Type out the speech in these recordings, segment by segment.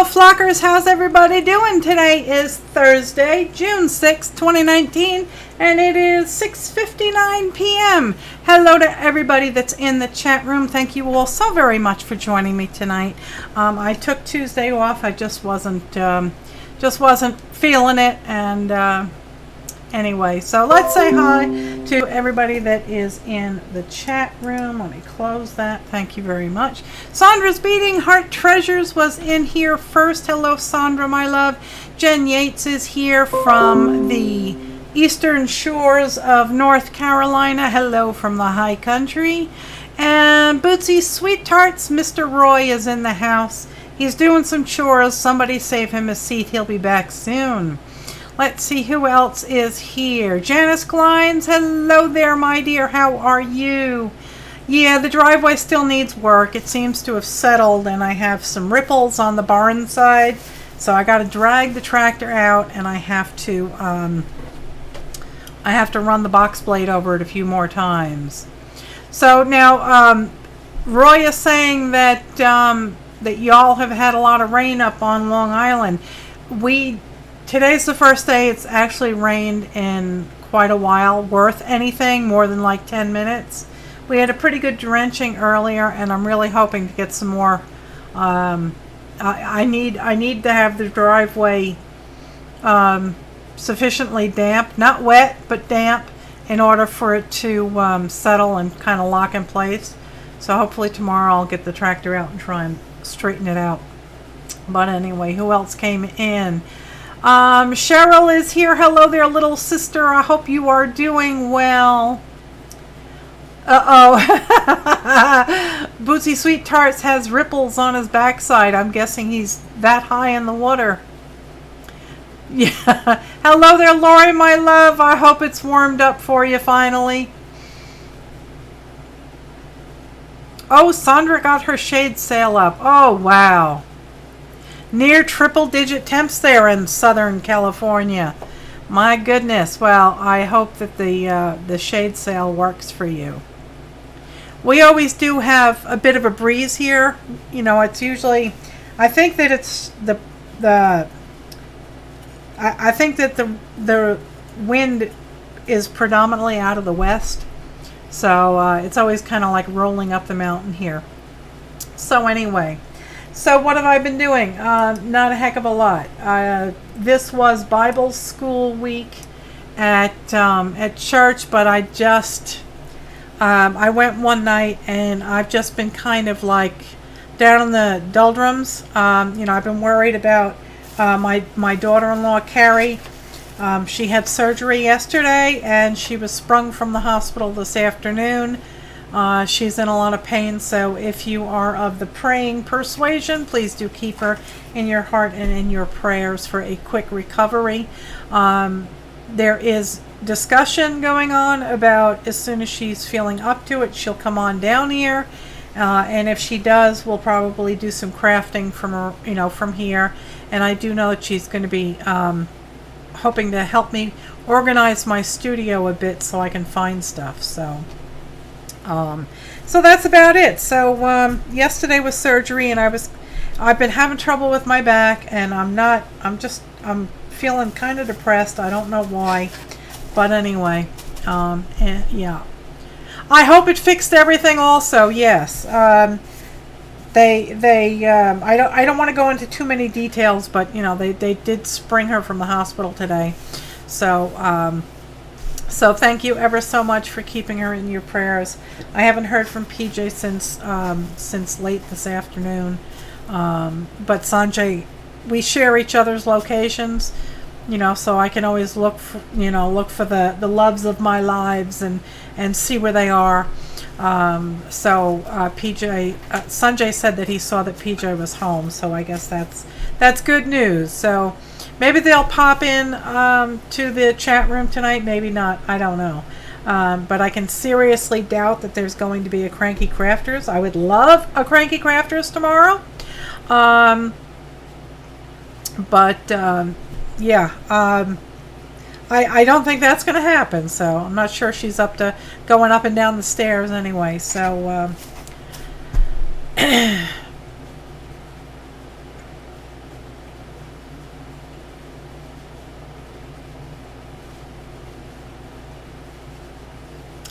flockers, how's everybody doing? Today is Thursday, June 6, 2019, and it is 6:59 p.m. Hello to everybody that's in the chat room. Thank you all so very much for joining me tonight. I took Tuesday off. I just wasn't feeling it, and anyway, so let's say hi to everybody that is in the chat room. Let me close that. Thank you very much. Sandra's Beating Heart Treasures was in here first. Hello, Sandra, my love. Jen Yates is here from the eastern shores of North Carolina. Hello from the high country. And Bootsy's Sweet Tarts, Mr. Roy is in the house. He's doing some chores. Somebody save him a seat. He'll be back soon. Let's see who else is here. Janice Glines, hello there, my dear. How are you? Yeah, the driveway still needs work. It seems to have settled, and I have some ripples on the barn side. So I got to drag the tractor out, and I have to run the box blade over it a few more times. So now, Roy is saying that that y'all have had a lot of rain up on Long Island. Today's the first day it's actually rained in quite a while, worth anything more than like 10 minutes. We had a pretty good drenching earlier, and I'm really hoping to get some more. I need to have the driveway sufficiently damp, not wet, but damp, in order for it to settle and kind of lock in place. So hopefully tomorrow I'll get the tractor out and try and straighten it out. But anyway, who else came in? Cheryl is here. Hello there, little sister. I hope you are doing well. Bootsy Sweet Tarts has ripples on his backside. I'm guessing he's that high in the water. Yeah. Hello there, Lori, my love. I hope it's warmed up for you finally. Oh, Sandra got her shade sail up. Oh, wow. Near triple-digit temps there in Southern California. My goodness. Well, I hope that the shade sail works for you. We always do have a bit of a breeze here. You know, it's usually, I think that it's I think that the wind is predominantly out of the west. So it's always kind of like rolling up the mountain here. So anyway. So what have I been doing? Not a heck of a lot. This was Bible school week at church, but I went one night, and I've just been kind of like down in the doldrums. I've been worried about my daughter-in-law, Carrie. She had surgery yesterday, and she was sprung from the hospital this afternoon. She's in a lot of pain, so if you are of the praying persuasion, please do keep her in your heart and in your prayers for a quick recovery. There is discussion going on about as soon as she's feeling up to it, she'll come on down here, and if she does, we'll probably do some crafting from here. And I do know that she's going to be hoping to help me organize my studio a bit so I can find stuff. So that's about it. So yesterday was surgery, and I've been having trouble with my back, and I'm feeling kind of depressed. I don't know why, but anyway, yeah. I hope it fixed everything. Also, yes. I don't want to go into too many details, but they did spring her from the hospital today. So thank you ever so much for keeping her in your prayers. I haven't heard from PJ since late this afternoon. But Sanjay, we share each other's locations, so I can always look for the loves of my lives and see where they are. Sanjay said that he saw that PJ was home, so I guess that's good news. So maybe they'll pop in to the chat room tonight. Maybe not. I don't know. But I can seriously doubt that there's going to be a Cranky Crafters. I would love a Cranky Crafters tomorrow. Yeah. I don't think that's going to happen. So I'm not sure she's up to going up and down the stairs anyway. So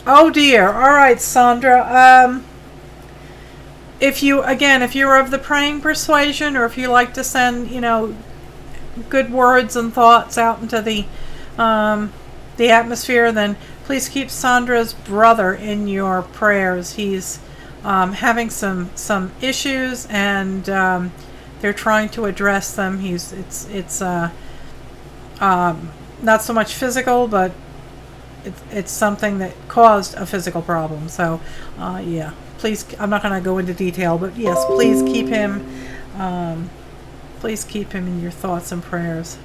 Oh dear. All right, Sandra. If you're of the praying persuasion, or if you like to send, good words and thoughts out into the atmosphere, then please keep Sandra's brother in your prayers. He's having some issues, and they're trying to address them. It's not so much physical, but it's something that caused a physical problem. So yeah, please, I'm not going to go into detail, but yes, please keep him in your thoughts and prayers.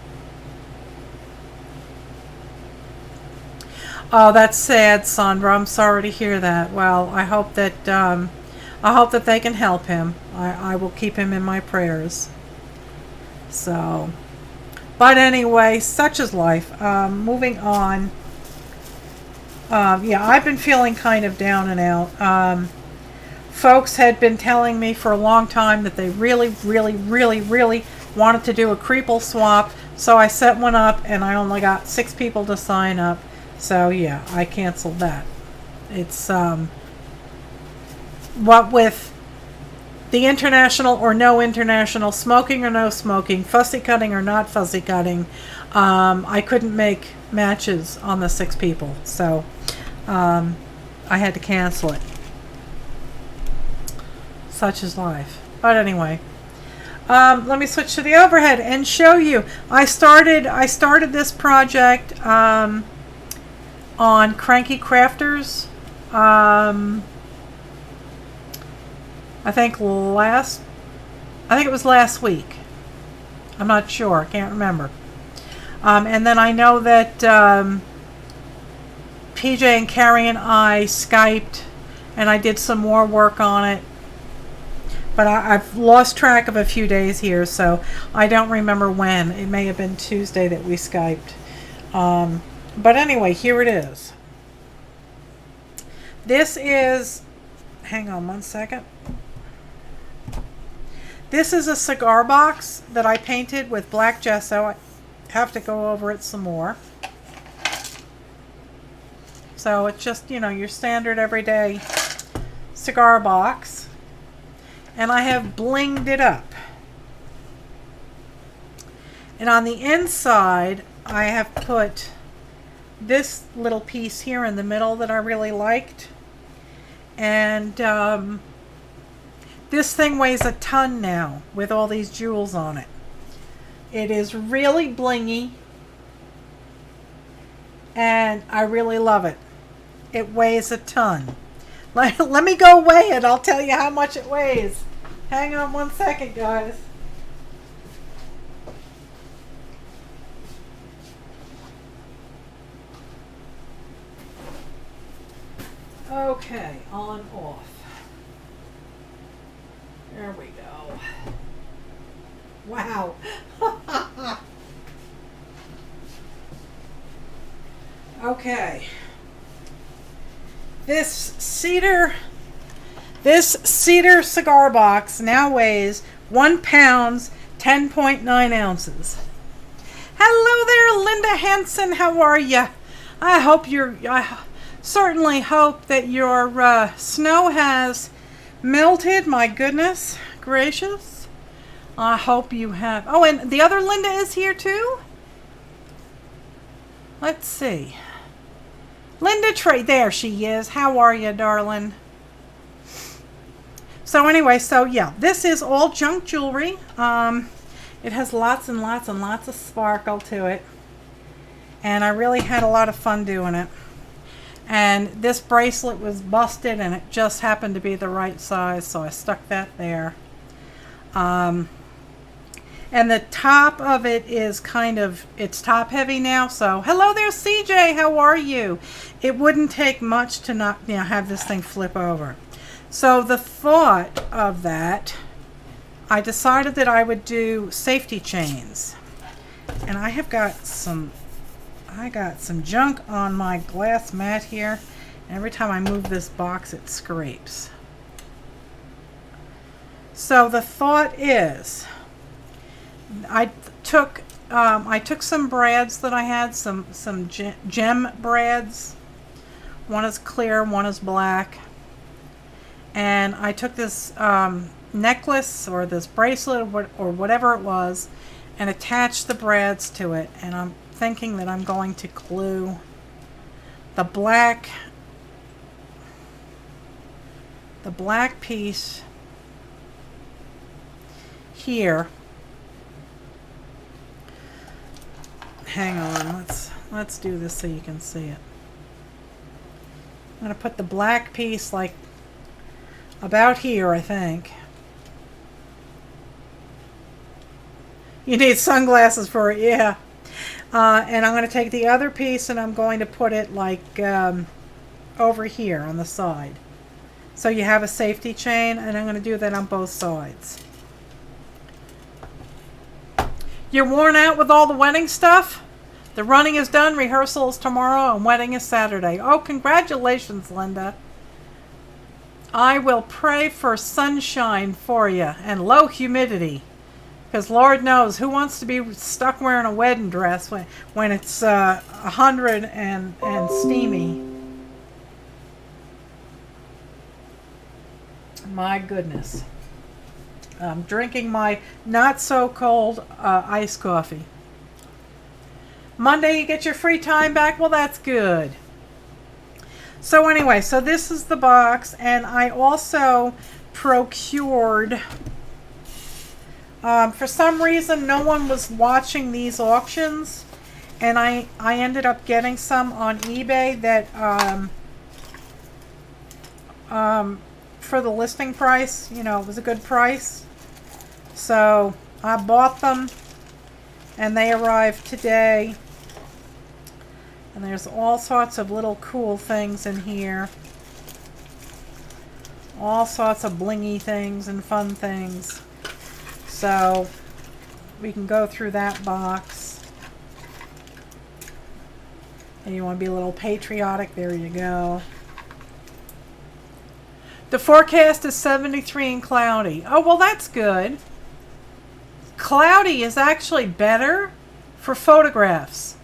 Oh, that's sad, Sandra. I'm sorry to hear that. Well, I hope that they can help him. I will keep him in my prayers. So, but anyway, such is life. Moving on. Yeah, I've been feeling kind of down and out. Folks had been telling me for a long time that they really, really, really, really wanted to do a Creeple swap. So I set one up, and I only got 6 people to sign up. So yeah, I canceled that. It's what with the international or no international, smoking or no smoking, fussy cutting or not fussy cutting, I couldn't make matches on the 6 people. So I had to cancel it. Such is life. But anyway, let me switch to the overhead and show you. I started this project on Cranky Crafters. I think it was last week. I'm not sure. I can't remember. And then I know that PJ and Carrie and I Skyped, and I did some more work on it. But I've lost track of a few days here, so I don't remember when. It may have been Tuesday that we Skyped. But anyway, here it is. This is, hang on one second. This is a cigar box that I painted with black gesso. I have to go over it some more. So it's just, your standard everyday cigar box. And I have blinged it up. And on the inside, I have put this little piece here in the middle that I really liked. And this thing weighs a ton now with all these jewels on it. It is really blingy. And I really love it. It weighs a ton. Let me go weigh it. I'll tell you how much it weighs. Hang on one second, guys. Okay, on, off. There we go. Wow. Okay. This cedar cigar box now weighs 1 pound, 10.9 ounces. Hello there, Linda Hansen. How are you? I certainly hope that your snow has melted. My goodness gracious. I hope you have. Oh, and the other Linda is here too? Let's see. Linda Trey, there she is. How are you, darling? So anyway, so yeah, this is all junk jewelry. It has lots and lots and lots of sparkle to it. And I really had a lot of fun doing it. And this bracelet was busted, and it just happened to be the right size, so I stuck that there. And the top of it is it's top heavy now. So hello there, CJ. How are you? It wouldn't take much to not, have this thing flip over. So the thought of that, I decided that I would do safety chains. And I got some junk on my glass mat here. And every time I move this box, it scrapes. So the thought is, I took some brads that I had, some gem brads, one is clear, one is black. And I took this necklace or this bracelet or whatever it was and attached the brads to it. And I'm thinking that I'm going to glue the black piece here. Hang on, let's do this so you can see it. I'm going to put the black piece like about here, I think. You need sunglasses for it, yeah. And I'm going to take the other piece and I'm going to put it like over here on the side. So you have a safety chain, and I'm going to do that on both sides. You're worn out with all the wedding stuff? The running is done, rehearsal is tomorrow, and wedding is Saturday. Oh, congratulations, Linda. I will pray for sunshine for you and low humidity. Because Lord knows, who wants to be stuck wearing a wedding dress when it's 100 and steamy? My goodness. I'm drinking my not so cold iced coffee. Monday you get your free time back? Well, that's good. So anyway, so this is the box, and I also procured, for some reason no one was watching these auctions, and I ended up getting some on eBay that for the listing price, you know, it was a good price. So I bought them and they arrived today. And there's all sorts of little cool things in here. All sorts of blingy things and fun things. So we can go through that box. And you want to be a little patriotic, there you go. The forecast is 73 and cloudy. Oh, well, that's good. Cloudy is actually better for photographs.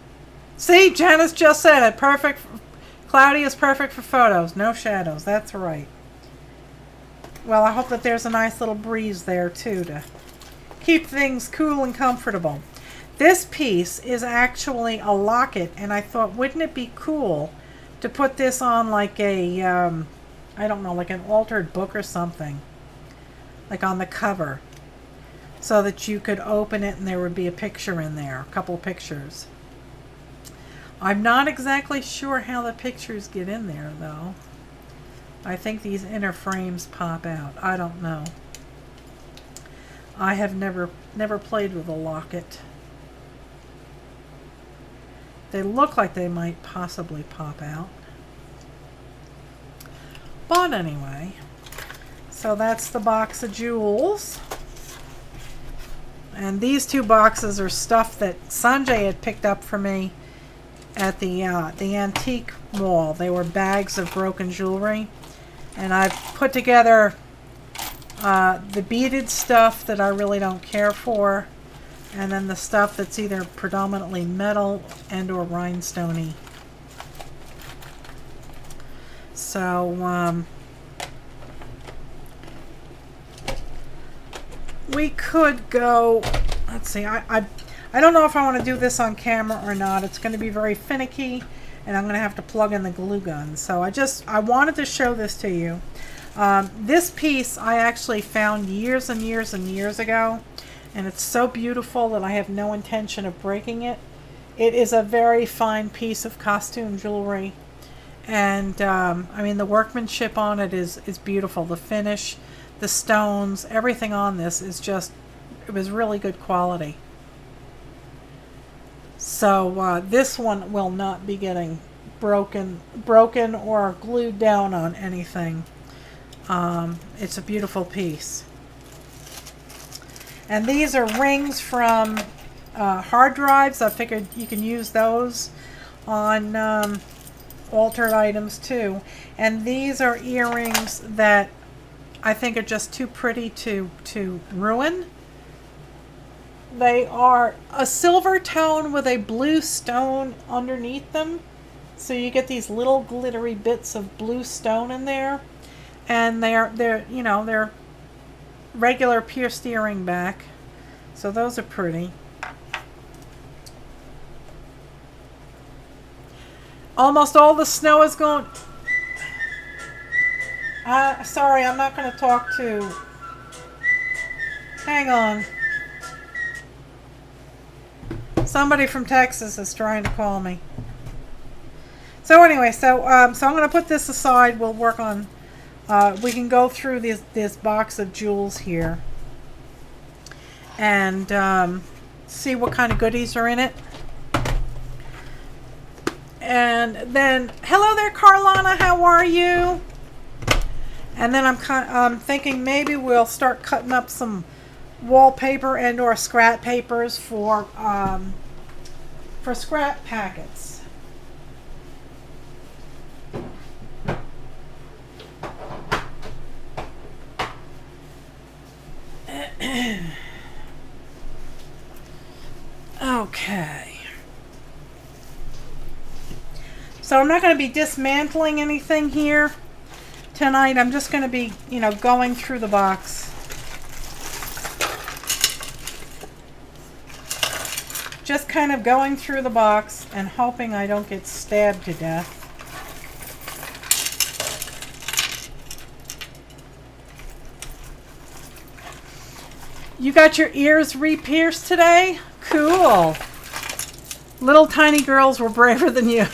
See, Janice just said it. Perfect. Cloudy is perfect for photos. No shadows. That's right. Well, I hope that there's a nice little breeze there, too, to keep things cool and comfortable. This piece is actually a locket, and I thought, wouldn't it be cool to put this on like a, I don't know, like an altered book or something, like on the cover, so that you could open it and there would be a picture in there, a couple of pictures. I'm not exactly sure how the pictures get in there, though. I think these inner frames pop out. I don't know. I have never played with a locket. They look like they might possibly pop out. But anyway, so that's the box of jewels. And these two boxes are stuff that Sanjay had picked up for me at the antique mall. They were bags of broken jewelry. And I've put together the beaded stuff that I really don't care for, and then the stuff that's either predominantly metal and or rhinestoney. So we could go, let's see, I don't know if I want to do this on camera or not. It's going to be very finicky, and I'm going to have to plug in the glue gun. So I wanted to show this to you. This piece I actually found years and years and years ago, and it's so beautiful that I have no intention of breaking it. It is a very fine piece of costume jewelry, and I mean, the workmanship on it is beautiful. The finish, the stones, everything on this is just, it was really good quality. So this one will not be getting broken or glued down on anything. It's a beautiful piece. And these are rings from hard drives. I figured you can use those on altered items too. And these are earrings that I think are just too pretty to ruin. They are a silver tone with a blue stone underneath them. So you get these little glittery bits of blue stone in there, and they're regular pierced earring back. So those are pretty. Almost all the snow is gone. Sorry, I'm not going to talk to. Hang on. Somebody from Texas is trying to call me. So anyway, so I'm going to put this aside. We'll work on. We can go through this box of jewels here and see what kind of goodies are in it. And then, hello there, Carlana. How are you? And then I'm thinking maybe we'll start cutting up some wallpaper and or scrap papers for scrap packets. Okay. So I'm not going to be dismantling anything here tonight. I'm just going to be, going through the box. Just kind of going through the box and hoping I don't get stabbed to death. You got your ears re-pierced today? Cool. Little tiny girls were braver than you.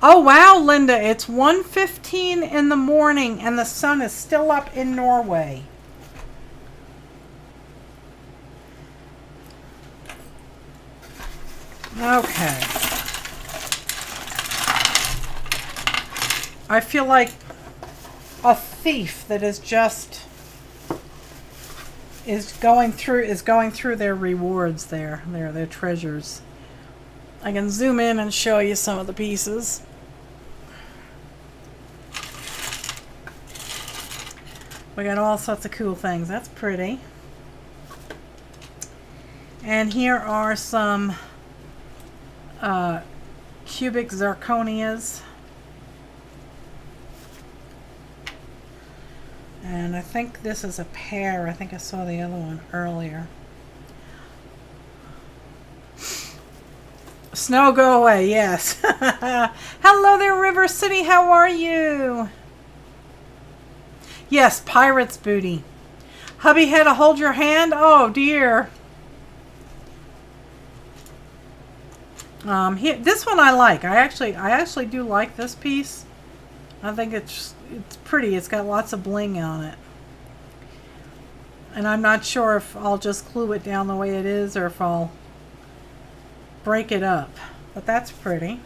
Oh wow, Linda, it's 1:15 in the morning and the sun is still up in Norway. Okay. I feel like a thief that is going through their rewards their treasures. I can zoom in and show you some of the pieces. We got all sorts of cool things. That's pretty. And here are some cubic zirconias. And I think this is a pair. I think I saw the other one earlier. Snow, go away. Yes. Hello there, River City. How are you? Yes, pirate's booty. Hubby had to hold your hand. Oh dear. This one I like. I actually do like this piece. I think it's pretty. It's got lots of bling on it. And I'm not sure if I'll just glue it down the way it is or if I'll break it up. But that's pretty.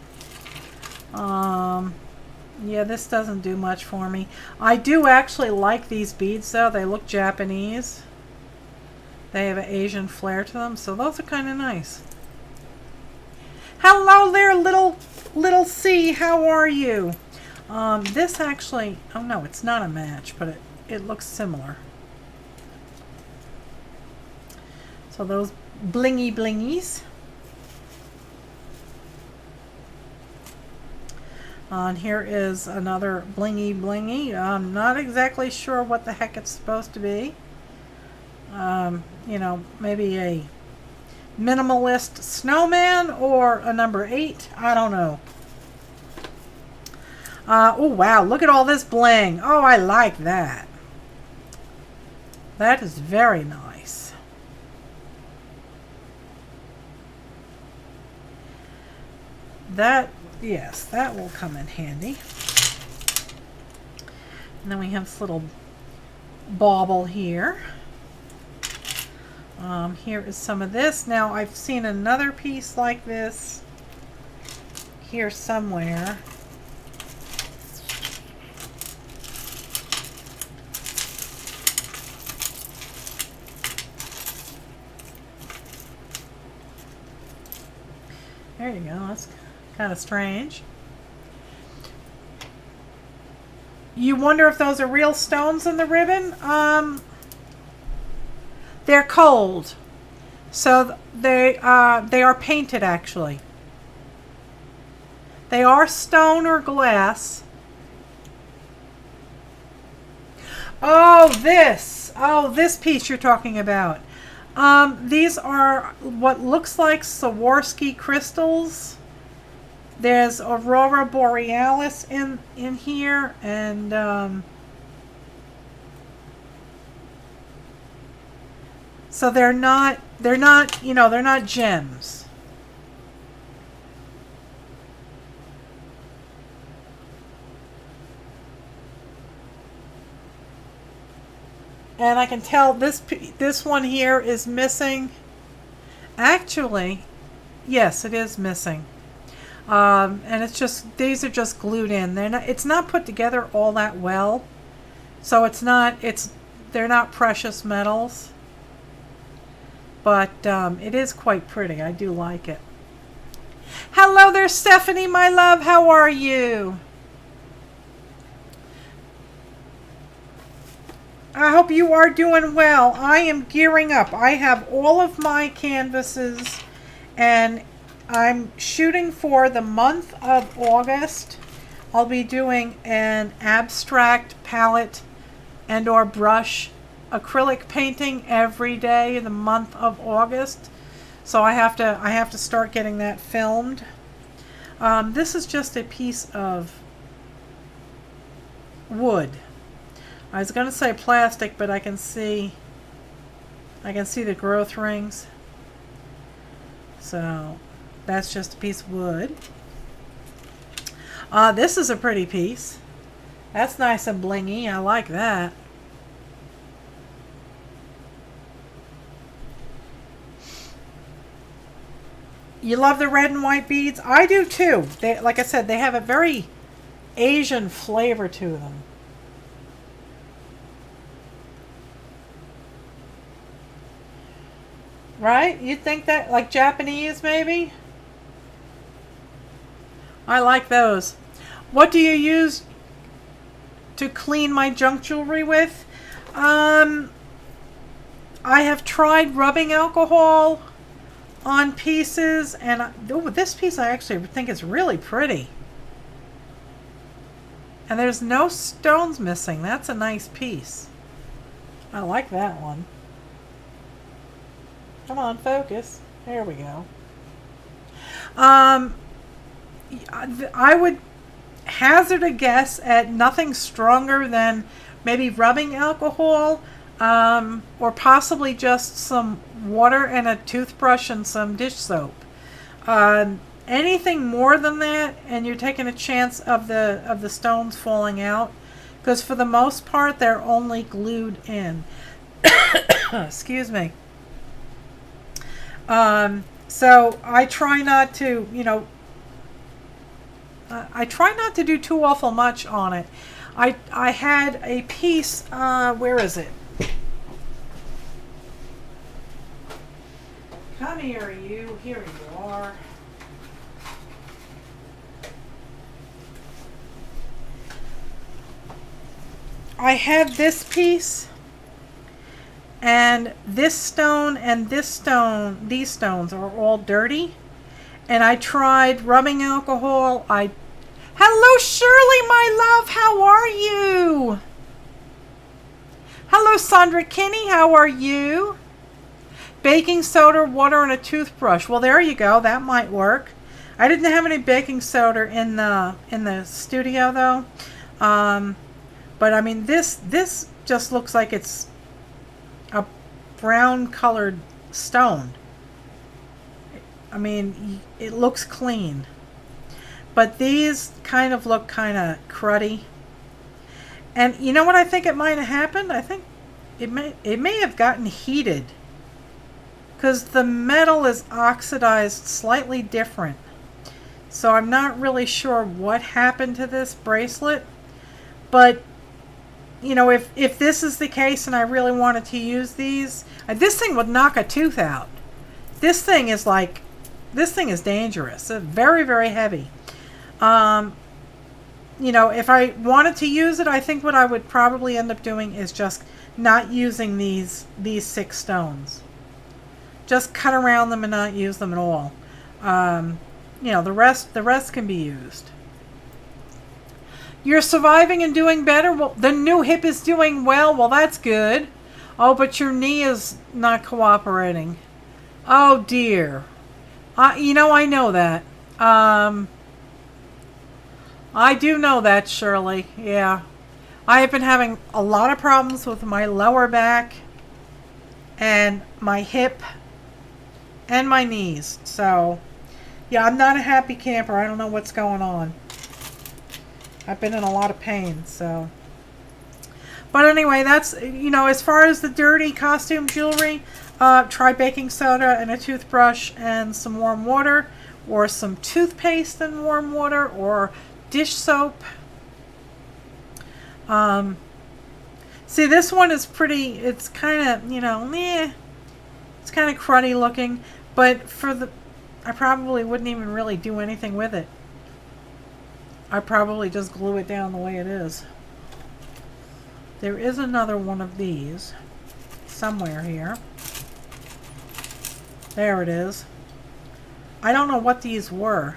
Yeah, this doesn't do much for me. I do actually like these beads though. They look Japanese. They have an Asian flair to them, so those are kind of nice. Hello there, little C. How are you? This actually, oh no, it's not a match, but it looks similar. So those blingy blingies. And here is another blingy blingy. I'm not exactly sure what the heck it's supposed to be. Maybe a minimalist snowman or a number 8. I don't know. Oh wow, look at all this bling. Oh, I like that. That is very nice. Yes, that will come in handy. And then we have this little bauble here. Here is some of this. Now, I've seen another piece like this here somewhere. There you go. That's kind of strange. You wonder if those are real stones in the ribbon? They're cold, so they are painted actually. They are stone or glass. Oh, this piece you're talking about. These are what looks like Swarovski crystals. There's Aurora Borealis in here, and so they're not they're not gems. And I can tell this one here is missing. Actually, yes, it is missing. And it's just, these are just glued in. It's not put together all that well. So they're not precious metals. But it is quite pretty. I do like it. Hello there, Stephanie, my love. How are you? I hope you are doing well. I am gearing up. I have all of my canvases, and I'm shooting for the month of August. I'll be doing an abstract palette and or brush acrylic painting every day in the month of August. So I have to start getting that filmed. This is just a piece of wood. I was going to say plastic, but I can see the growth rings. So that's just a piece of wood. This is a pretty piece. That's nice and blingy. I like that. You love the red and white beads? I do too. Like I said, they have a very Asian flavor to them. Right? You'd think that, like Japanese maybe? I like those. What do you use to clean my junk jewelry with? I have tried rubbing alcohol on pieces, and this piece I actually think is really pretty. And there's no stones missing. That's a nice piece. I like that one. Come on, focus. There we go. I would hazard a guess at nothing stronger than maybe rubbing alcohol, or possibly just some water and a toothbrush and some dish soap. Anything more than that, and you're taking a chance of the stones falling out, because for the most part they're only glued in. Excuse me. So I try not to, I try not to do too awful much on it. I had a piece, where is it? Come here, you. Here you are. I had this piece. And this stone and this stone, these stones are all dirty. And I tried rubbing alcohol. Hello, Shirley, my love. How are you? Hello, Sandra Kinney. How are you? Baking soda, water, and a toothbrush. Well, there you go. That might work. I didn't have any baking soda in the studio though. But I mean, this just looks like it's a brown colored stone. I mean, it looks clean, but these kind of look kind of cruddy. And you know what I think it might have happened? I think it may have gotten heated, because the metal is oxidized slightly different. So I'm not really sure what happened to this bracelet, but if this is the case and I really wanted to use these, this thing would knock a tooth out. This thing is dangerous. It's very, very heavy. If I wanted to use it, I think what I would probably end up doing is just not using these 6 stones. Just cut around them and not use them at all. You know, the rest can be used. You're surviving and doing better. Well, the new hip is doing well. Well, that's good. Oh, but your knee is not cooperating. Oh dear. You know, I know that. I do know that, Shirley. Yeah. I have been having a lot of problems with my lower back and my hip and my knees. So, yeah, I'm not a happy camper. I don't know what's going on. I've been in a lot of pain, so. But anyway, that's, you know, as far as the dirty costume jewelry, try baking soda and a toothbrush and some warm water, or some toothpaste and warm water, or dish soap. See, this one is pretty, it's kind of, you know, meh. It's kind of cruddy looking, but I probably wouldn't even really do anything with it. I'd probably just glue it down the way it is. There is another one of these somewhere here. There it is. I don't know what these were.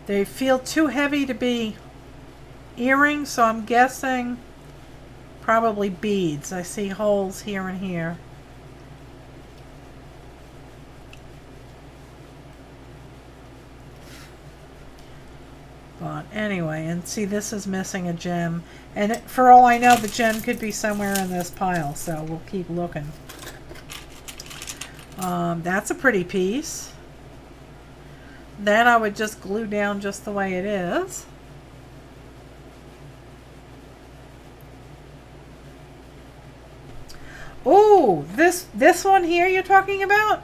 They feel too heavy to be earrings, so I'm guessing probably beads. I see holes here and here. But anyway, and see, this is missing a gem. And for all I know, the gem could be somewhere in this pile, so we'll keep looking. That's a pretty piece. That I would just glue down just the way it is. Oh, this one here you're talking about?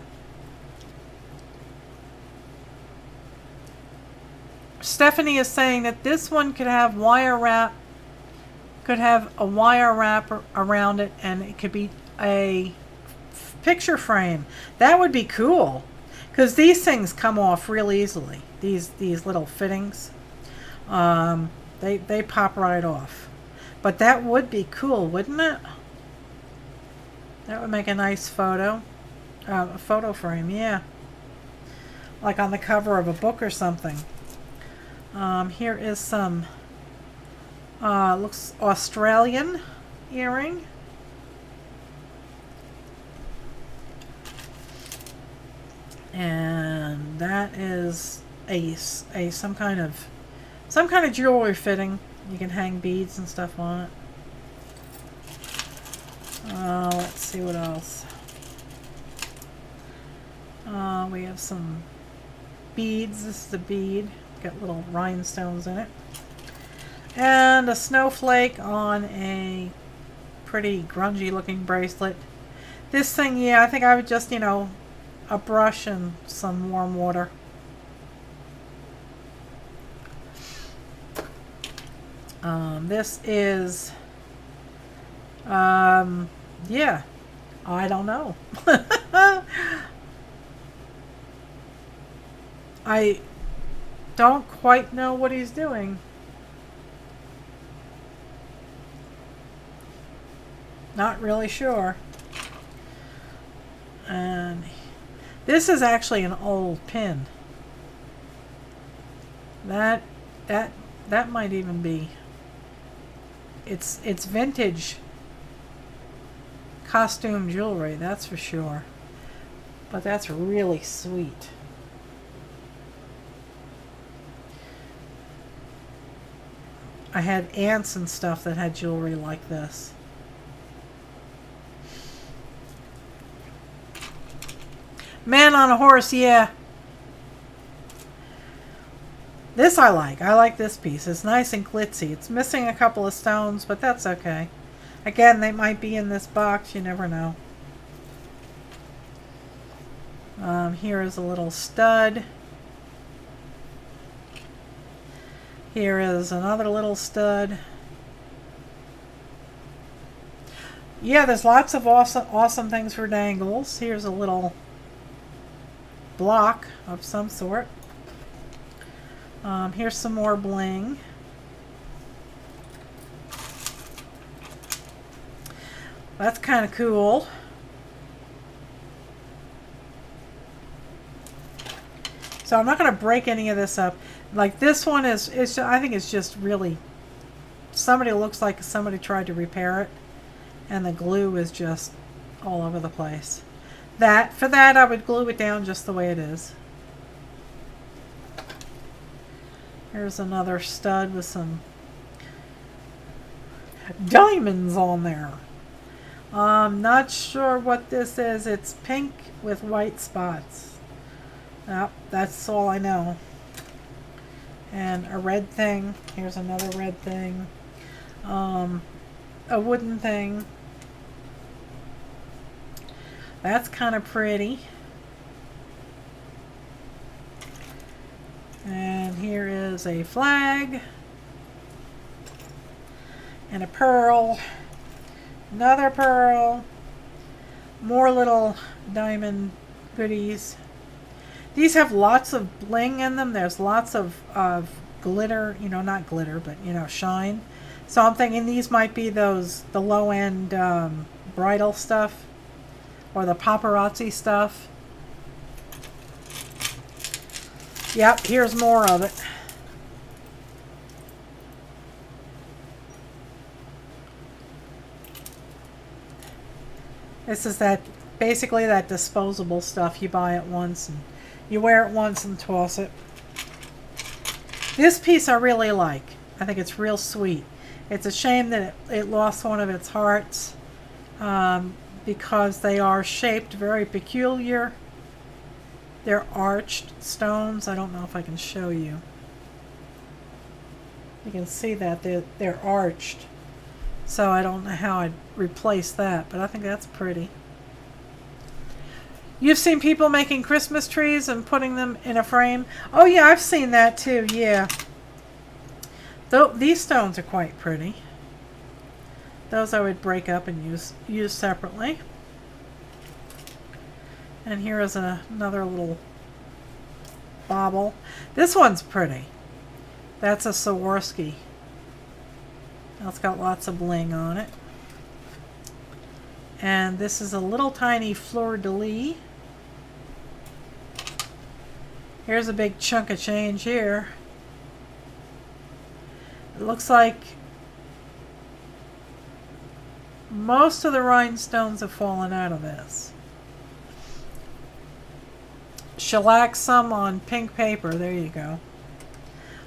Stephanie is saying that this one could have wire wrap, could have a wire wrap around it, and it could be a picture frame. That would be cool, because these things come off real easily. These little fittings, they pop right off. But that would be cool, wouldn't it? That would make a nice photo, a photo frame. Yeah, like on the cover of a book or something. Here is some, looks Australian earring. And that is some kind of jewelry fitting. You can hang beads and stuff on it. Let's see what else. We have some beads. This is a bead. Got little rhinestones in it. And a snowflake on a pretty grungy looking bracelet. This thing, yeah, I think I would just, you know, a brush and some warm water. This is, yeah, I don't know. I don't quite know what he's doing. Not really sure. And this is actually an old pin. That might even be. It's vintage costume jewelry, that's for sure. But that's really sweet. I had aunts and stuff that had jewelry like this. Man on a horse, yeah. This I like. I like this piece. It's nice and glitzy. It's missing a couple of stones, but that's okay. Again, they might be in this box. You never know. Here is a little stud. Here is another little stud. Yeah, there's lots of awesome things for dangles. Here's a little block of some sort. Here's some more bling. That's kind of cool. So I'm not going to break any of this up. Like this one I think it's just really, looks like somebody tried to repair it, and the glue is just all over the place. For that, I would glue it down just the way it is. Here's another stud with some diamonds on there. I'm not sure what this is. It's pink with white spots. That's all I know. And a red thing. Here's another red thing. A wooden thing. That's kind of pretty. And here is a flag. And a pearl. Another pearl. More little diamond goodies. These have lots of bling in them. There's lots of glitter, not glitter, but shine. So I'm thinking these might be the low-end bridal stuff, or the paparazzi stuff. Yep, here's more of it. This is basically that disposable stuff. You buy it once and you wear it once and toss it. This piece I really like. I think it's real sweet. It's a shame that it lost one of its hearts because they are shaped very peculiar. They're arched stones. I don't know if I can show you. You can see that they're arched. So I don't know how I'd replace that, but I think that's pretty. You've seen people making Christmas trees and putting them in a frame? Oh yeah, I've seen that too, yeah. These stones are quite pretty. Those I would break up and use separately. And here is another little bauble. This one's pretty. That's a Swarovski. It's got lots of bling on it. And this is a little tiny fleur-de-lis. Here's a big chunk of change here. It looks like most of the rhinestones have fallen out of this. Shellac some on pink paper. There you go.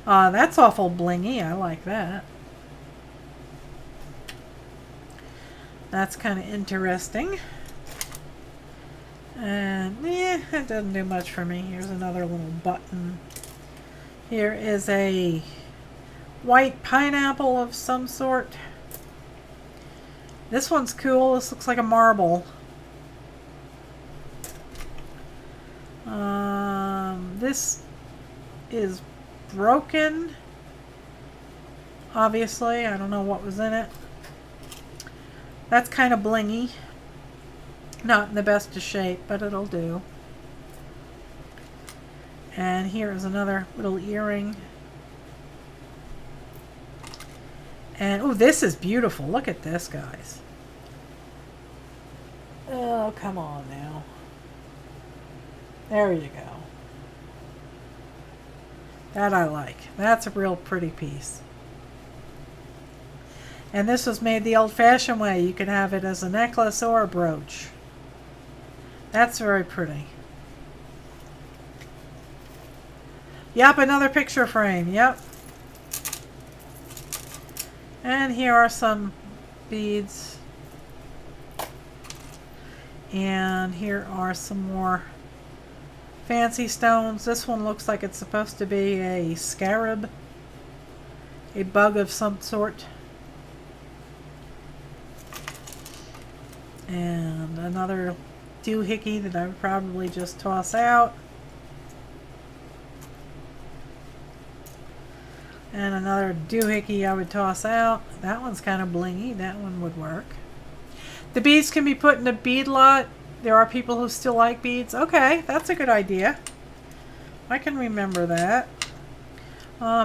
That's awful blingy. I like that. That's kind of interesting. And yeah, it doesn't do much for me. Here's another little button. Here is a white pineapple of some sort. This one's cool. This looks like a marble. This is broken. Obviously, I don't know what was in it. That's kind of blingy. Not in the best of shape, but it'll do. And here is another little earring. And, oh, this is beautiful. Look at this, guys. Oh, come on now. There you go. That I like. That's a real pretty piece. And this was made the old-fashioned way. You can have it as a necklace or a brooch. That's very pretty. Yep, another picture frame. Yep. And here are some beads. And here are some more fancy stones. This one looks like it's supposed to be a scarab. A bug of some sort. And another doohickey that I would probably just toss out. And another doohickey I would toss out. That one's kind of blingy. That one would work. The beads can be put in a bead lot. There are people who still like beads. Okay, that's a good idea. I can remember that.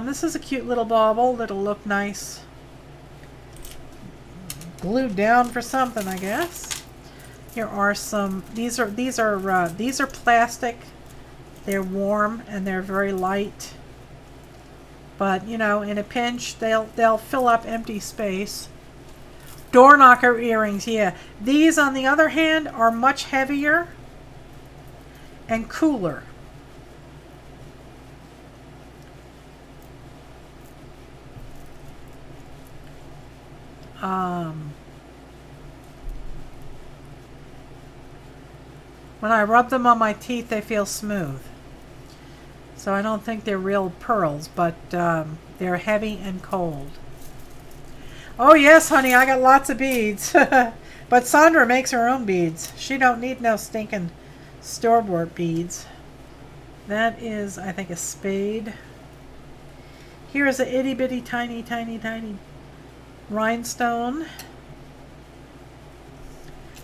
This is a cute little bauble that'll look nice. Glued down for something, I guess. Here are some. These are plastic They're warm and they're very light. But, you know, in a pinch, they'll fill up empty space. Door knocker earrings, yeah. These, on the other hand, are much heavier and cooler. When I rub them on my teeth, they feel smooth. So I don't think they're real pearls, but they're heavy and cold. Oh yes, honey, I got lots of beads. But Sandra makes her own beads. She don't need no stinking store-bought beads. That is, I think, a spade. Here is a itty-bitty, tiny, tiny, tiny rhinestone.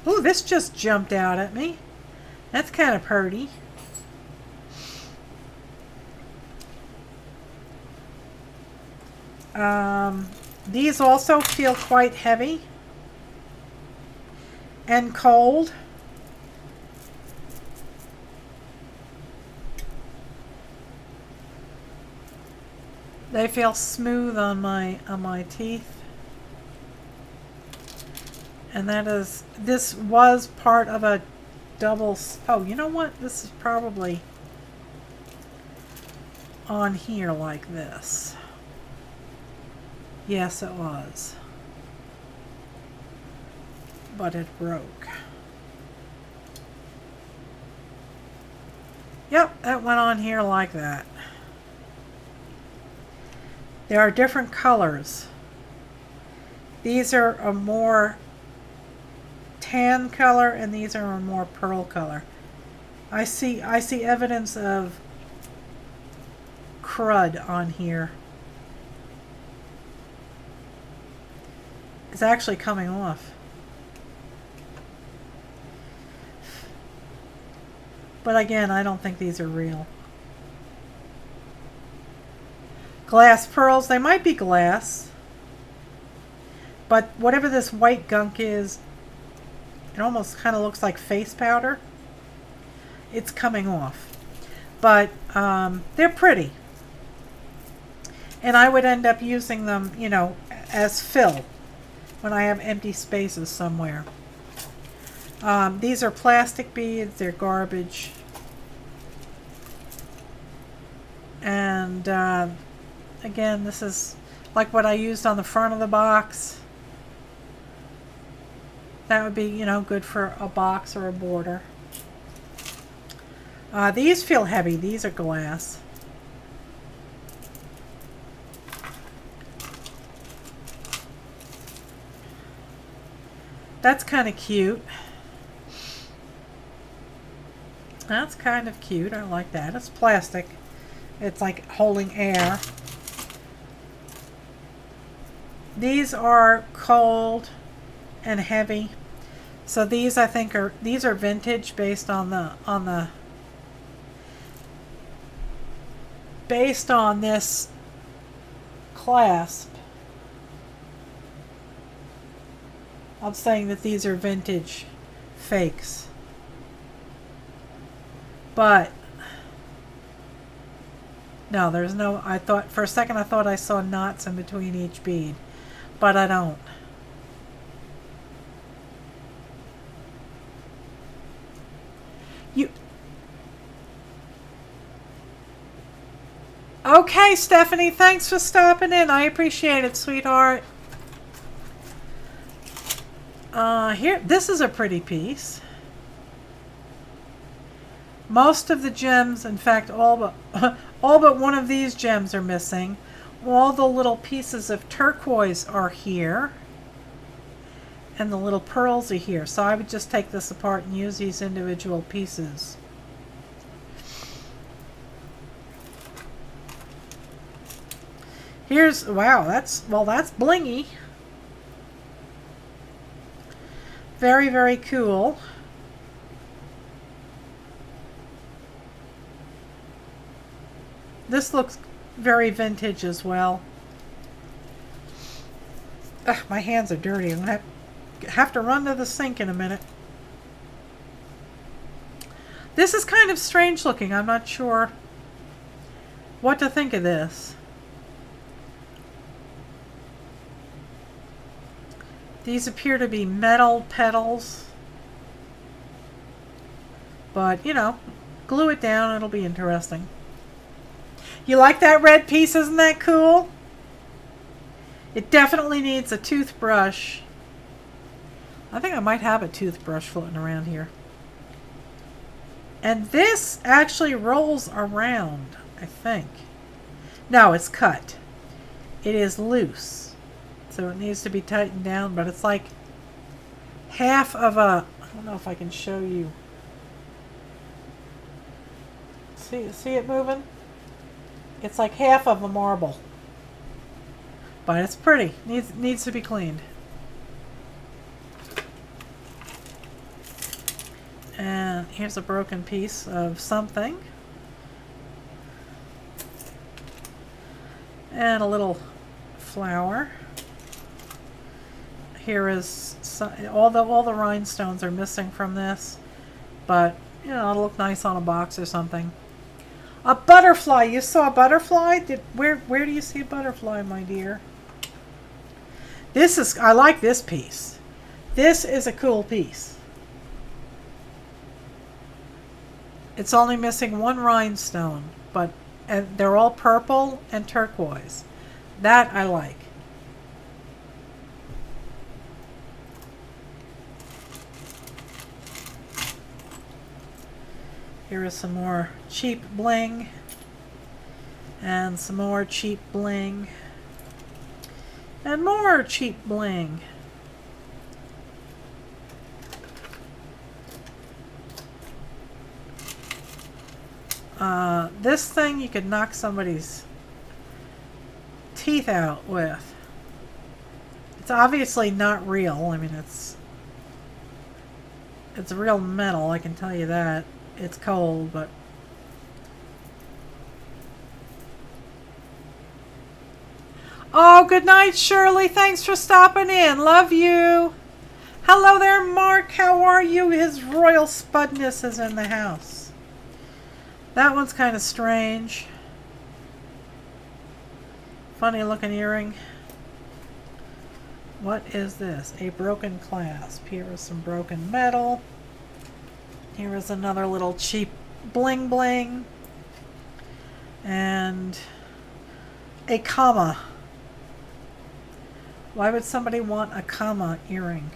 Ooh, this just jumped out at me. That's kind of pretty. These also feel quite heavy and cold. They feel smooth on my teeth. And this was part of a double, oh, you know what? This is probably on here like this. Yes, it was. But it broke. Yep, that went on here like that. There are different colors. These are a more tan color and these are a more pearl color. I see evidence of crud on here. It's actually coming off. But again, I don't think these are real. Glass pearls, they might be glass. But whatever this white gunk is, it almost kind of looks like face powder. It's coming off. But they're pretty. And I would end up using them, you know, as fill when I have empty spaces somewhere. These are plastic beads. They're garbage. And again, this is like what I used on the front of the box. That would be, you know, good for a box or a border. These feel heavy. These are glass. That's kind of cute. That's kind of cute. I like that. It's plastic. It's like holding air. These are cold and heavy. So these, I think, are vintage based on this clasp. I'm saying that these are vintage fakes. But no, there's no, I thought for a second I saw knots in between each bead, but I don't. Okay, Stephanie, thanks for stopping in. I appreciate it, sweetheart. Here, this is a pretty piece. Most of the gems, in fact, all but one of these gems are missing. All the little pieces of turquoise are here. And the little pearls are here. So I would just take this apart and use these individual pieces. Here's, wow, that's blingy. Very, very cool. This looks very vintage as well. Ugh, my hands are dirty. I'm going to have to run to the sink in a minute. This is kind kind of strange looking. I'm not sure what to think of this. These appear to be metal petals. But, you know, glue it down. It'll be interesting. You like that red piece? Isn't that cool? It definitely needs a toothbrush. I think I might have a toothbrush floating around here. And this actually rolls around, I think. No, it's cut. It is loose. So it needs to be tightened down, but it's like half of a... I don't know if I can show you. See it moving? It's like half of a marble. But it's pretty. Needs to be cleaned. And here's a broken piece of something. And a little flower. Here is all the rhinestones are missing from this, but you know, it'll look nice on a box or something. A butterfly. You saw a butterfly? Where do you see a butterfly, my dear? I like this piece. This is a cool piece. It's only missing one rhinestone, but they're all purple and turquoise. That I like. Here is some more cheap bling. And some more cheap bling. And more cheap bling. This thing you could knock somebody's teeth out with. It's obviously not real. I mean, it's real metal, I can tell you that. It's cold, but oh, good night, Shirley. Thanks for stopping in. Love you. Hello there, Mark. How are you? His Royal Spudness is in the house. That one's kind of strange. Funny looking earring. What is this? A broken clasp. Here is some broken metal. Here is another little cheap bling bling. And a comma. Why would somebody want a comma earring?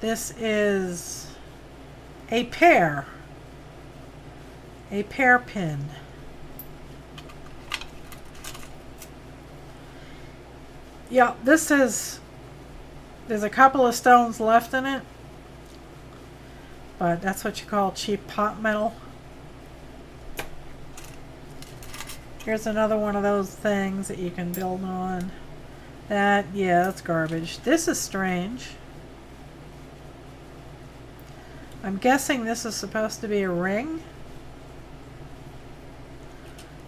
This is a pear. A pear pin. Yeah, this is... There's a couple of stones left in it. But that's what you call cheap pot metal. Here's another one of those things that you can build on. Yeah, that's garbage. This is strange. I'm guessing this is supposed to be a ring.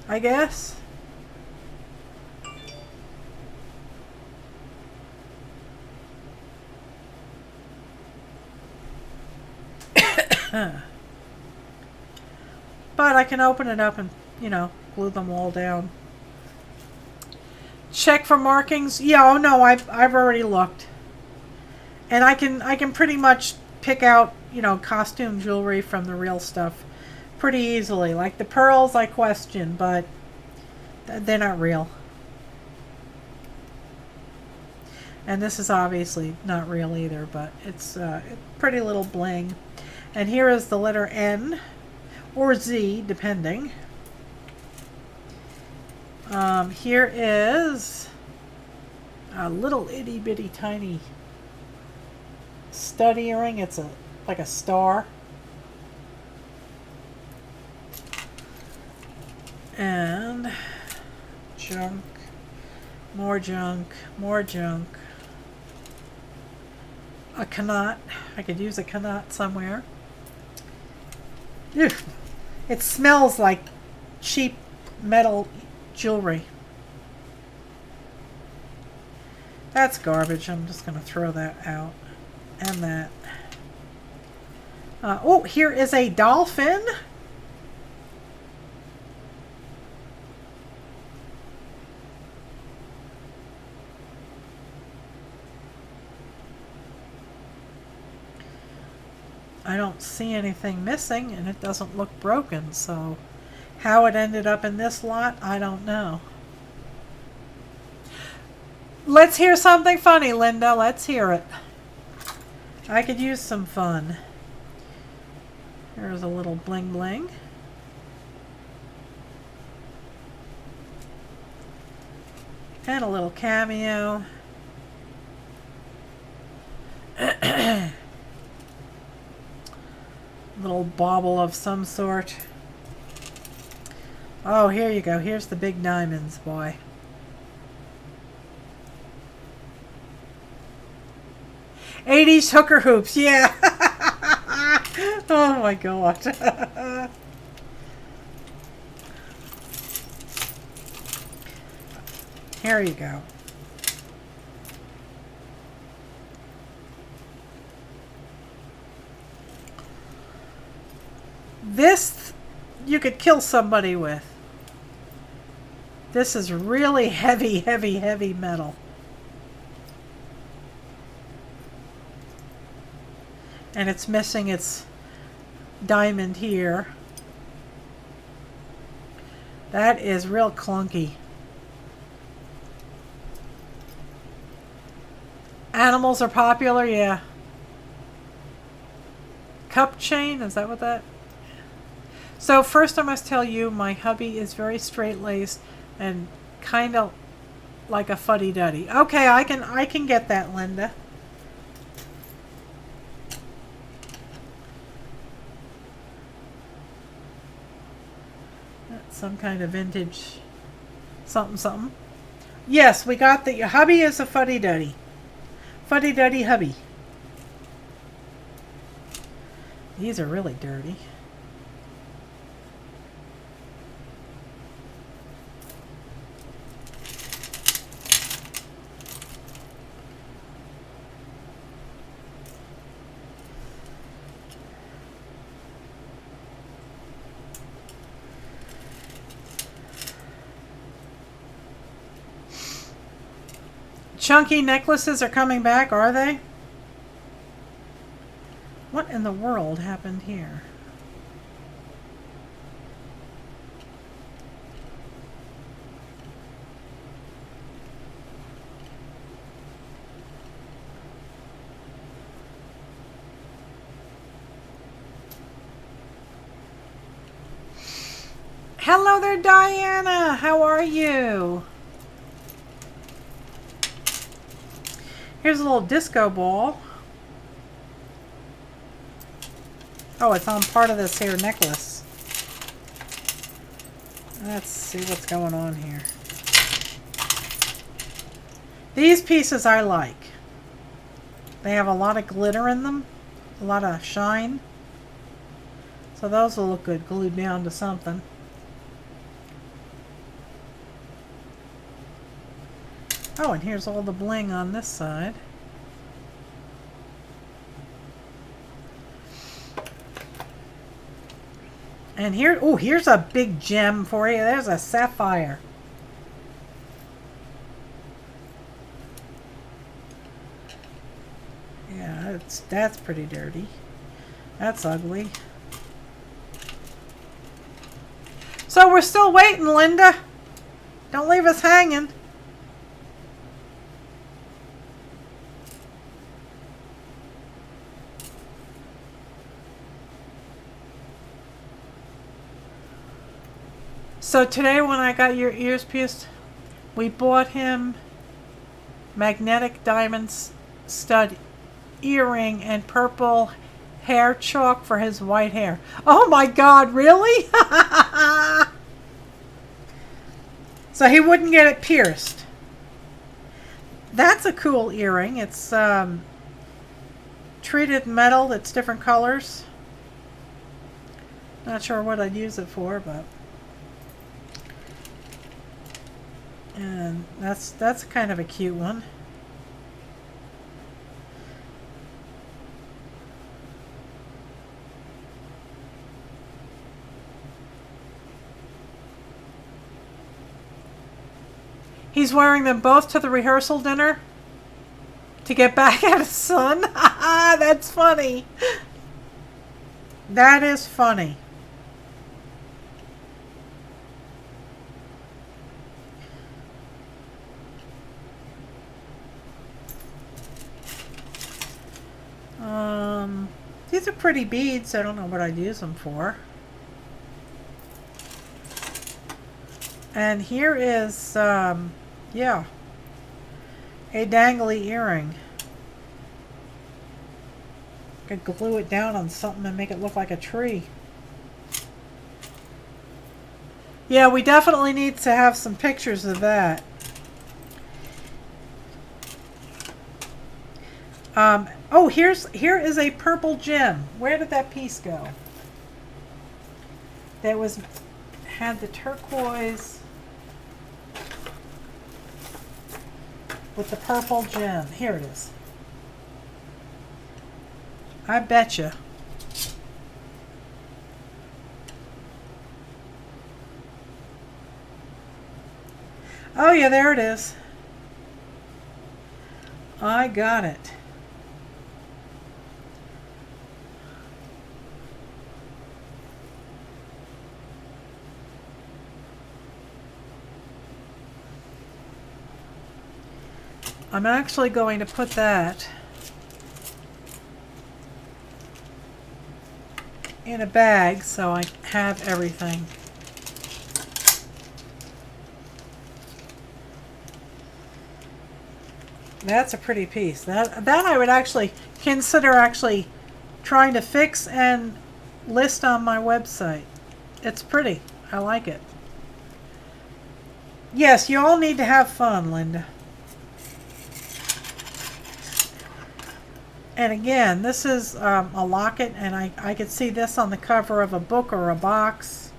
I guess. But I can open it up and, you know, glue them all down. Check for markings. Yeah, oh no, I've already looked. And I can pretty much pick out, you know, costume jewelry from the real stuff pretty easily. Like the pearls I question, but they're not real. And this is obviously not real either, but it's a pretty little bling. And here is the letter N or Z, depending. Here is a little itty bitty tiny stud earring. It's like a star. And junk, more junk, more junk. A knot. I could use a knot somewhere. Ew. It smells like cheap metal jewelry. That's garbage. I'm just going to throw that out. And that. Oh, here is a dolphin. I don't see anything missing, and it doesn't look broken, so how it ended up in this lot, I don't know. Let's hear something funny, Linda. Let's hear it. I could use some fun. Here's a little bling bling. And a little cameo. Little bauble of some sort. Oh, here you go. Here's the big diamonds, boy. '80s hooker hoops, yeah. Oh my god. Here you go. This you could kill somebody with. This is really heavy, heavy, heavy metal. And it's missing its diamond here. That is real clunky. Animals are popular, yeah. Cup chain, is that what that? So first I must tell you, my hubby is very straight-laced and kind of like a fuddy-duddy. Okay, I can get that, Linda. That's some kind of vintage something something. Yes, we got the hubby is a fuddy-duddy. Fuddy-duddy hubby. These are really dirty. Chunky necklaces are coming back, are they? What in the world happened here? Hello there, Diana. How are you? Here's a little disco ball. Oh, it's on part of this here necklace. Let's see what's going on here. These pieces I like. They have a lot of glitter in them, a lot of shine. So those will look good glued down to something. Oh, and here's all the bling on this side. And here, oh, here's a big gem for you. There's a sapphire. Yeah, that's pretty dirty. That's ugly. So we're still waiting, Linda. Don't leave us hanging. So today when I got your ears pierced, we bought him magnetic diamond stud earring and purple hair chalk for his white hair. Oh my God, really? So he wouldn't get it pierced. That's a cool earring. It's treated metal. It's different colors. Not sure what I'd use it for, but... And that's kind of a cute one. He's wearing them both to the rehearsal dinner to get back at his son. That's funny. That is funny. These are pretty beads. I don't know what I'd use them for. And here is, yeah, a dangly earring. Could glue it down on something and make it look like a tree. Yeah, we definitely need to have some pictures of that. Oh, here is a purple gem. Where did that piece go? That had the turquoise with the purple gem. Here it is. I betcha. Oh yeah, there it is. I got it. I'm actually going to put that in a bag so I have everything. That's a pretty piece. That I would actually consider trying to fix and list on my website. It's pretty. I like it. Yes, you all need to have fun, Linda. And again, this is a locket, and I could see this on the cover of a book or a box.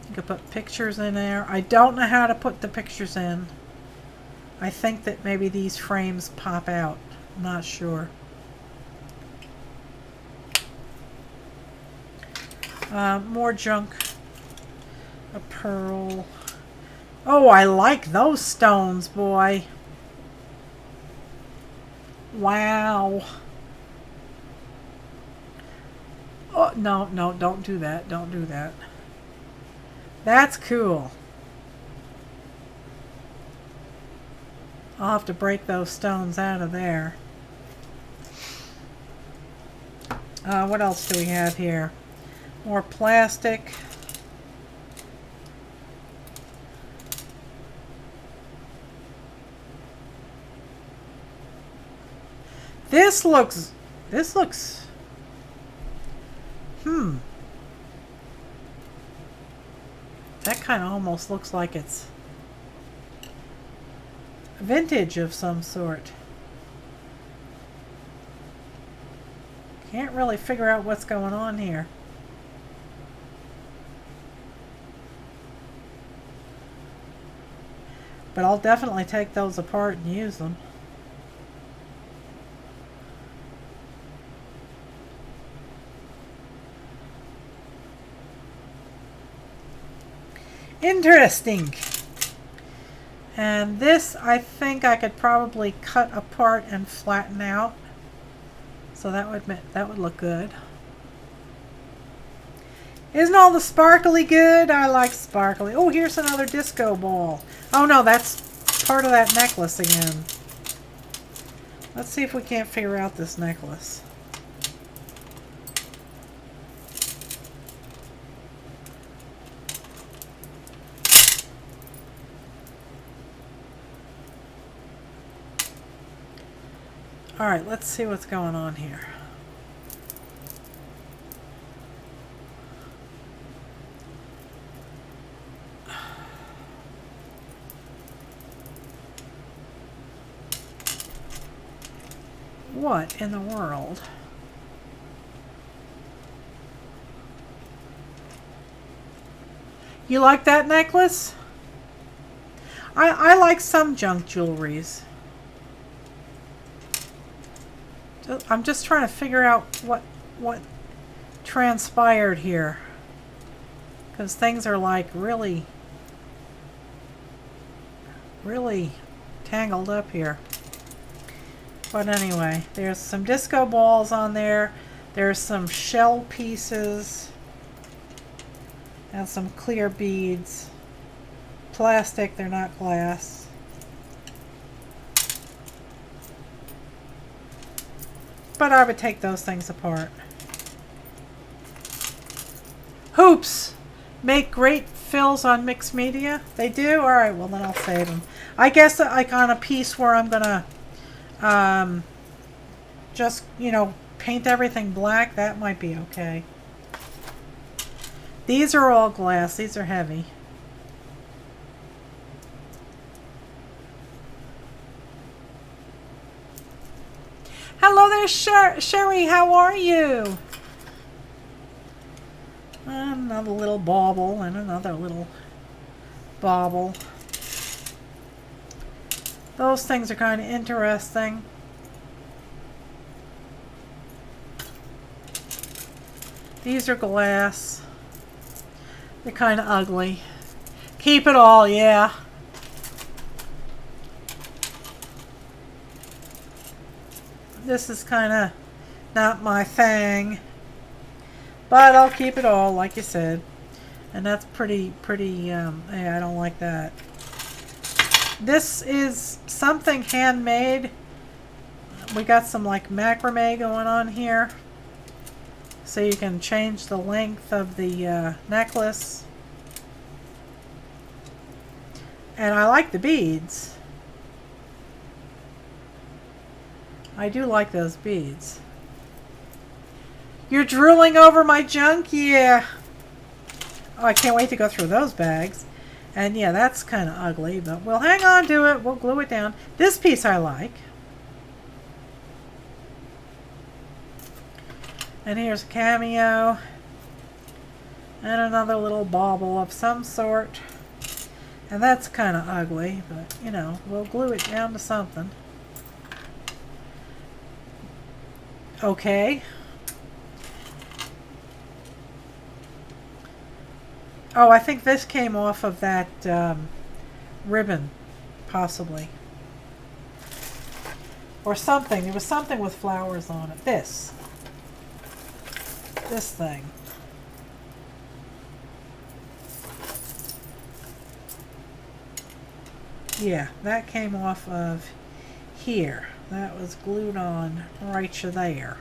You could put pictures in there. I don't know how to put the pictures in. I think that maybe these frames pop out. I'm not sure. More junk. A pearl. Oh, I like those stones, boy. Wow. Oh, no, don't do that. Don't do that. That's cool. I'll have to break those stones out of there. What else do we have here? More plastic. This looks, that kind of almost looks like it's vintage of some sort. Can't really figure out what's going on here. But I'll definitely take those apart and use them. Interesting. And this, I think I could probably cut apart and flatten out. So that would look good. Isn't all the sparkly good? I like sparkly. Oh, here's another disco ball. Oh no, that's part of that necklace again. Let's see if we can't figure out this necklace. All right, let's see what's going on here. What in the world? You like that necklace? I like some junk jewelries. I'm just trying to figure out what transpired here, because things are like really really tangled up here. But anyway, there's some disco balls on there. There's some shell pieces. And some clear beads. Plastic, they're not glass. But I would take those things apart. Hoops make great fills on mixed media. They do? Alright, well then I'll save them. I guess that like on a piece where I'm gonna just, you know, paint everything black, that might be okay. These are all glass. These are heavy. Hello there, Sherry. How are you? Another little bauble and another little bauble. Those things are kind of interesting. These are glass. They're kind of ugly. Keep it all, yeah. This is kind of not my thing. But I'll keep it all, like you said. And that's pretty, yeah, I don't like that. This is something handmade. We got some like macrame going on here. So you can change the length of the necklace. And I like the beads. I do like those beads. You're drooling over my junk? Yeah. Oh, I can't wait to go through those bags. And yeah, that's kind of ugly, but we'll hang on to it. We'll glue it down. This piece I like. And here's a cameo. And another little bauble of some sort. And that's kind of ugly, but you know, we'll glue it down to something. Okay. Oh, I think this came off of that ribbon, possibly. Or something. There was something with flowers on it. This thing. Yeah, that came off of here. That was glued on right there.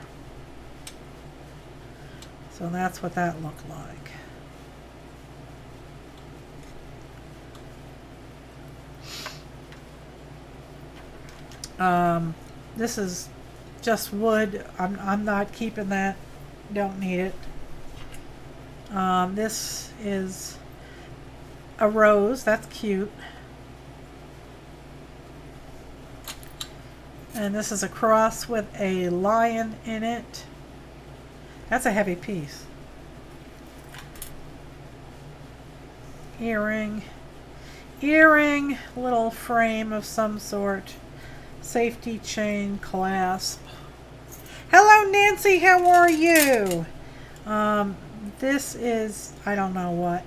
So that's what that looked like. This is just wood. I'm not keeping that. Don't need it. This is a rose. That's cute. And this is a cross with a lion in it. That's a heavy piece. Earring. Earring. Little frame of some sort. Safety chain clasp. Hello Nancy, how are you? This is, I don't know what.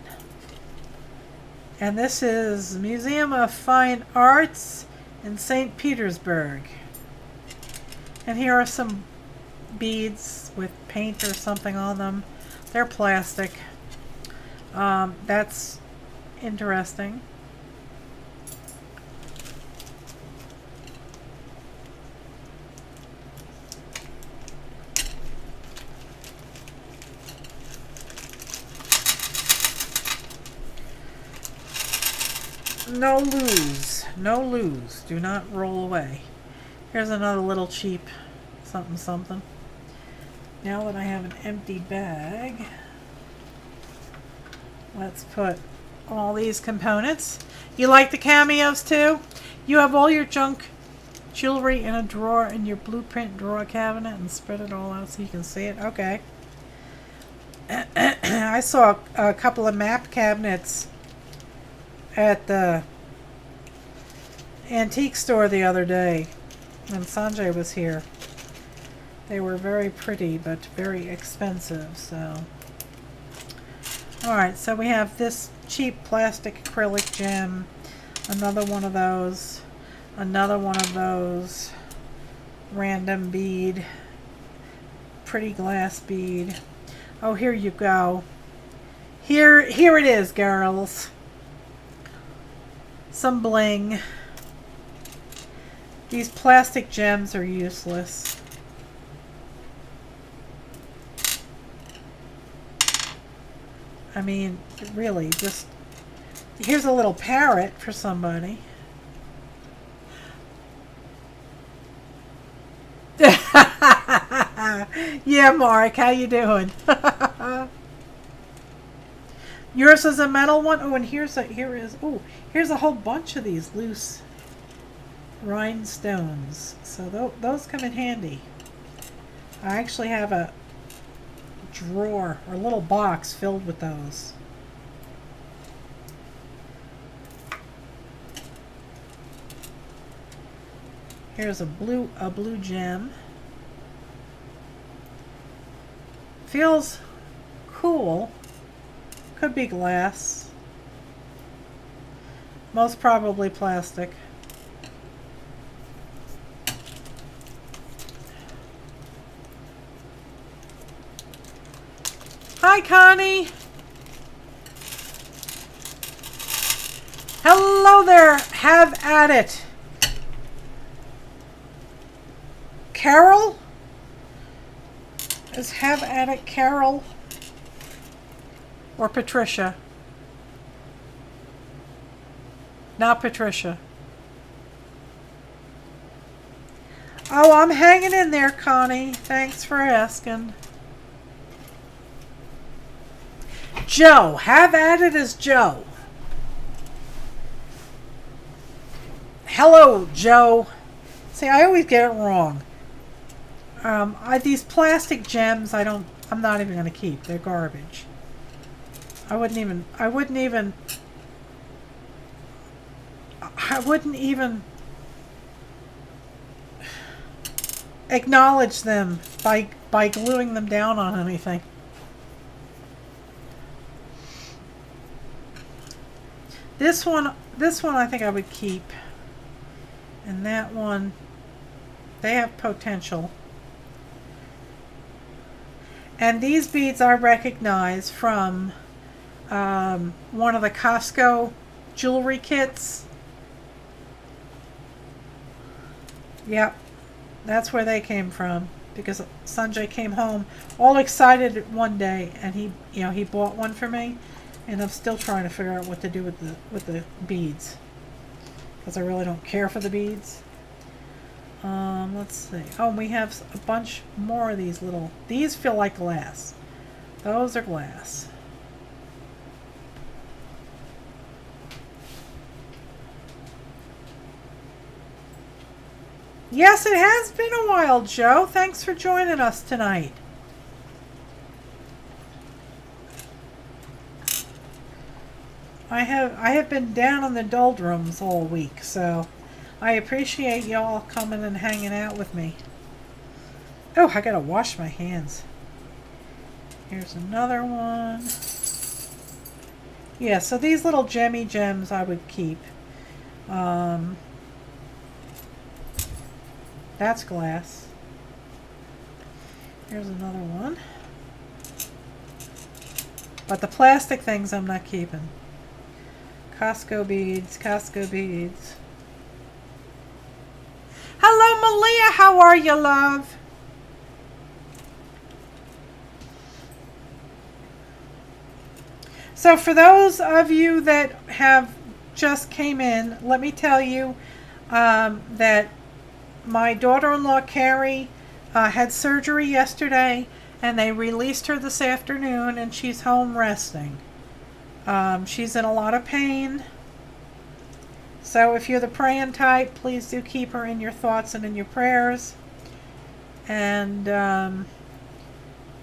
And this is Museum of Fine Arts in St. Petersburg. And here are some beads with paint or something on them. They're plastic. That's interesting. No lose. No lose. Do not roll away. Here's another little cheap something something. Now that I have an empty bag, let's put all these components. You like the cameos too? You have all your junk jewelry in a drawer in your blueprint drawer cabinet and spread it all out so you can see it? Okay. I saw a couple of map cabinets at the antique store the other day when Sanjay was here. They were very pretty but very expensive. So alright, so we have this cheap plastic acrylic gem. Another one of those. Another one of those. Random bead. Pretty glass bead. Oh, here you go. Here it is, girls. Some bling. These plastic gems are useless. I mean, really, just... Here's a little parrot for somebody. Yeah, Mark, how you doing? Yours is a metal one. Oh, and here's a whole bunch of these loose rhinestones. So those come in handy. I actually have a drawer or a little box filled with those. Here's a blue gem. Feels cool. Could be glass. Most probably plastic. Hi, Connie. Hello there. Have at it. Carol? Is have at it Carol? Or Patricia? Not Patricia. Oh, I'm hanging in there, Connie. Thanks for asking. Joe. Have at it as Joe. Hello, Joe. See, I always get it wrong. These plastic gems, I'm not even going to keep. They're garbage. I wouldn't even acknowledge them by gluing them down on anything. This one I think I would keep. And that one, they have potential. And these beads I recognize from one of the Costco jewelry kits. Yep, that's where they came from. Because Sanjay came home all excited one day, and he bought one for me, and I'm still trying to figure out what to do with the beads, because I really don't care for the beads. Let's see. Oh, we have a bunch more of these little... These feel like glass. Those are glass. Yes, it has been a while, Joe. Thanks for joining us tonight. I have been down in the doldrums all week, so I appreciate y'all coming and hanging out with me. Oh, I gotta wash my hands. Here's another one. Yeah, so these little gemmy gems I would keep. That's glass. Here's another one. But the plastic things I'm not keeping. Costco beads, Costco beads. Hello, Malia. How are you, love? So for those of you that have just came in, let me tell you that my daughter-in-law, Carrie, had surgery yesterday, and they released her this afternoon, and she's home resting. She's in a lot of pain. So if you're the praying type, please do keep her in your thoughts and in your prayers. And I'm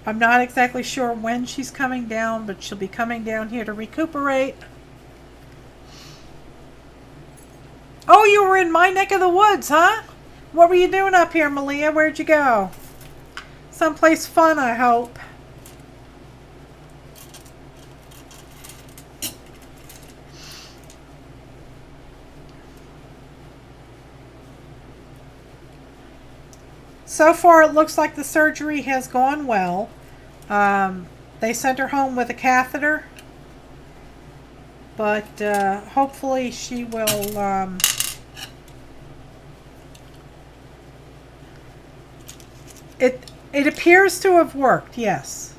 not exactly sure when she's coming down, but she'll be coming down here to recuperate. Oh, you were in my neck of the woods, huh? What were you doing up here, Malia? Where'd you go? Someplace fun, I hope. so far it looks like the surgery has gone well. They sent her home with a catheter, but hopefully she will it appears to have worked, yes.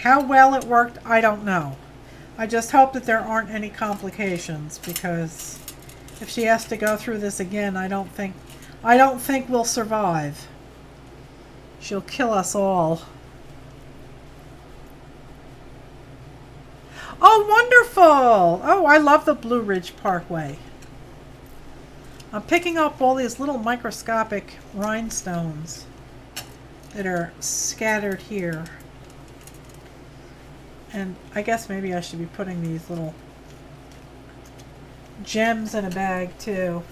How well it worked, I don't know. I just hope that there aren't any complications, because if she has to go through this again, I don't think we'll survive. She'll kill us all. Oh, wonderful! Oh, I love the Blue Ridge Parkway. I'm picking up all these little microscopic rhinestones that are scattered here. And I guess maybe I should be putting these little gems in a bag too.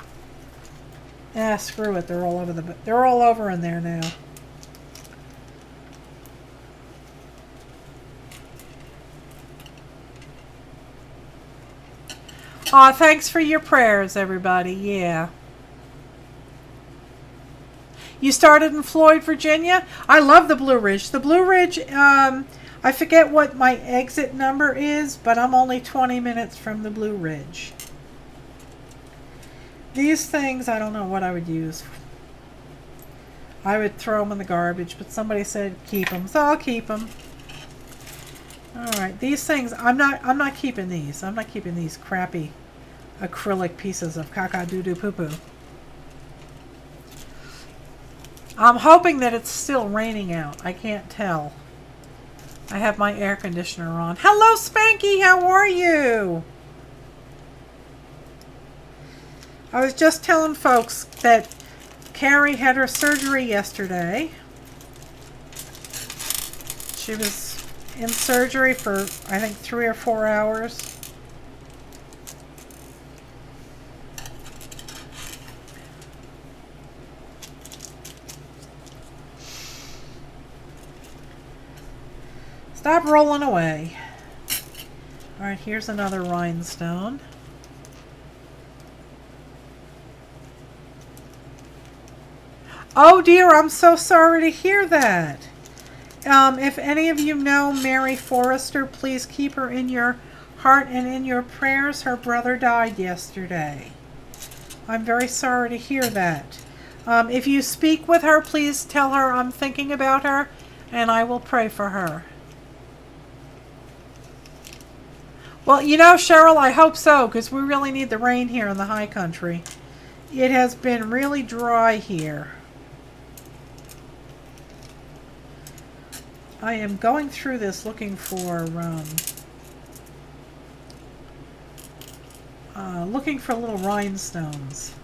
Ah, screw it. They're all over in there now. Aw, thanks for your prayers, everybody. Yeah. You started in Floyd, Virginia? I love the Blue Ridge. The Blue Ridge, I forget what my exit number is, but I'm only 20 minutes from the Blue Ridge. These things, I don't know what I would use. I would throw them in the garbage, but somebody said keep them, so I'll keep them. Alright, these things, I'm not keeping these. I'm not keeping these crappy acrylic pieces of caca-doo-doo-poo-poo. I'm hoping that it's still raining out. I can't tell. I have my air conditioner on. Hello, Spanky! How are you? I was just telling folks that Carrie had her surgery yesterday. She was in surgery for, I think, 3 or 4 hours. Stop rolling away. Alright, here's another rhinestone. Oh dear, I'm so sorry to hear that. If any of you know Mary Forrester, please keep her in your heart and in your prayers. Her brother died yesterday. I'm very sorry to hear that. If you speak with her, please tell her I'm thinking about her, and I will pray for her. Well, you know, Cheryl, I hope so, because we really need the rain here in the high country. It has been really dry here. I am going through this looking for little rhinestones.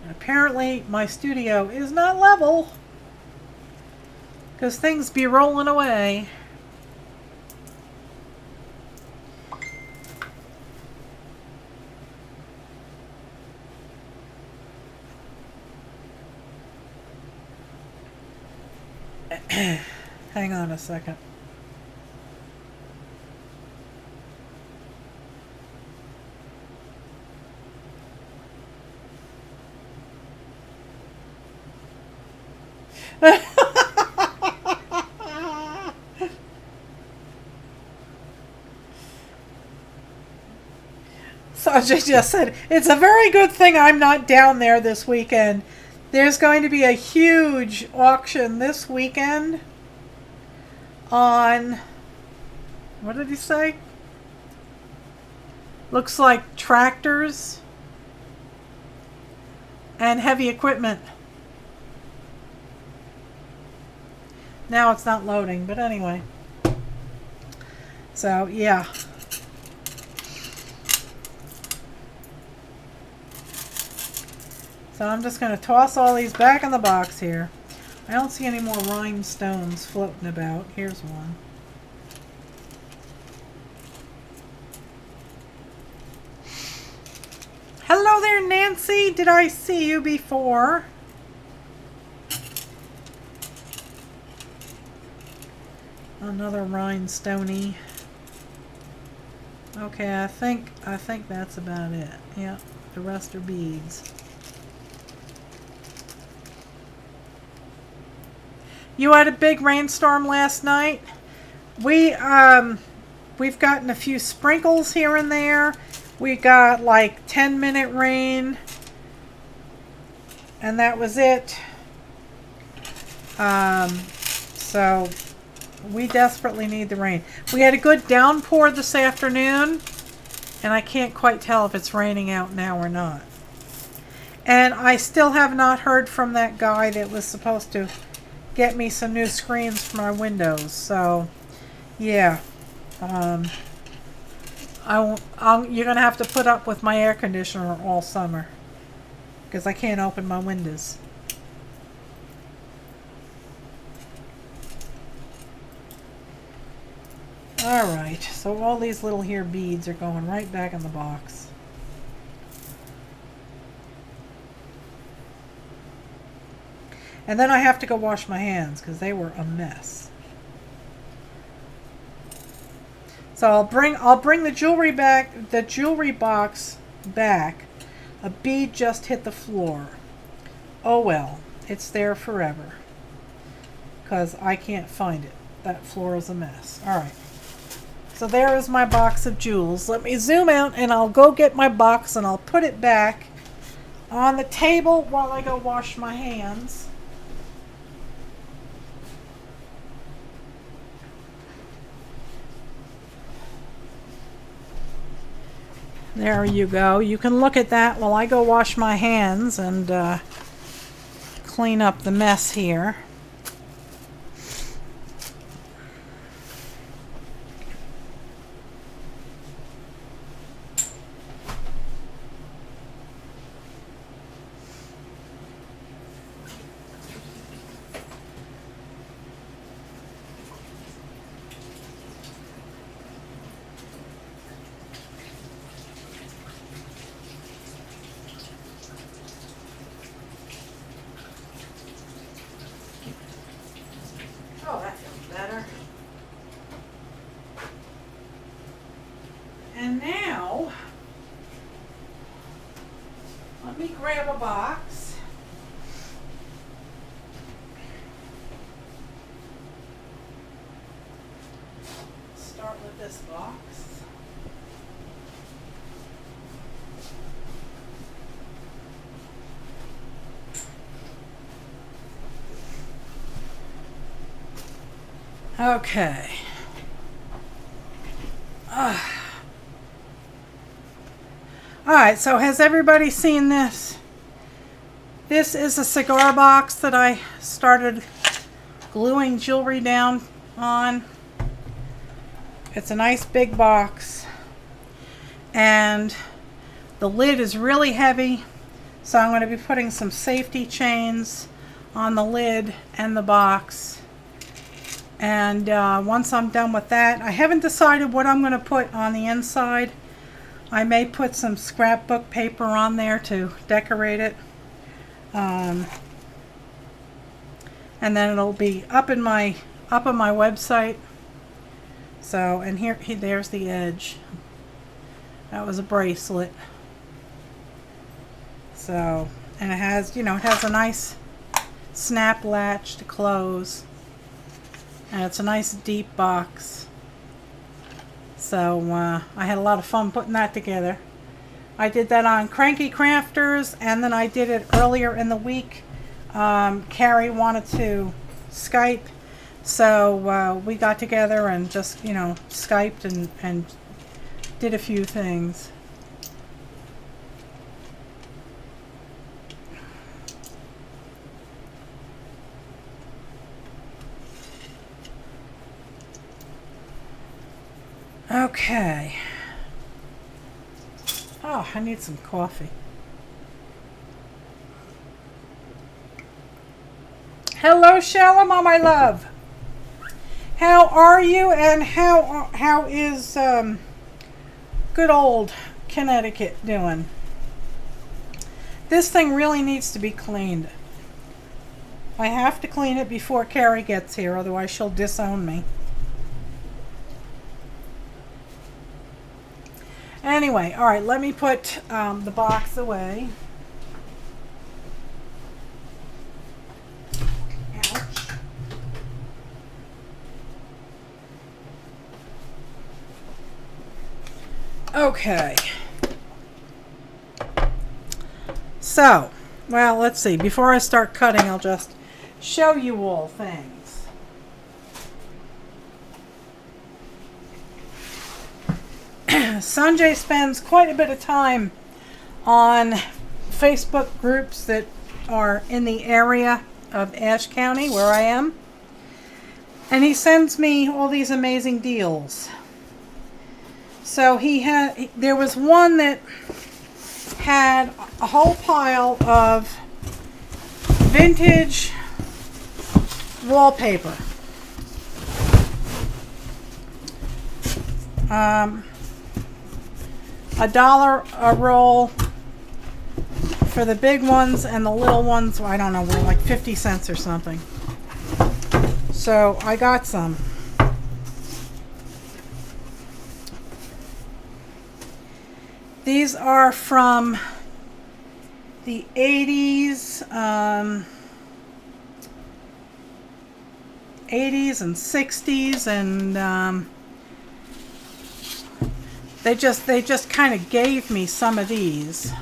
Apparently my studio is not level, because things be rolling away. Hang on a second. Sajay just said, it's a very good thing I'm not down there this weekend. There's going to be a huge auction this weekend on, what did he say? Looks like tractors and heavy equipment. Now it's not loading, but anyway. So, yeah. So I'm just going to toss all these back in the box here. I don't see any more rhinestones floating about. Here's one. Hello there, Nancy. Did I see you before? Another rhinestoney. Okay, I think that's about it. Yeah, the rest are beads. You had a big rainstorm last night. We've gotten a few sprinkles here and there. We got like 10-minute rain, and that was it. So we desperately need the rain. We had a good downpour this afternoon, and I can't quite tell if it's raining out now or not. And I still have not heard from that guy that was supposed to get me some new screens for my windows. So, yeah. You're going to have to put up with my air conditioner all summer, because I can't open my windows. Alright, so all these little here beads are going right back in the box. And then I have to go wash my hands because they were a mess. So I'll bring the jewelry box back. A bead just hit the floor. Oh well, it's there forever, because I can't find it. That floor is a mess. Alright. So there is my box of jewels. Let me zoom out and I'll go get my box and I'll put it back on the table while I go wash my hands. There you go. You can look at that while I go wash my hands and clean up the mess here. Oh, that feels better. And now, let me grab a box. Start with this box. Okay. Alright, so has everybody seen this? This is a cigar box that I started gluing jewelry down on. It's a nice big box. And the lid is really heavy, so I'm going to be putting some safety chains on the lid and the box. And once I'm done with that, I haven't decided what I'm going to put on the inside. I may put some scrapbook paper on there to decorate it. And then it'll be up on my website. So, and there's the edge. That was a bracelet. So, and it has, it has a nice snap latch to close. And it's a nice deep box. So I had a lot of fun putting that together. I did that on Cranky Crafters, and then I did it earlier in the week. Carrie wanted to Skype, so we got together and just, Skyped and did a few things. Okay. Oh, I need some coffee. Hello, Shalom, my love. How are you, and how is good old Connecticut doing? This thing really needs to be cleaned. I have to clean it before Carrie gets here, otherwise she'll disown me. Anyway, all right, let me put the box away. Ouch. Okay. So, well, let's see. Before I start cutting, I'll just show you all things. Sanjay spends quite a bit of time on Facebook groups that are in the area of Ashe County, where I am. And he sends me all these amazing deals. So there was one that had a whole pile of vintage wallpaper. $1 a roll for the big ones, and the little ones, I don't know, were like 50 cents or something. So I got some. These are from the 80s, 80s and 60s, and they just kind of gave me some of these.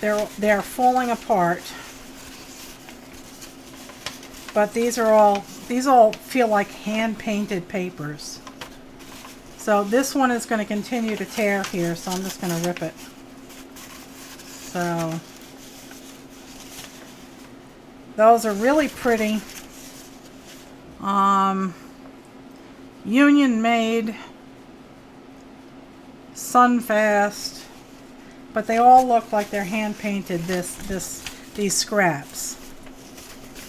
They're falling apart, but these all feel like hand painted papers. So this one is going to continue to tear here, so I'm just going to rip it. So those are really pretty. Union made, Sunfast, but they all look like they're hand painted. These scraps,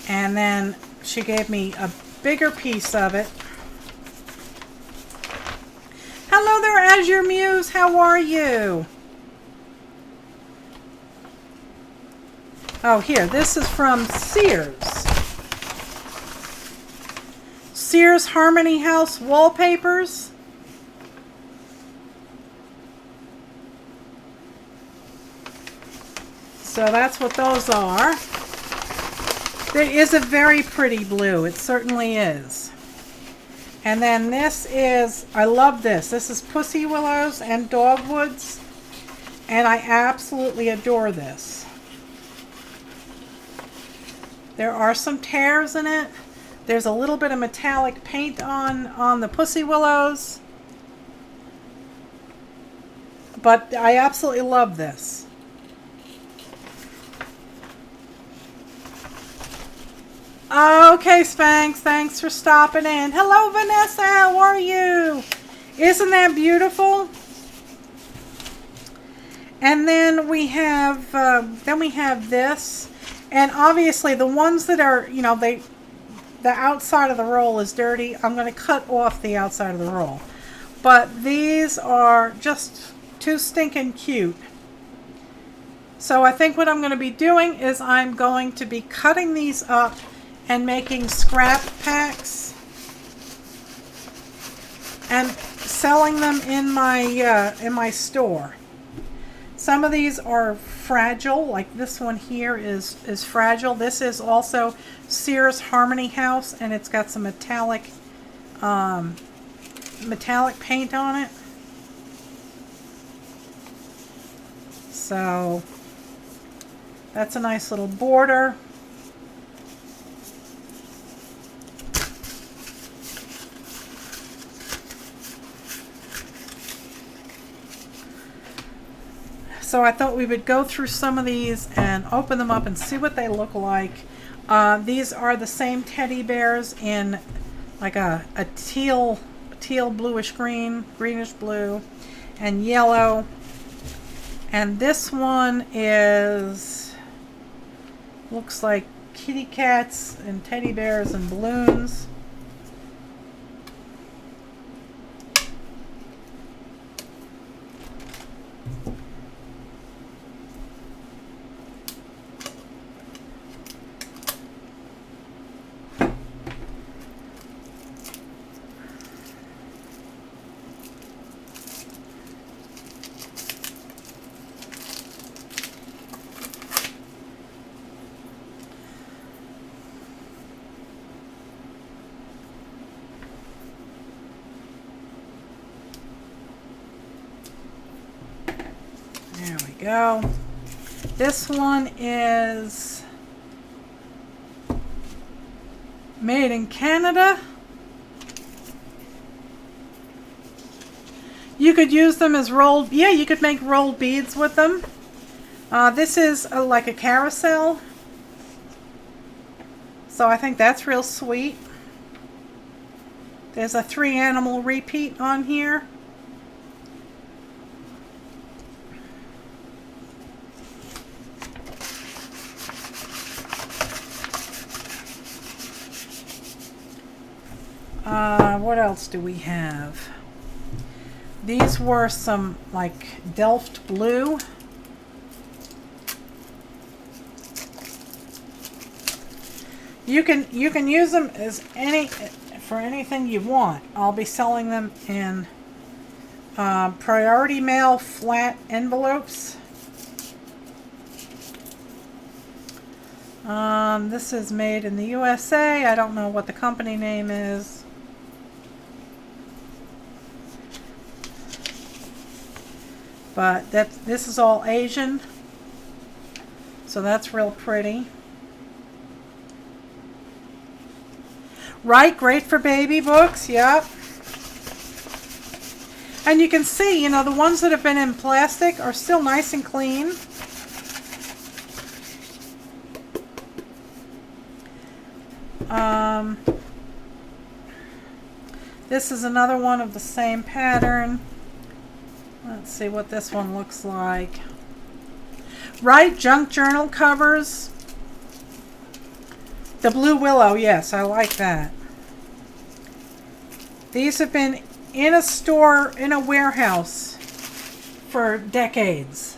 and then she gave me a bigger piece of it. Hello there, Azure Muse. How are you? Oh, here. This is from Sears. Sears Harmony House wallpapers. So that's what those are. There is a very pretty blue. It certainly is. And then this is, I love this. This is Pussy Willows and Dogwoods. And I absolutely adore this. There are some tears in it. There's a little bit of metallic paint on the Pussy Willows. But I absolutely love this. Okay, Spanx, thanks for stopping in. Hello, Vanessa, how are you? Isn't that beautiful? And then we have this, and obviously the ones that are, you know, the outside of the roll is dirty. I'm going to cut off the outside of the roll, but these are just too stinking cute. So I think what I'm going to be doing is I'm going to be cutting these up and making scrap packs and selling them in my store. Some of these are fragile, like this one here is fragile. This is also Sears Harmony House, and it's got some metallic paint on it. So that's a nice little border. So I thought we would go through some of these and open them up and see what they look like. These are the same teddy bears in like a teal bluish green, greenish blue, and yellow. And this one looks like kitty cats and teddy bears and balloons. go. This one is made in Canada. You could use them as rolled, yeah, you could make rolled beads with them. This is like a carousel. So I think that's real sweet. There's a 3-animal repeat on here. What else do we have? These were some like Delft blue. You can use them as for anything you want. I'll be selling them in priority mail flat envelopes. This is made in the USA. I don't know what the company name is. But this is all Asian. So that's real pretty. Right, great for baby books, yep. And you can see, you know, the ones that have been in plastic are still nice and clean. This is another one of the same pattern. Let's see what this one looks like. Right, junk journal covers. The Blue Willow, yes, I like that. These have been in a store, in a warehouse for decades.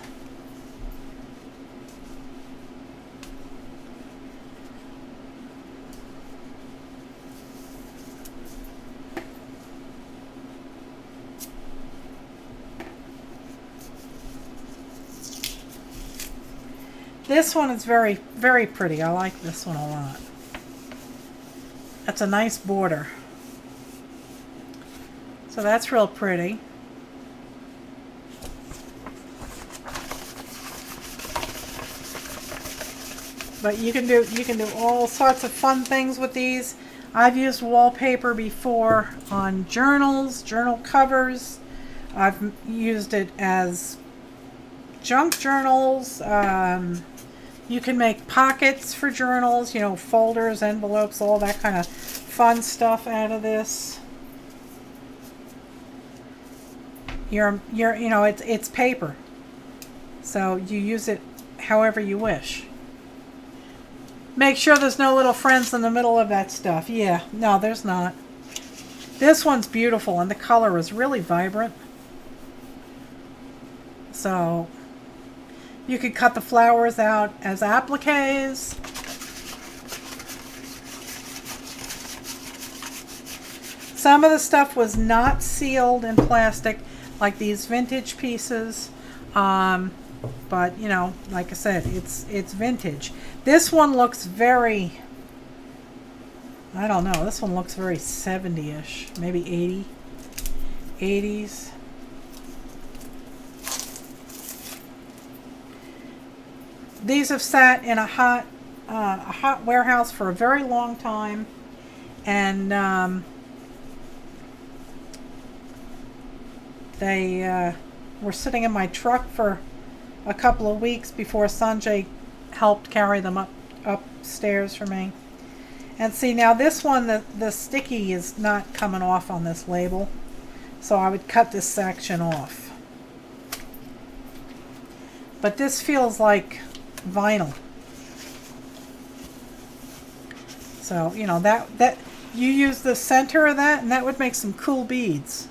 This one is very, very pretty. I like this one a lot. That's a nice border. So that's real pretty. But you can do all sorts of fun things with these. I've used wallpaper before on journals, journal covers. I've used it as junk journals. You can make pockets for journals, you know, folders, envelopes, all that kind of fun stuff out of this. You know, it's paper, so you use it however you wish. Make sure there's no little friends in the middle of that stuff. Yeah, no, there's not. This one's beautiful, and the color is really vibrant. So you could cut the flowers out as appliques. Some of the stuff was not sealed in plastic, like these vintage pieces. But, you know, like I said, it's vintage. This one looks very, I don't know, this one looks very 70-ish, maybe 80, 80s. These have sat in a hot warehouse for a very long time, and they were sitting in my truck for a couple of weeks before Sanjay helped carry them upstairs for me. And see, now this one, the sticky is not coming off on this label, so I would cut this section off. But this feels like vinyl. So, you know, that you use the center of that, and that would make some cool beads.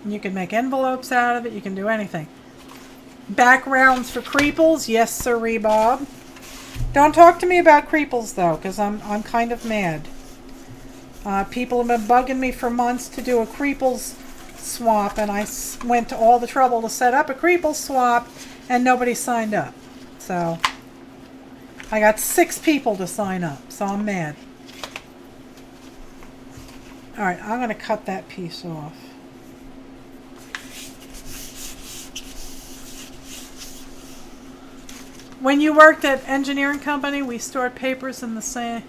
You can make envelopes out of it. You can do anything. Backgrounds for creeples. Yes, sirree, Bob. Don't talk to me about creeples, though, because I'm kind of mad. People have been bugging me for months to do a creeples swap, and I went to all the trouble to set up a creeples swap, and nobody signed up. So I got 6 people to sign up, so I'm mad. All right, I'm going to cut that piece off. When you worked at engineering company, we stored papers in the same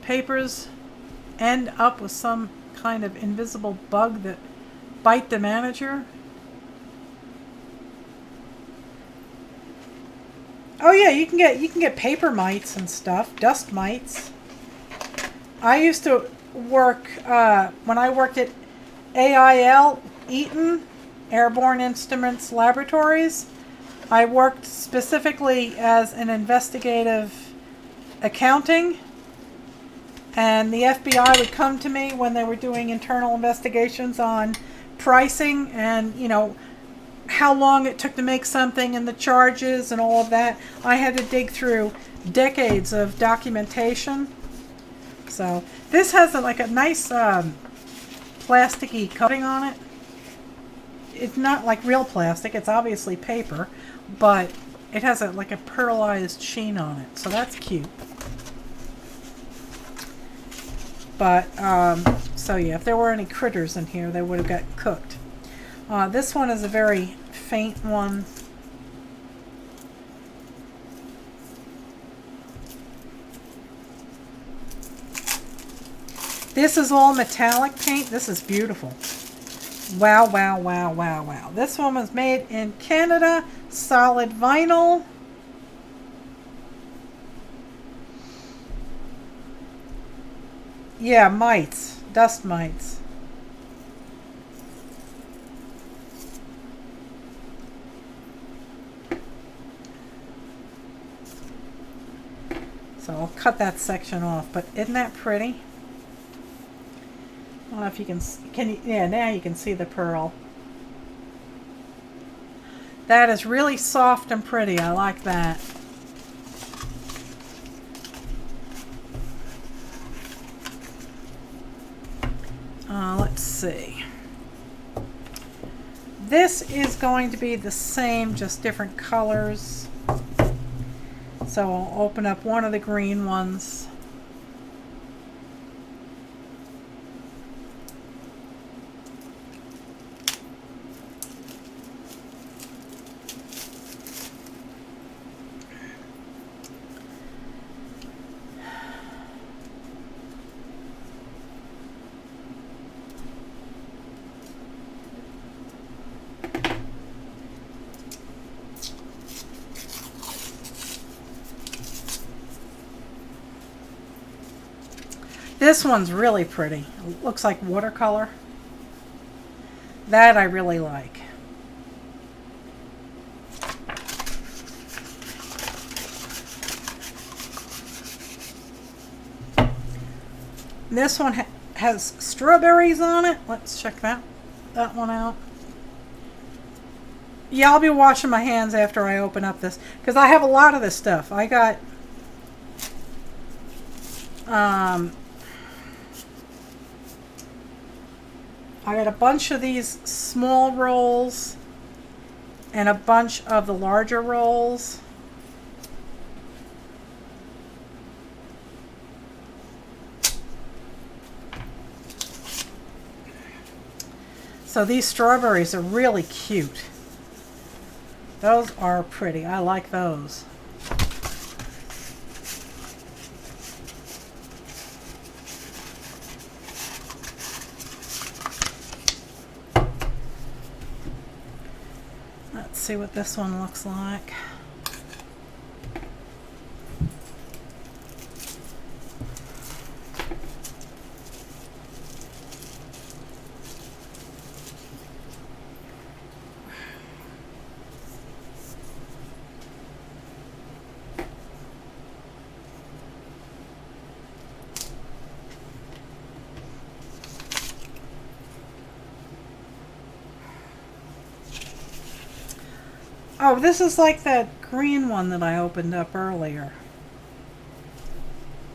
papers end up with some kind of invisible bug that bite the manager. Oh yeah, you can get paper mites and stuff, dust mites. I used to work when I worked at AIL, Eaton, Airborne Instruments Laboratories. I worked specifically as an investigative accounting, and the FBI would come to me when they were doing internal investigations on pricing and, you know, how long it took to make something and the charges and all of that. I had to dig through decades of documentation. So this has like a nice plasticky coating on it. It's not like real plastic, it's obviously paper, but it has like a pearlized sheen on it, so that's cute. But so yeah, if there were any critters in here, they would have got cooked. This one is a very faint one. This is all metallic paint. This is beautiful. Wow, wow, wow, wow, wow. This one was made in Canada. Solid vinyl. Yeah, mites. Dust mites. So I'll cut that section off, but isn't that pretty? I don't know if you can you, yeah, now you can see the pearl. That is really soft and pretty. I like that. Let's see. This is going to be the same, just different colors. So I'll open up one of the green ones. This one's really pretty. It looks like watercolor. That I really like. This one has strawberries on it. Let's check that one out. Yeah, I'll be washing my hands after I open up this, because I have a lot of this stuff. I got a bunch of these small rolls and a bunch of the larger rolls. So these strawberries are really cute. Those are pretty. I like those. Let's see what this one looks like. Oh, this is like that green one that I opened up earlier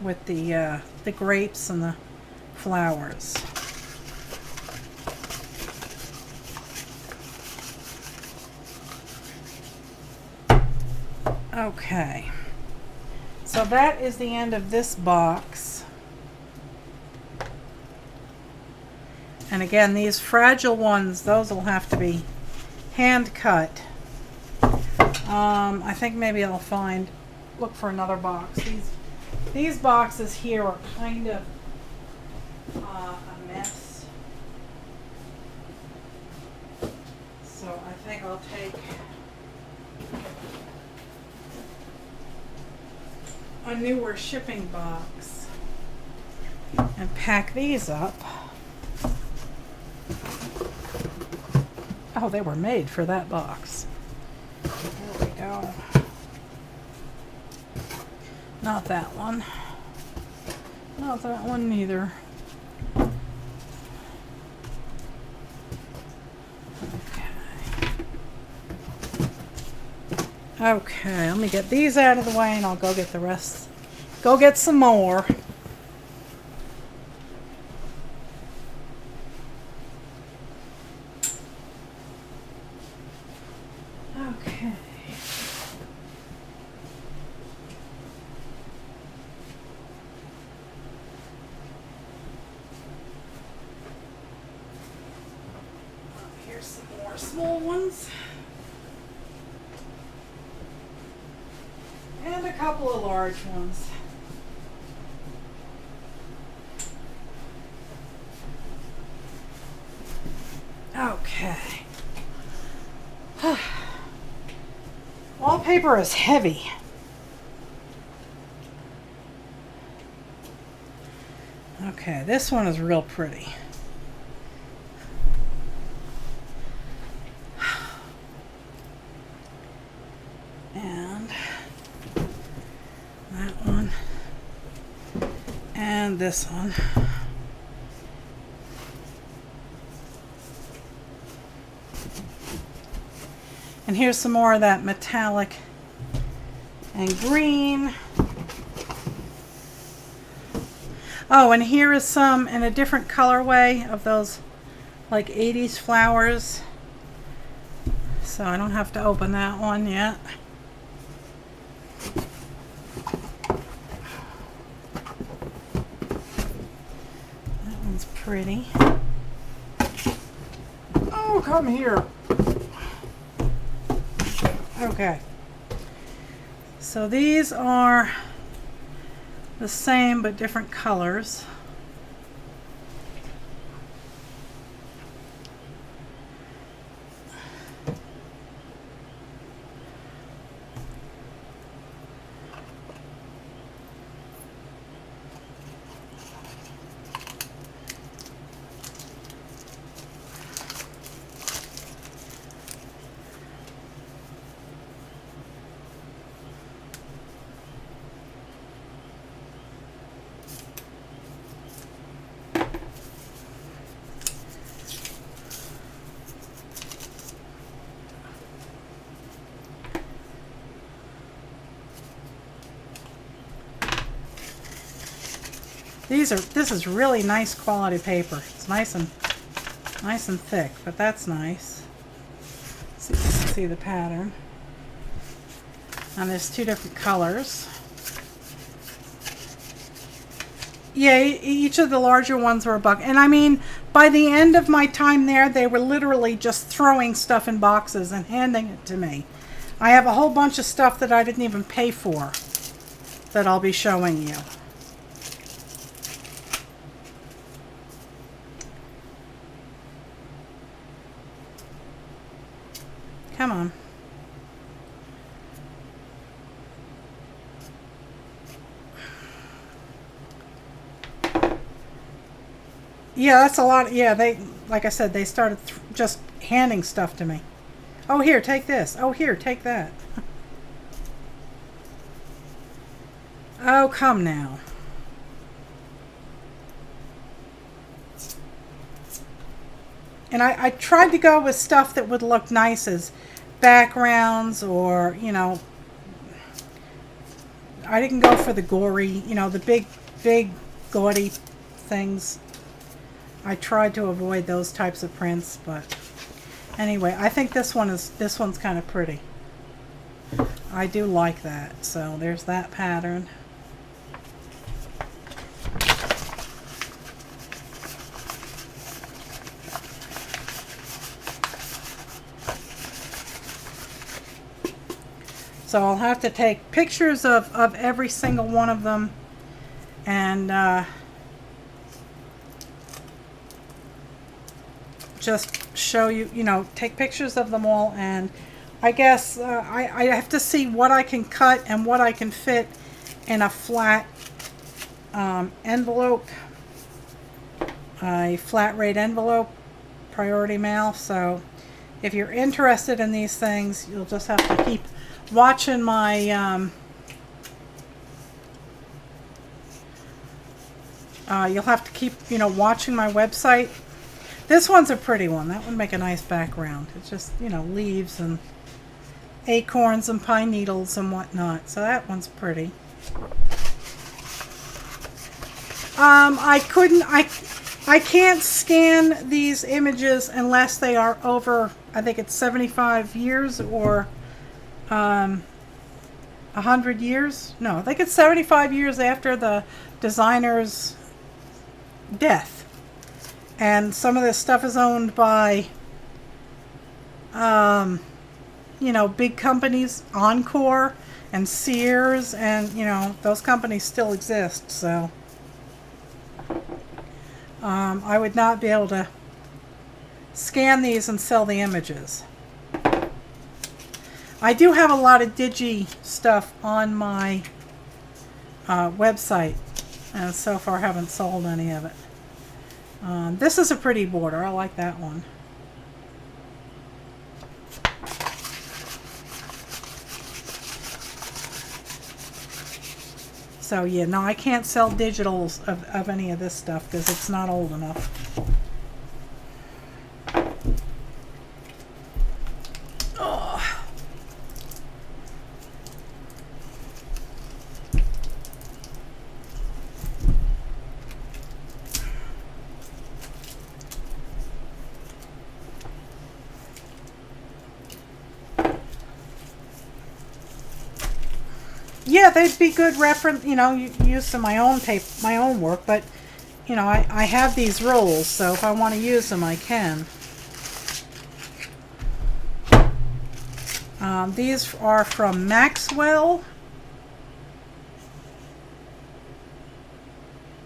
with the grapes and the flowers. Okay, so that is the end of this box. And again, these fragile ones, those will have to be hand cut. I think maybe I'll look for another box. These boxes here are kind of a mess. So I think I'll take a newer shipping box and pack these up. Oh, they were made for that box. There we go. Not that one. Not that one neither. Okay, let me get these out of the way and I'll go get the rest. Go get some more. Okay. Here's some more small ones. And a couple of large ones. Okay. Wallpaper is heavy. Okay, this one is real pretty. And that one. And this one. And here's some more of that metallic and green. Oh, and here is some in a different colorway of those like 80s flowers. So I don't have to open that one yet. That one's pretty. Oh, come here. Okay. So these are the same but different colors. This is really nice quality paper. It's nice and thick, but that's nice. See the pattern. And there's two different colors. Yeah, each of the larger ones were $1. And I mean, by the end of my time there, they were literally just throwing stuff in boxes and handing it to me. I have a whole bunch of stuff that I didn't even pay for that I'll be showing you. Come on. Yeah, that's a lot. Yeah, like I said, they started just handing stuff to me. Oh, here, take this. Oh, here, take that. Oh, come now. And I tried to go with stuff that would look nice as backgrounds, or, you know, I didn't go for the gory, you know, the big gaudy things. I tried to avoid those types of prints, but anyway, I think this one's kind of pretty. I do like that. So there's that pattern. So I'll have to take pictures of every single one of them and just show you, take pictures of them all. And I guess I have to see what I can cut and what I can fit in a flat envelope, a flat rate envelope, priority mail. So if you're interested in these things, you'll just have to keep watching my you'll have to keep watching my website. This one's a pretty one. That would make a nice background. It's just leaves and acorns and pine needles and whatnot. So that one's pretty. I can't scan these images unless they are over, I think it's 75 years or 100 years. No, I think it's 75 years after the designer's death. And some of this stuff is owned by, big companies, Encore and Sears, and, those companies still exist. So I would not be able to scan these and sell the images. I do have a lot of digi stuff on my website, and so far haven't sold any of it. This is a pretty border. I like that one. So yeah, no, I can't sell digitals of any of this stuff because it's not old enough. Oh. Yeah, they'd be good reference, use in my own tape, my own work, but, I have these rolls, so if I want to use them, I can. These are from Maxwell.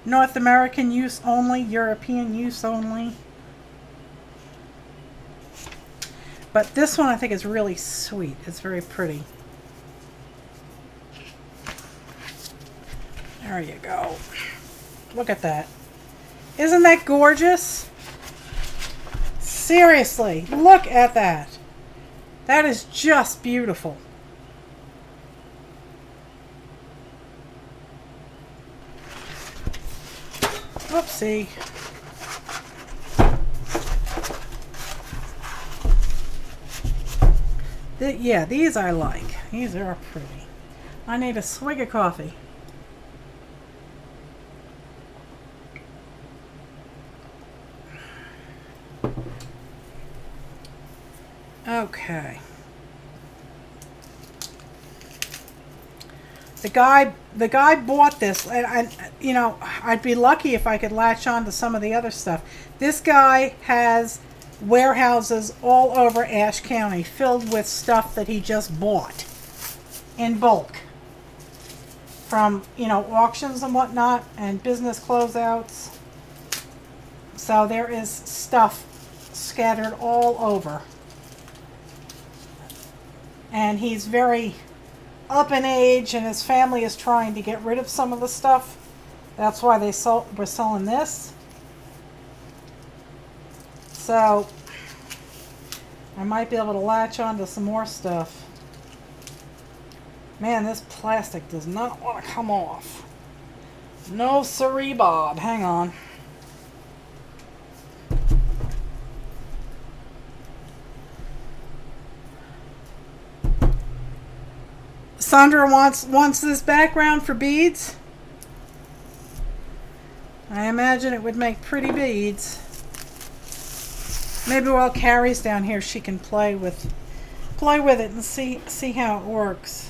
North American use only, European use only. But this one I think is really sweet. It's very pretty. There you go. Look at that. Isn't that gorgeous? Seriously, look at that. That is just beautiful. Oopsie. Yeah, these I like. These are pretty. I need a swig of coffee. Okay. The guy bought this, and I'd be lucky if I could latch on to some of the other stuff. This guy has warehouses all over Ashe County filled with stuff that he just bought in bulk from, auctions and whatnot and business closeouts. So there is stuff scattered all over. And he's very up in age, and his family is trying to get rid of some of the stuff. That's why they were selling this. So I might be able to latch on to some more stuff. Man, this plastic does not want to come off. No siree, Bob. Hang on. Sandra wants this background for beads. I imagine it would make pretty beads. Maybe while Carrie's down here, she can play with it and see how it works.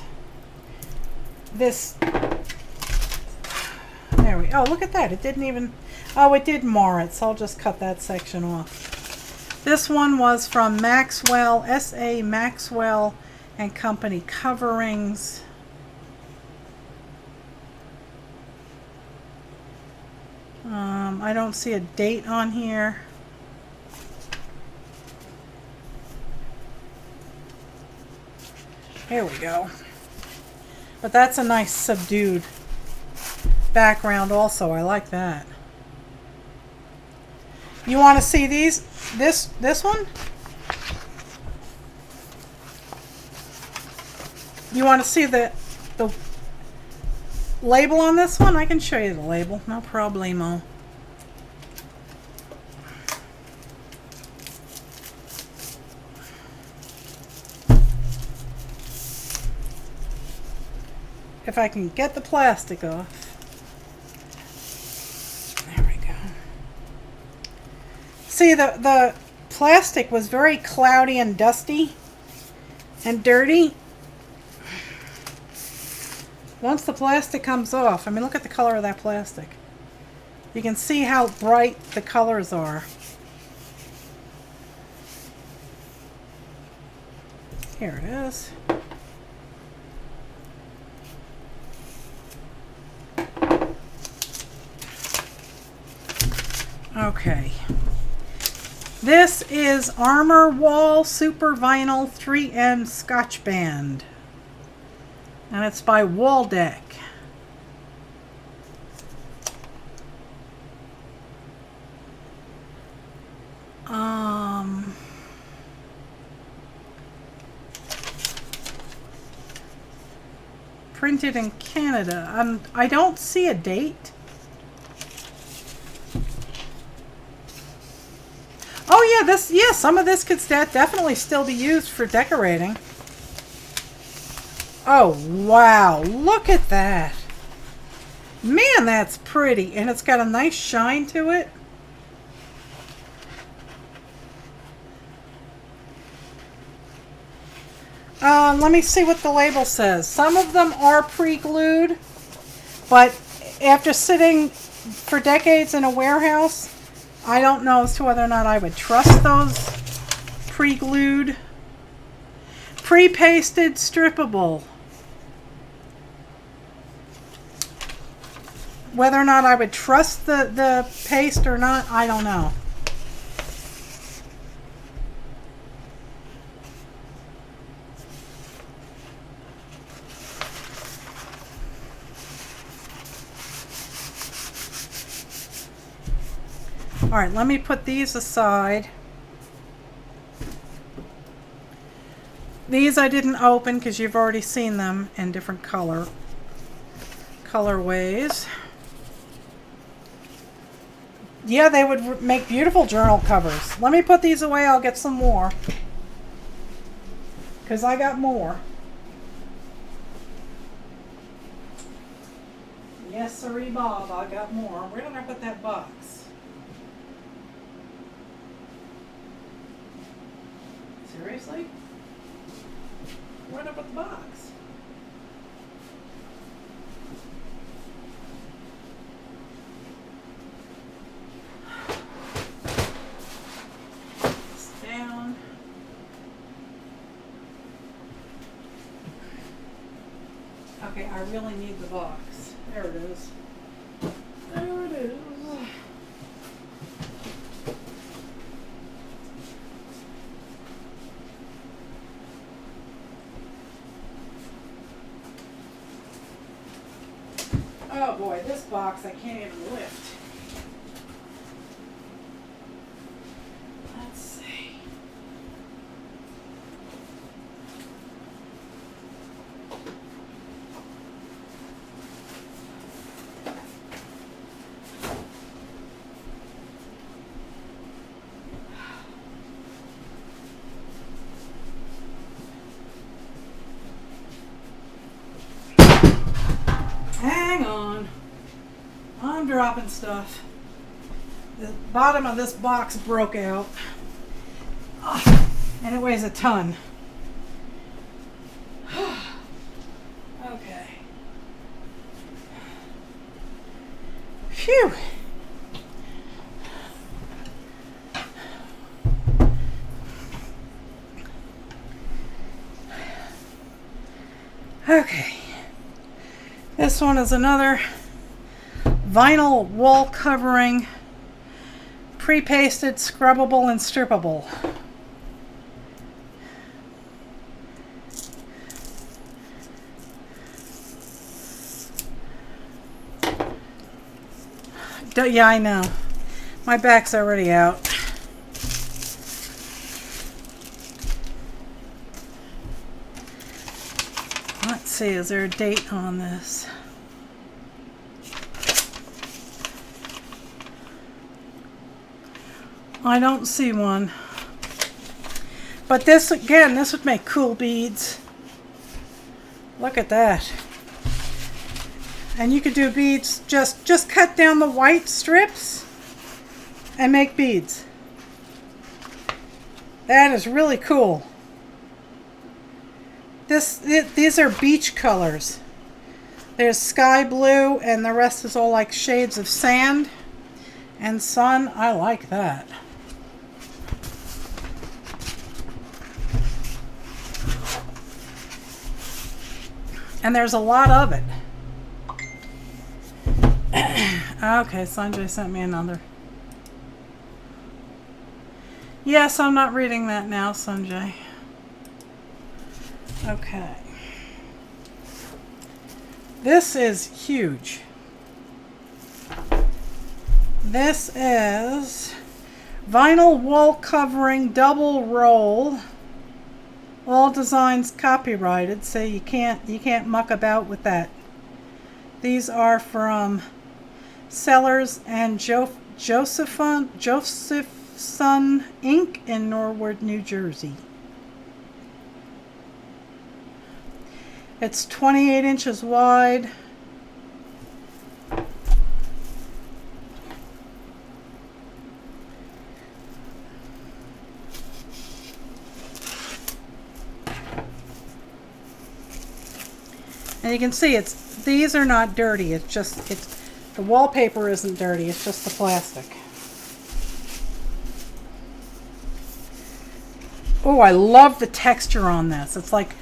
This. There we. Oh, look at that! It didn't even. Oh, it did mar it. So I'll just cut that section off. This one was from Maxwell, S.A. Maxwell and Company coverings. I don't see a date on here. Here we go. But that's a nice subdued background also. I like that. You want to see these? This one? You want to see the label on this one? I can show you the label. No problemo. If I can get the plastic off. There we go. See, the plastic was very cloudy and dusty and dirty. Once the plastic comes off, I mean, look at the color of that plastic. You can see how bright the colors are. Here it is. Okay. This is Armor Wall Super Vinyl 3M Scotch Band. And it's by Waldeck. Printed in Canada. I don't see a date. Oh yeah, some of this could definitely still be used for decorating. Oh wow, look at that. Man, that's pretty, and it's got a nice shine to it. Let me see what the label says. Some of them are pre-glued, but after sitting for decades in a warehouse, I don't know as to whether or not I would trust those pre-glued. Pre-pasted strippable. Whether or not I would trust the paste or not, I don't know. All right, let me put these aside. These I didn't open because you've already seen them in different colorways. Yeah, they would make beautiful journal covers. Let me put these away. I'll get some more because I got more. Yes, sirree, Bob. I got more. Where did I put that box? Seriously? Where did I put the box? It's down. Okay, I really need the box. There it is. There it is. Oh boy, this box I can't even lift. Let's see. Hang on. I'm dropping stuff. The bottom of this box broke out. And it weighs a ton. Okay. Phew. Okay. This one is another vinyl wall covering, pre-pasted, scrubbable, and strippable. Yeah, I know. My back's already out. Let's see, is there a date on this? I don't see one. But this, again, this would make cool beads. Look at that. And you could do beads, just cut down the white strips and make beads. That is really cool. These are beach colors. There's sky blue and the rest is all like shades of sand and sun. I like that. And there's a lot of it. Okay, Sanjay sent me another. Yes, I'm not reading that now, Sanjay. Okay. This is huge. This is vinyl wall covering double roll. All designs copyrighted, so you can't muck about with that. These are from Sellers and Josephson Inc. in Norwood, New Jersey. It's 28 inches wide. And you can see these are not dirty. The wallpaper isn't dirty. It's just the plastic. Oh, I love the texture on this. It's like,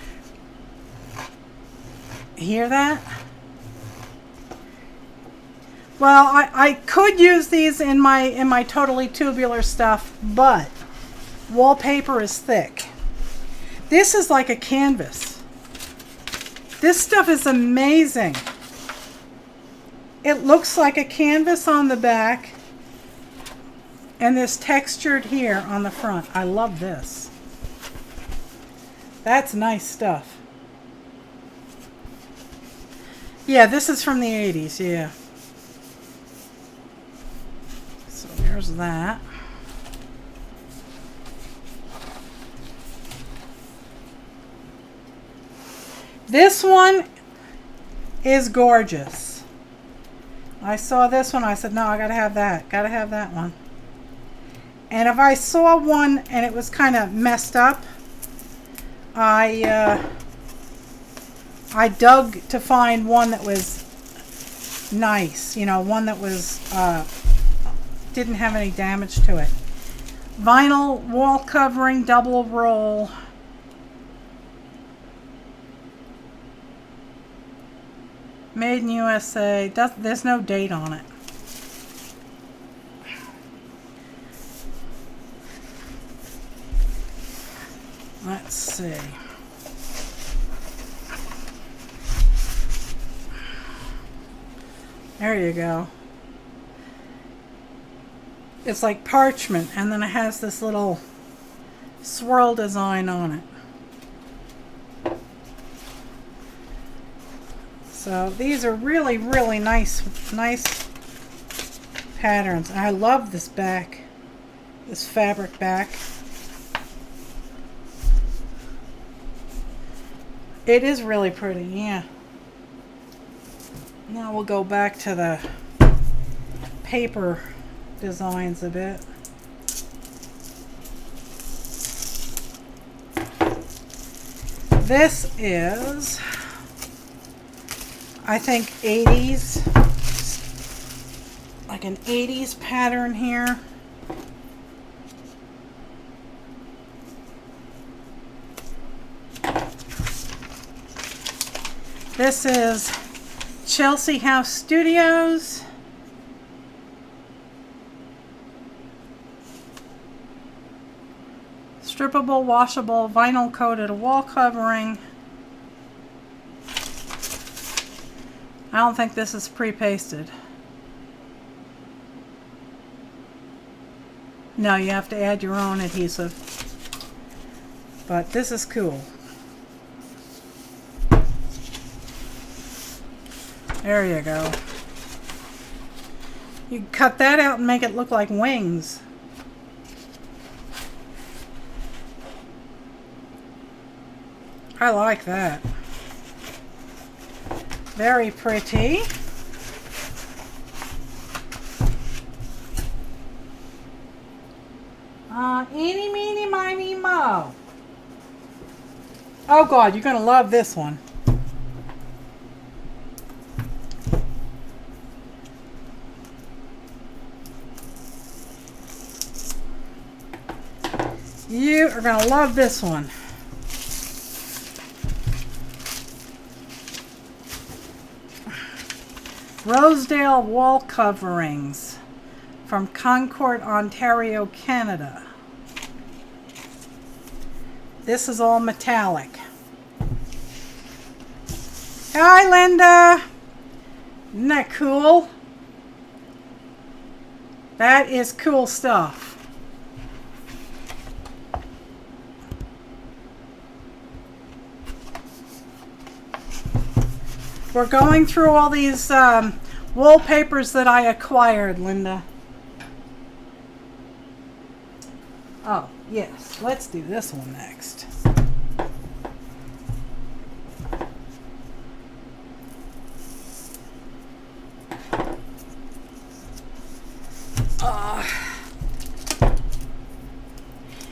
hear that? Well, I could use these in my totally tubular stuff, but wallpaper is thick. This is like a canvas. This stuff is amazing. It looks like a canvas on the back and this textured here on the front. I love this. That's nice stuff. Yeah, this is from the 80s, yeah. So there's that. This one is gorgeous. I saw this one, I said, no, I gotta have that. Gotta have that one. And if I saw one and it was kind of messed up, I dug to find one that was nice, you know, one that was didn't have any damage to it. Vinyl wall covering double roll. Made in USA. There's no date on it. Let's see. There you go. It's like parchment, and then it has this little swirl design on it. So these are really, really nice patterns. I love this back, this fabric back. It is really pretty, yeah. Now we'll go back to the paper designs a bit. This is, I think, 80s, like an 80s pattern here. This is Chelsea House Studios. Strippable, washable, vinyl coated wall covering. I don't think this is pre-pasted. No, you have to add your own adhesive. But this is cool. There you go. You can cut that out and make it look like wings. I like that. Very pretty. Eeny, meeny, miny, mo. Oh God, you're going to love this one. You are going to love this one. Rosedale wall coverings from Concord, Ontario, Canada. This is all metallic. Hi, Linda. Isn't that cool? That is cool stuff. We're going through all these wallpapers that I acquired, Linda. Oh, yes. Let's do this one next.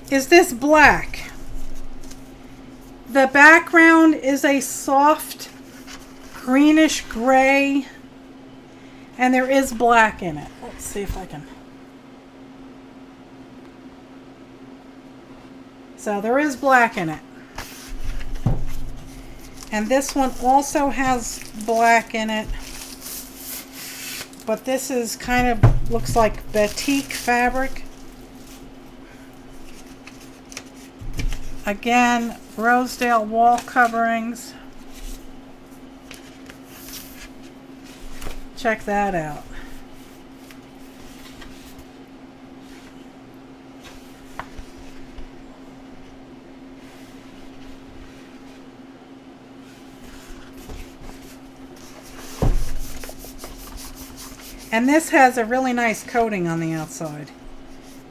Is this black? The background is a soft greenish gray, and there is black in it. Let's see if I can. So there is black in it. And this one also has black in it. But this is kind of looks like batik fabric. Again, Rosedale wall coverings. Check that out. And this has a really nice coating on the outside.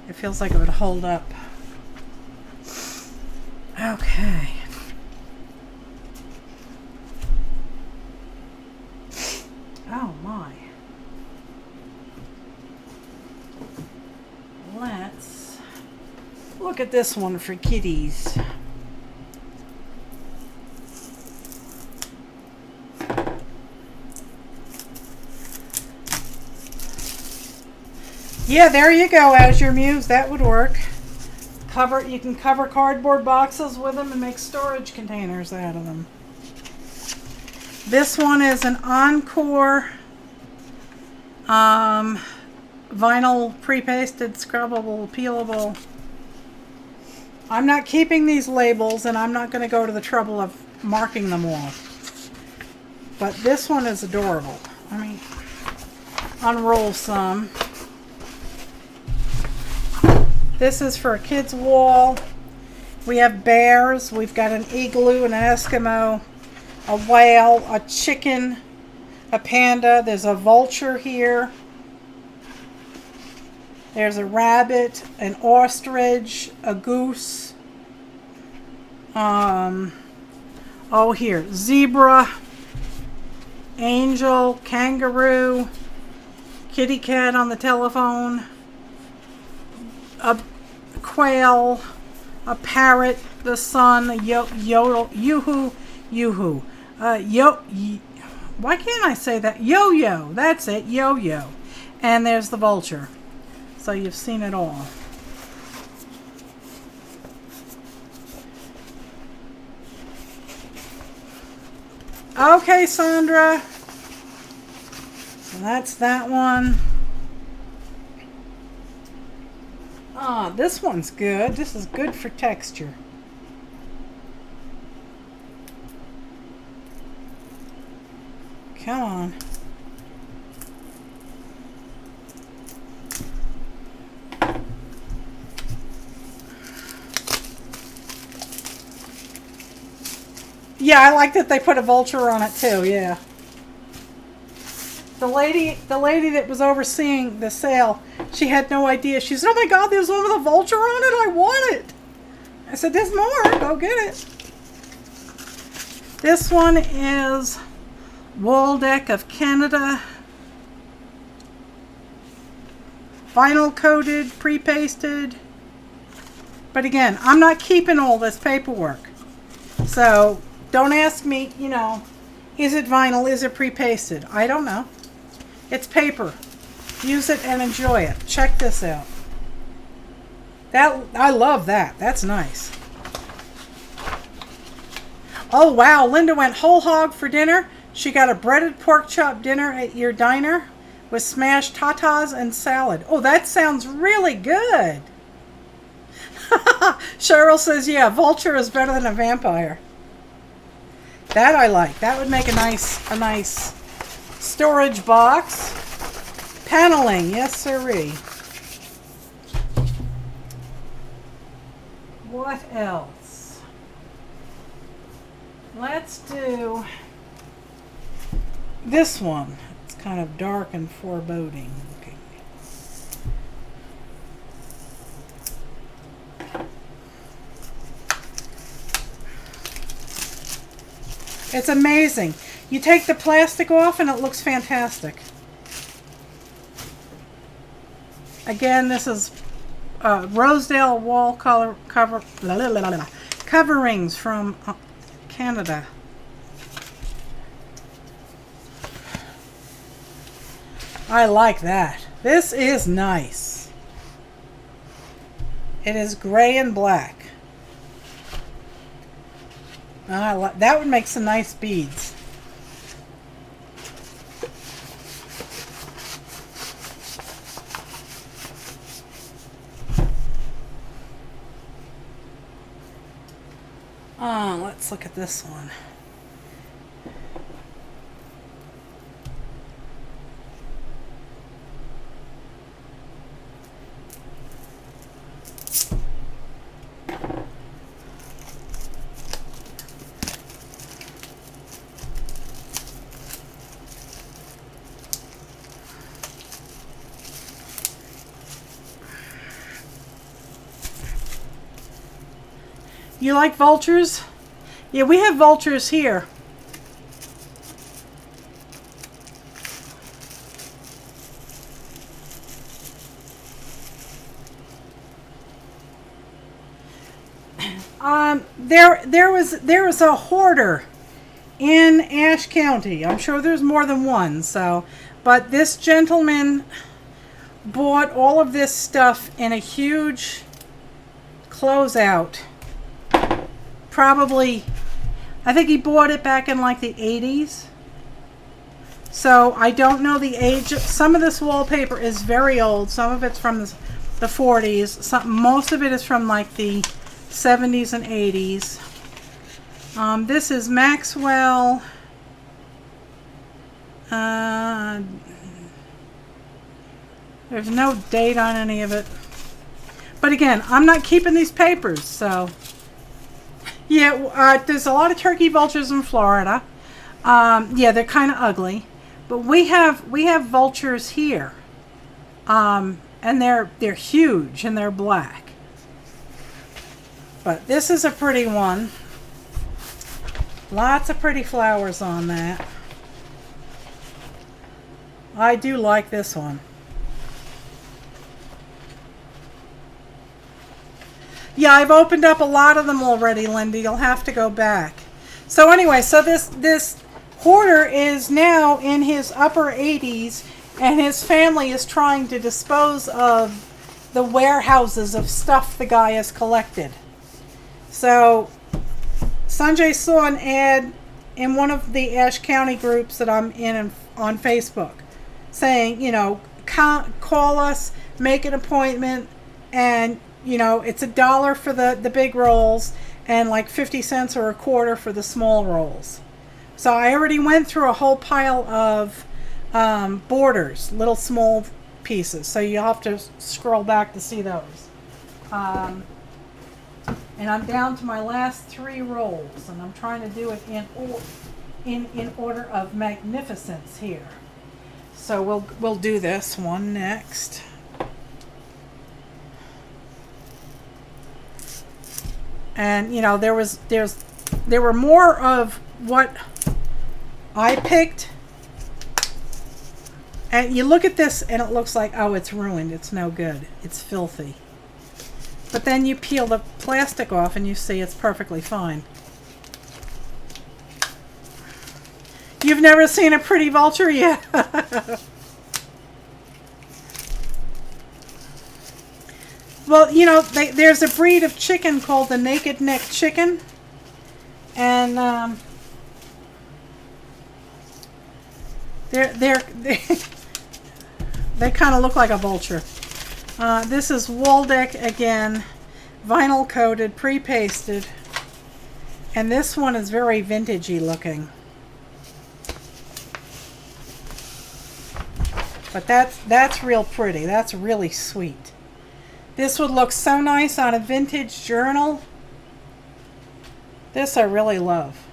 It feels like it would hold up. Okay. Oh my. Let's look at this one for kitties. Yeah, there you go, Azure Muse. That would work. You can cover cardboard boxes with them and make storage containers out of them. This one is an Encore vinyl pre-pasted, scrubbable, peelable. I'm not keeping these labels, and I'm not going to go to the trouble of marking them all. But this one is adorable. Let me unroll some. This is for a kid's wall. We have bears. We've got an igloo, an Eskimo, a whale, a chicken, a panda. There's a vulture here. There's a rabbit, an ostrich, a goose. Here, zebra, angel, kangaroo, kitty cat on the telephone, a quail, a parrot, the sun, a yoo-hoo. Why can't I say that? Yo-yo, that's it, yo-yo. And there's the vulture. So you've seen it all. Okay, Sandra. So that's that one. Ah, this one's good. This is good for texture. Come on. Yeah, I like that they put a vulture on it too, yeah. The lady that was overseeing the sale, she had no idea. She said, "Oh my God, there's one with a vulture on it. I want it." I said, "There's more. Go get it." This one is Waldeck of Canada. Vinyl coated, pre-pasted. But again, I'm not keeping all this paperwork. So don't ask me, you know, is it vinyl, is it pre-pasted? I don't know. It's paper. Use it and enjoy it. Check this out. I love that. That's nice. Oh wow, Linda went whole hog for dinner. She got a breaded pork chop dinner at your diner with smashed tatas and salad. Oh, that sounds really good. Cheryl says, yeah, vulture is better than a vampire. That I like. That would make a nice storage box. Paneling, yes sirree. What else? Let's do this one. It's kind of dark and foreboding looking. It's amazing. You take the plastic off and it looks fantastic. Again, this is Rosedale wall coverings from Canada. I like that. This is nice. It is gray and black. That would make some nice beads. Let's look at this one. You like vultures? Yeah, we have vultures here. There was a hoarder in Ashe County. I'm sure there's more than one. So, but this gentleman bought all of this stuff in a huge closeout. Probably, I think he bought it back in like the 80s. So I don't know the age. Some of this wallpaper is very old. Some of it's from the 40s. Most of it is from like the 70s and 80s. This is Maxwell. There's no date on any of it. But again, I'm not keeping these papers, so... Yeah, there's a lot of turkey vultures in Florida. Yeah, they're kind of ugly, but we have vultures here, and they're huge and they're black. But this is a pretty one. Lots of pretty flowers on that. I do like this one. Yeah, I've opened up a lot of them already, Linda. You'll have to go back. So anyway, so this hoarder is now in his upper 80s, and his family is trying to dispose of the warehouses of stuff the guy has collected. So Sanjay saw an ad in one of the Ashe County groups that I'm in on Facebook, saying, you know, call us, make an appointment, and, you know, it's $1 for the big rolls and like 50 cents or a quarter for the small rolls. So I already went through a whole pile of borders, little small pieces. So you'll have to scroll back to see those. And I'm down to my last 3 rolls, and I'm trying to do it in order of magnificence here. So we'll do this one next. And you know, there were more of what I picked. And you look at this and it looks like, oh, it's ruined. It's no good. It's filthy. But then you peel the plastic off and you see it's perfectly fine. You've never seen a pretty vulture? Yeah. Well, you know, there's a breed of chicken called the naked neck chicken. And they kind of look like a vulture. This is Waldeck again, vinyl coated, pre-pasted. And this one is very vintagey looking. But that's real pretty. That's really sweet. This would look so nice on a vintage journal. This I really love.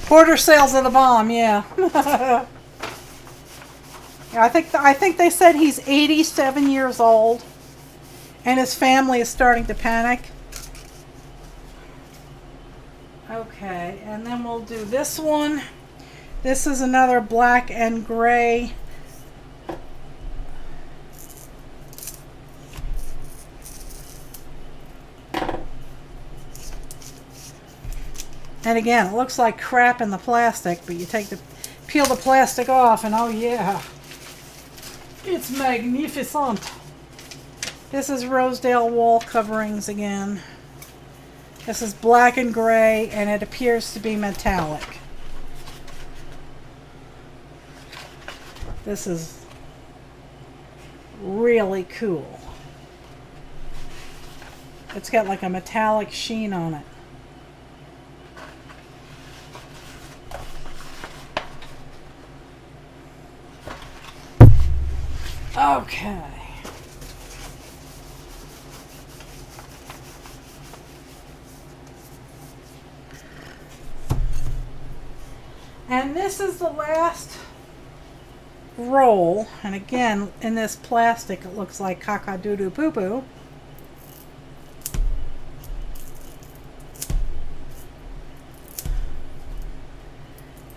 Quarter sales are the bomb, yeah. I think they said he's 87 years old and his family is starting to panic. Okay, and then we'll do this one. This is another black and gray. And again, it looks like crap in the plastic, but you peel the plastic off and oh yeah, it's magnificent. This is Rosedale wall coverings again. This is black and gray and it appears to be metallic. This is really cool. It's got like a metallic sheen on it. Okay. And this is the last roll. And again, in this plastic, it looks like caca-doo-doo-poo-poo.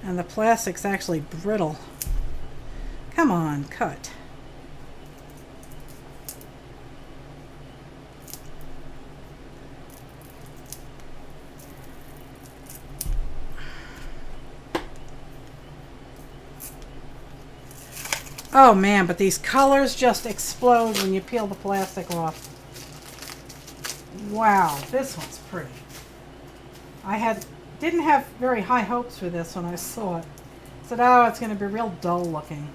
And the plastic's actually brittle. Come on, cut. Oh man, but these colors just explode when you peel the plastic off. Wow, this one's pretty. Didn't have very high hopes for this when I saw it. Said, oh, it's going to be real dull looking.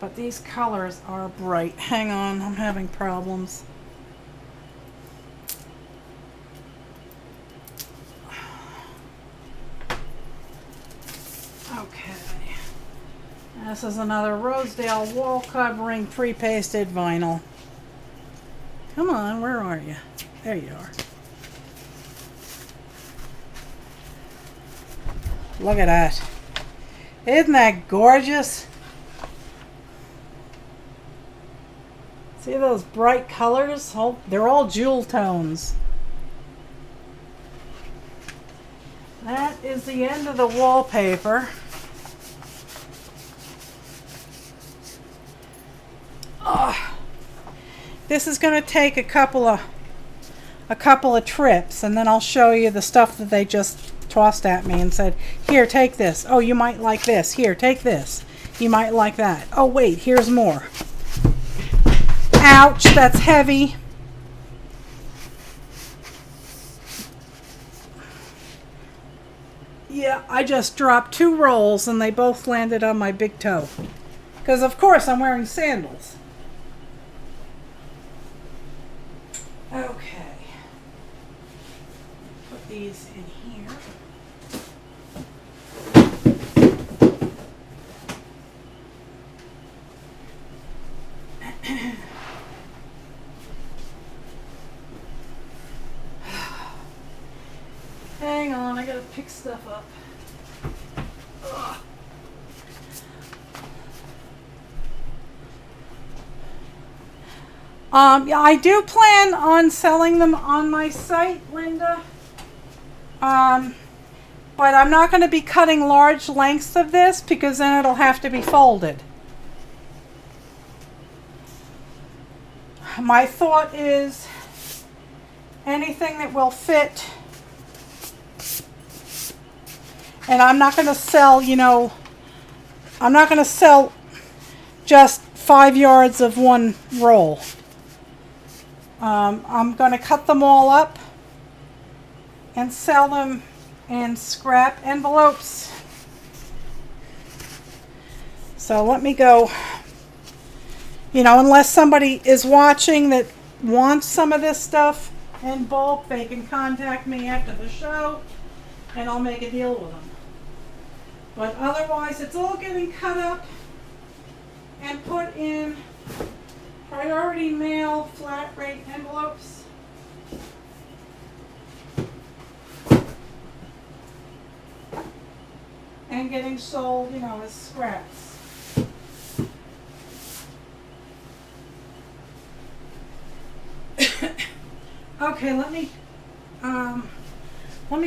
But these colors are bright. Hang on, I'm having problems. Okay. This is another Rosedale wall covering pre-pasted vinyl. Come on, where are you? There you are. Look at that. Isn't that gorgeous? See those bright colors? Oh, they're all jewel tones. That is the end of the wallpaper. Oh, this is going to take a couple of trips, and then I'll show you the stuff that they just tossed at me and said, here, take this. Oh, you might like this. Here, take this. You might like that. Oh, wait, here's more. Ouch, that's heavy. Yeah, I just dropped 2 rolls and they both landed on my big toe. Because of course I'm wearing sandals. Okay. Put these in here. Hang on, I gotta pick stuff up. Ugh. Yeah, I do plan on selling them on my site, Linda. But I'm not going to be cutting large lengths of this because then it'll have to be folded. My thought is anything that will fit. And I'm not going to sell, I'm not going to sell just 5 yards of one roll. I'm going to cut them all up and sell them in scrap envelopes. So let me go, unless somebody is watching that wants some of this stuff in bulk, they can contact me after the show and I'll make a deal with them. But otherwise, it's all getting cut up and put in priority mail flat rate envelopes. And getting sold, as scraps. Okay, let me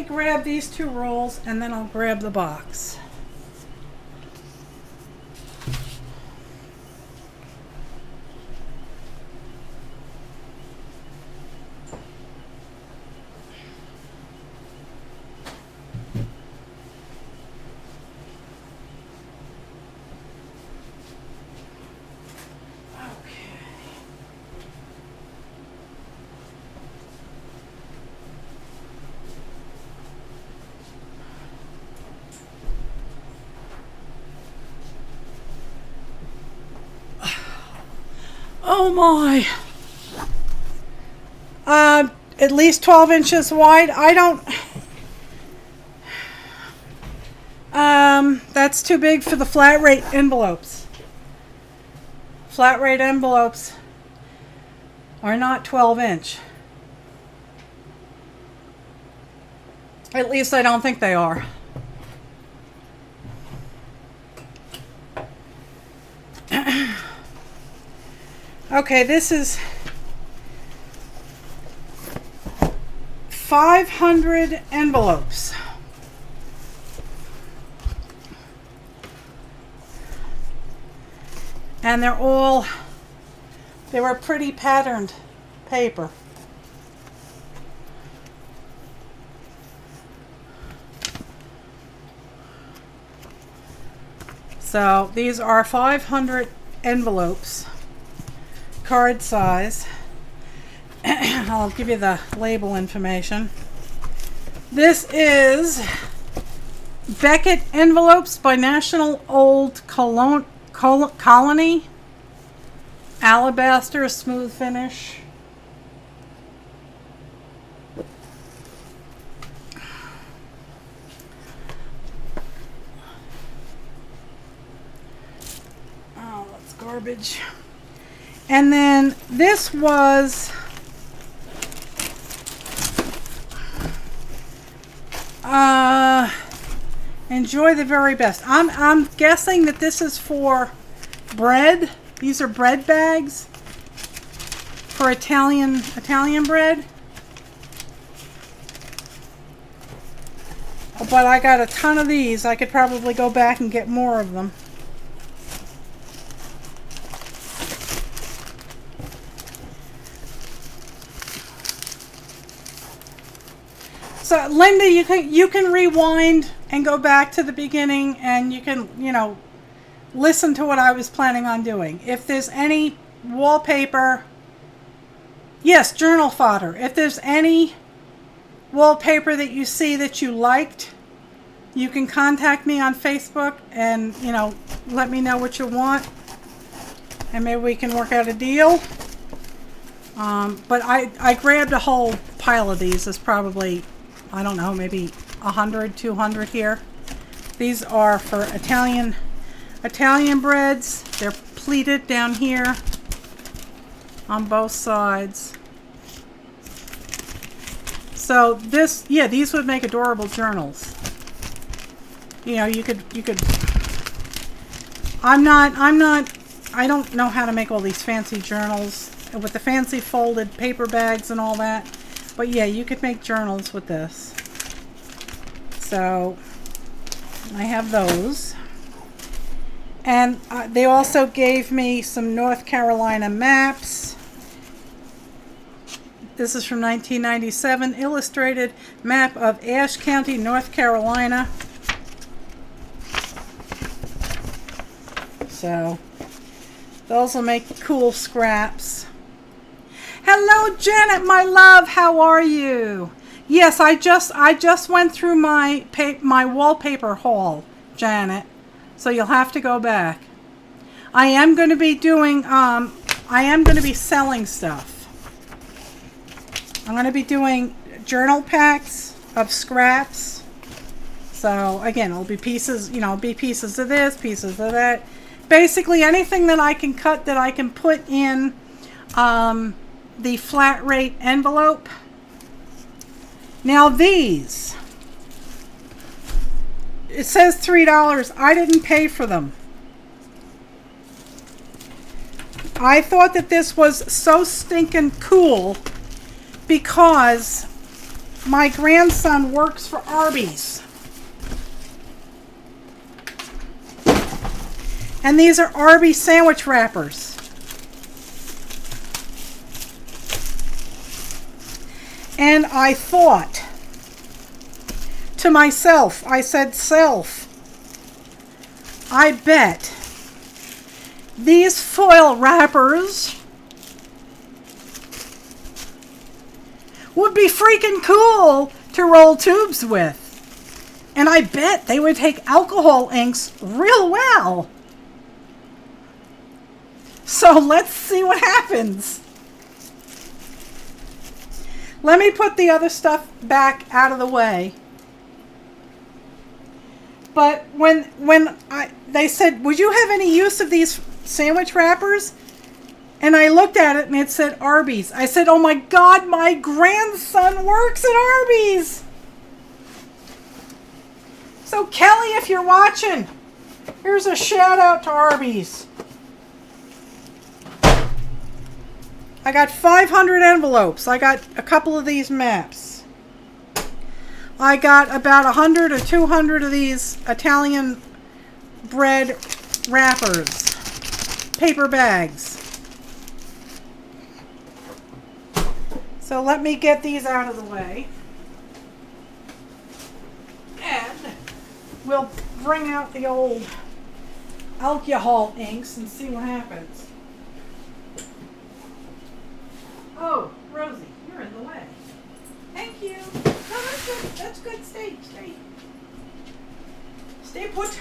grab these 2 rolls and then I'll grab the box. Oh my. At least 12 inches wide. I don't. That's too big for the flat rate envelopes. Flat rate envelopes are not 12 inch. At least I don't think they are. Okay, this is 500 envelopes. And they were pretty patterned paper. So these are 500 envelopes. Card size. I'll give you the label information. This is Beckett envelopes by National Old Colony. Alabaster, smooth finish. Oh, that's garbage. And then this was enjoy the very best. I'm guessing that this is for bread. These are bread bags for Italian bread. But I got a ton of these. I could probably go back and get more of them. So Linda, you can rewind and go back to the beginning and you can, listen to what I was planning on doing. If there's any wallpaper, yes, journal fodder. If there's any wallpaper that you see that you liked, You can contact me on Facebook and, you know, let me know what you want. And maybe we can work out a deal. But I grabbed a whole pile of these. There's probably, I don't know, maybe 100, 200 here. These are for Italian breads. They're pleated down here on both sides. So this, yeah, these would make adorable journals. You know, you could, I don't know how to make all these fancy journals with the fancy folded paper bags and all that. But yeah, you could make journals with this. So I have those. And they also gave me some North Carolina maps. This is from 1997, illustrated map of Ashe County, North Carolina. So those will make cool scraps. Hello, Janet, my love. How are you? Yes, I just went through my wallpaper haul, Janet. So you'll have to go back. I am going to be doing. I am going to be selling stuff. I'm going to be doing journal packs of scraps. So again, it'll be pieces. You know, be pieces of this, pieces of that. Basically, anything that I can cut that I can put in the flat rate envelope. Now these, it says $3. I didn't pay for them. I thought that this was so stinking cool because my grandson works for Arby's. And these are Arby's sandwich wrappers. And I thought to myself, I said, self, I bet these foil wrappers would be freaking cool to roll tubes with. And I bet they would take alcohol inks real well. So let's see what happens. Let me put the other stuff back out of the way. But when they said, would you have any use of these sandwich wrappers? And I looked at it and it said Arby's. I said, oh my God, my grandson works at Arby's. So Kelly, if you're watching, here's a shout out to Arby's. I got 500 envelopes. I got a couple of these maps. I got about 100 or 200 of these Italian bread wrappers, paper bags. So let me get these out of the way. And we'll bring out the old alcohol inks and see what happens. Oh, Rosie, you're in the way. Thank you. No, that's good. That's good. Stay. Stay put.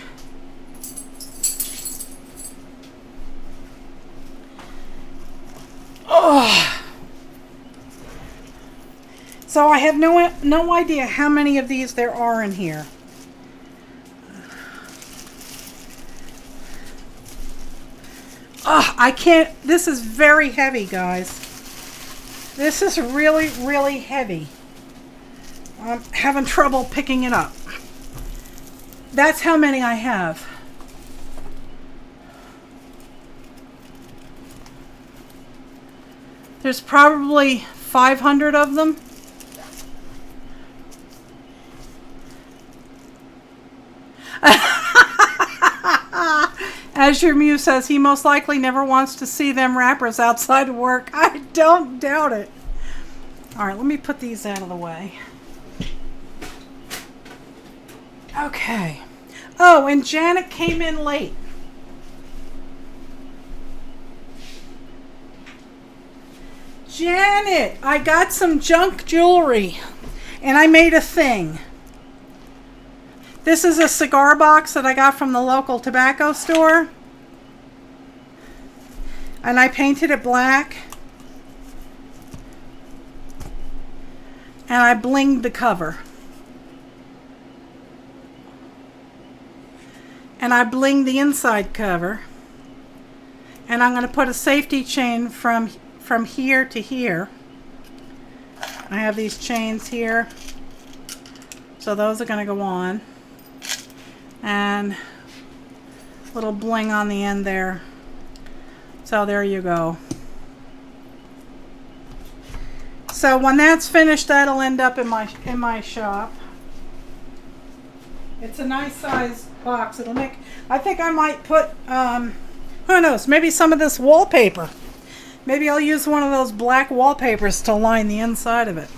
Oh. So I have no idea how many of these there are in here. Oh, I can't. This is very heavy, guys. This is really, really heavy. I'm having trouble picking it up. That's how many I have. There's probably 500 of them. As your muse says, he most likely never wants to see them wrappers outside of work. I don't doubt it. All right, let me put these out of the way. Okay. Oh, and Janet came in late. Janet, I got some junk jewelry and I made a thing. This is a cigar box that I got from the local tobacco store. And I painted it black. And I blinged the cover. And I blinged the inside cover. And I'm going to put a safety chain from here to here. I have these chains here. So those are going to go on. And a little bling on the end there. So there you go. So when that's finished, that'll end up in my shop. It's a nice size box. It'll make, I think I might put, who knows, maybe some of this wallpaper. Maybe I'll use one of those black wallpapers to line the inside of it.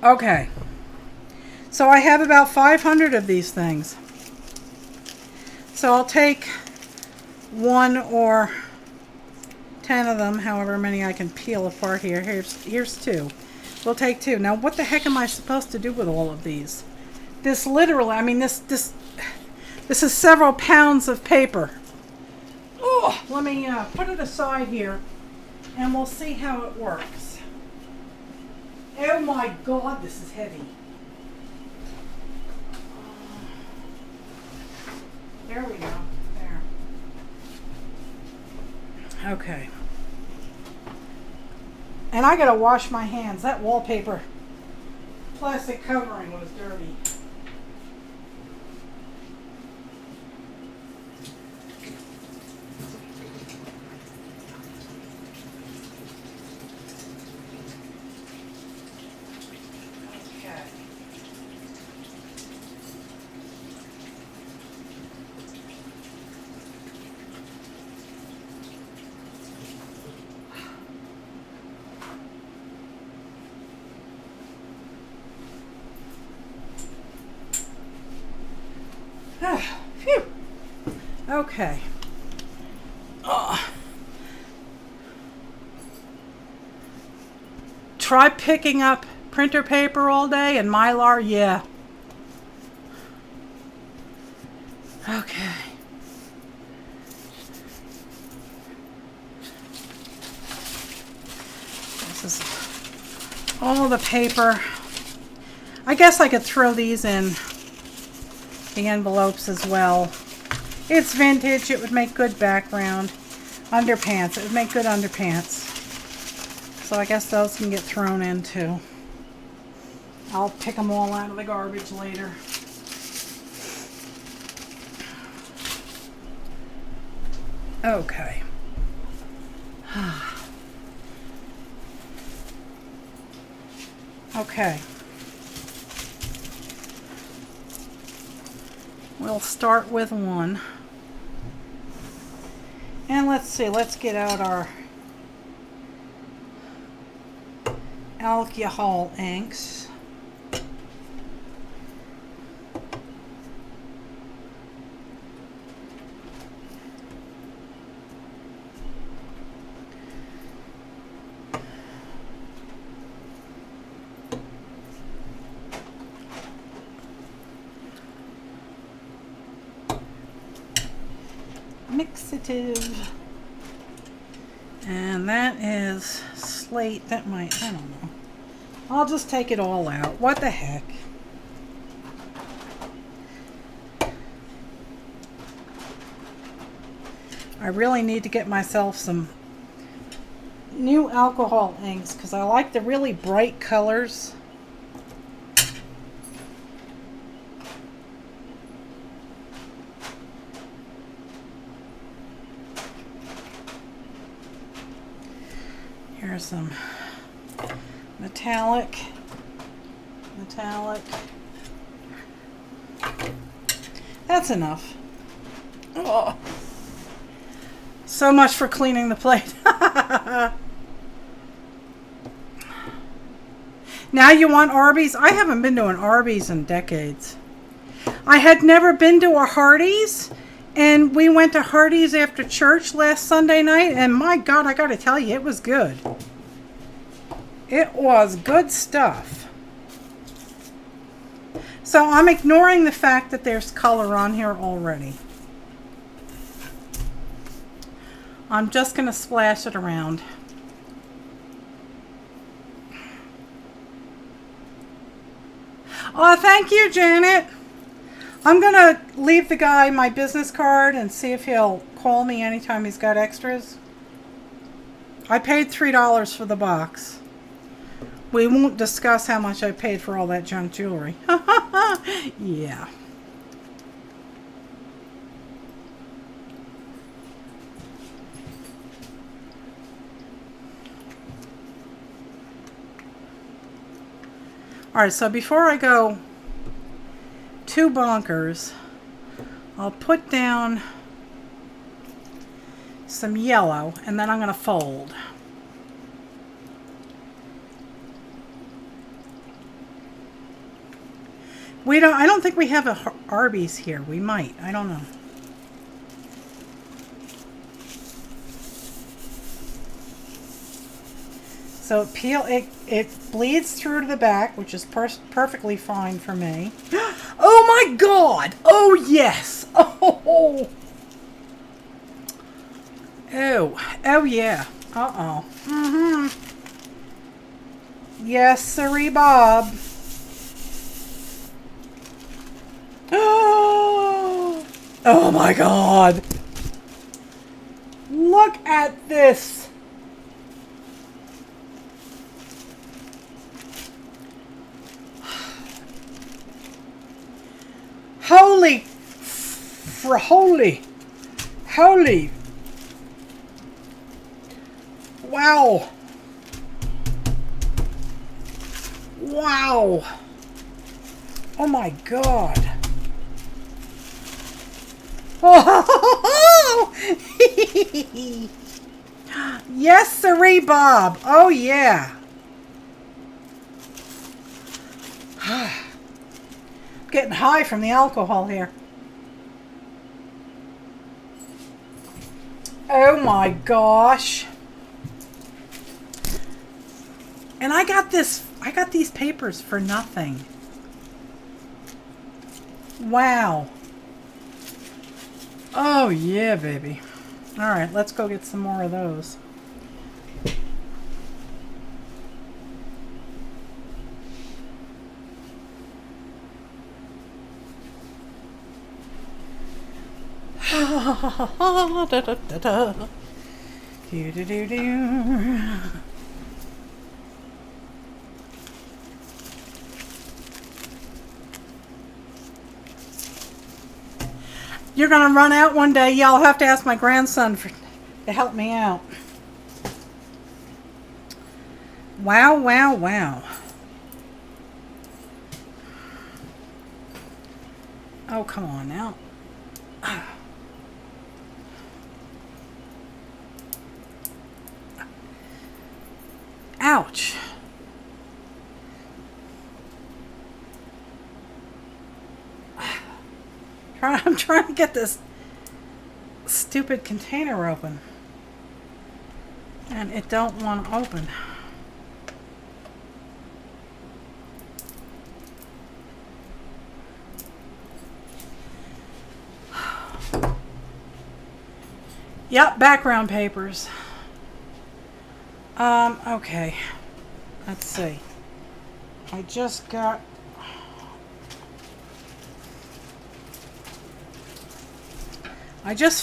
Okay. So I have about 500 of these things. So I'll take 1 or 10 of them, however many I can peel apart here. Here's 2. We'll take 2. Now, what the heck am I supposed to do with all of these? This literally, I mean, this is several pounds of paper. Oh, let me put it aside here, and we'll see how it works. Oh my God, this is heavy. There we go. There. Okay. And I gotta wash my hands. That wallpaper plastic covering was dirty. Phew. Okay. Try picking up printer paper all day and Mylar, yeah. Okay. This is all the paper. I guess I could throw these in the envelopes as well. It's vintage. It would make good background. Underpants. It would make good underpants. So I guess those can get thrown in too. I'll pick them all out of the garbage later. Okay. Okay. We'll start with one. And let's see, let's get out our alcohol inks. Mixative. And that is slate. That might, I don't know. I'll just take it all out. What the heck? I really need to get myself some new alcohol inks because I like the really bright colors. Here's some metallic. That's enough. Oh. So much for cleaning the plate. Now you want Arby's? I haven't been to an Arby's in decades. I had never been to a Hardee's, and we went to Hardee's after church last Sunday night, and my God, I gotta tell you, it was good. It was good stuff. So I'm ignoring the fact that there's color on here already. I'm just going to splash it around. Oh, thank you, Janet. I'm going to leave the guy my business card and see if he'll call me anytime he's got extras. I paid $3 for the box. We won't discuss how much I paid for all that junk jewelry. Yeah. Alright, so before I go too bonkers, I'll put down some yellow and then I'm going to fold. I don't think we have a Arby's here. We might. I don't know. So it bleeds through to the back, which is perfectly fine for me. Oh my God! Oh yes! Oh! Oh yeah! Uh-oh. Yes, sirree, Bob. Oh my God! Look at this! Holy! Wow! Wow! Oh my God! Oh! Yes, sirree, Bob. Oh yeah. Getting high from the alcohol here. Oh my gosh. And I got these papers for nothing. Wow. Oh yeah, baby. All right, let's go get some more of those. You're gonna run out one day. Yeah, I'll have to ask my grandson to help me out. Wow, wow, wow. Oh, come on now. Ouch. I'm trying to get this stupid container open. And it don't want to open. Yep, background papers. Okay. Let's see. I just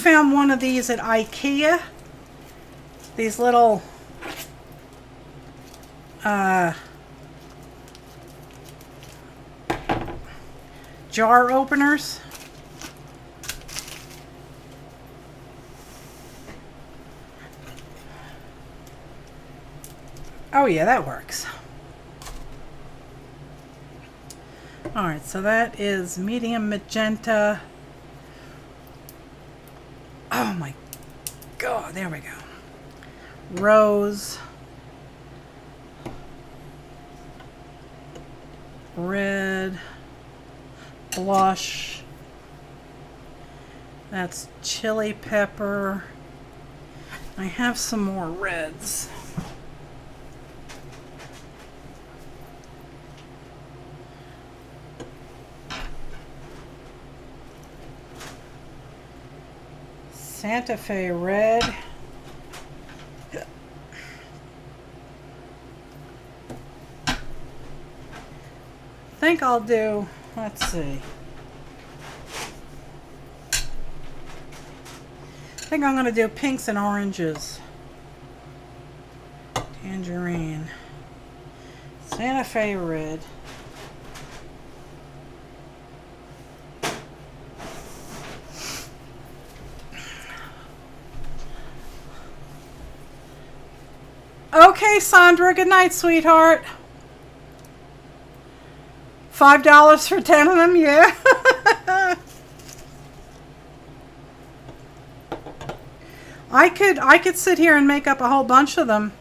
found one of these at IKEA. These little jar openers. Oh yeah, that works. Alright, so that is medium magenta. Oh my God, there we go. Rose. Red. Blush. That's chili pepper. I have some more reds. Santa Fe red. I think I'll do, let's see. I think I'm going to do pinks and oranges. Tangerine. Santa Fe red. Okay, Sandra, good night, sweetheart. $5 for 10 of them, yeah. I could sit here and make up a whole bunch of them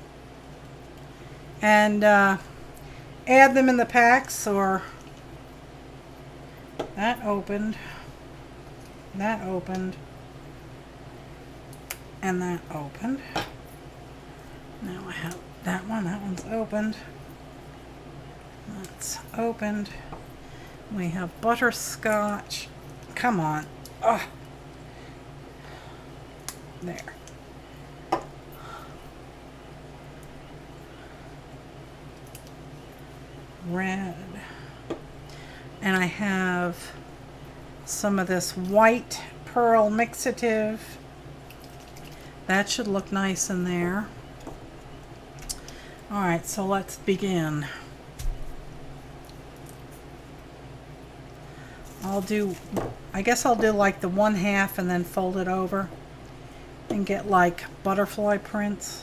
and add them in the packs, or that opened, and that opened. Now I have that one's opened. That's opened. We have butterscotch. Come on. Oh. There. Red. And I have some of this white pearl mixative. That should look nice in there. All right, so let's begin. I guess I'll do like the 1/2 and then fold it over and get like butterfly prints.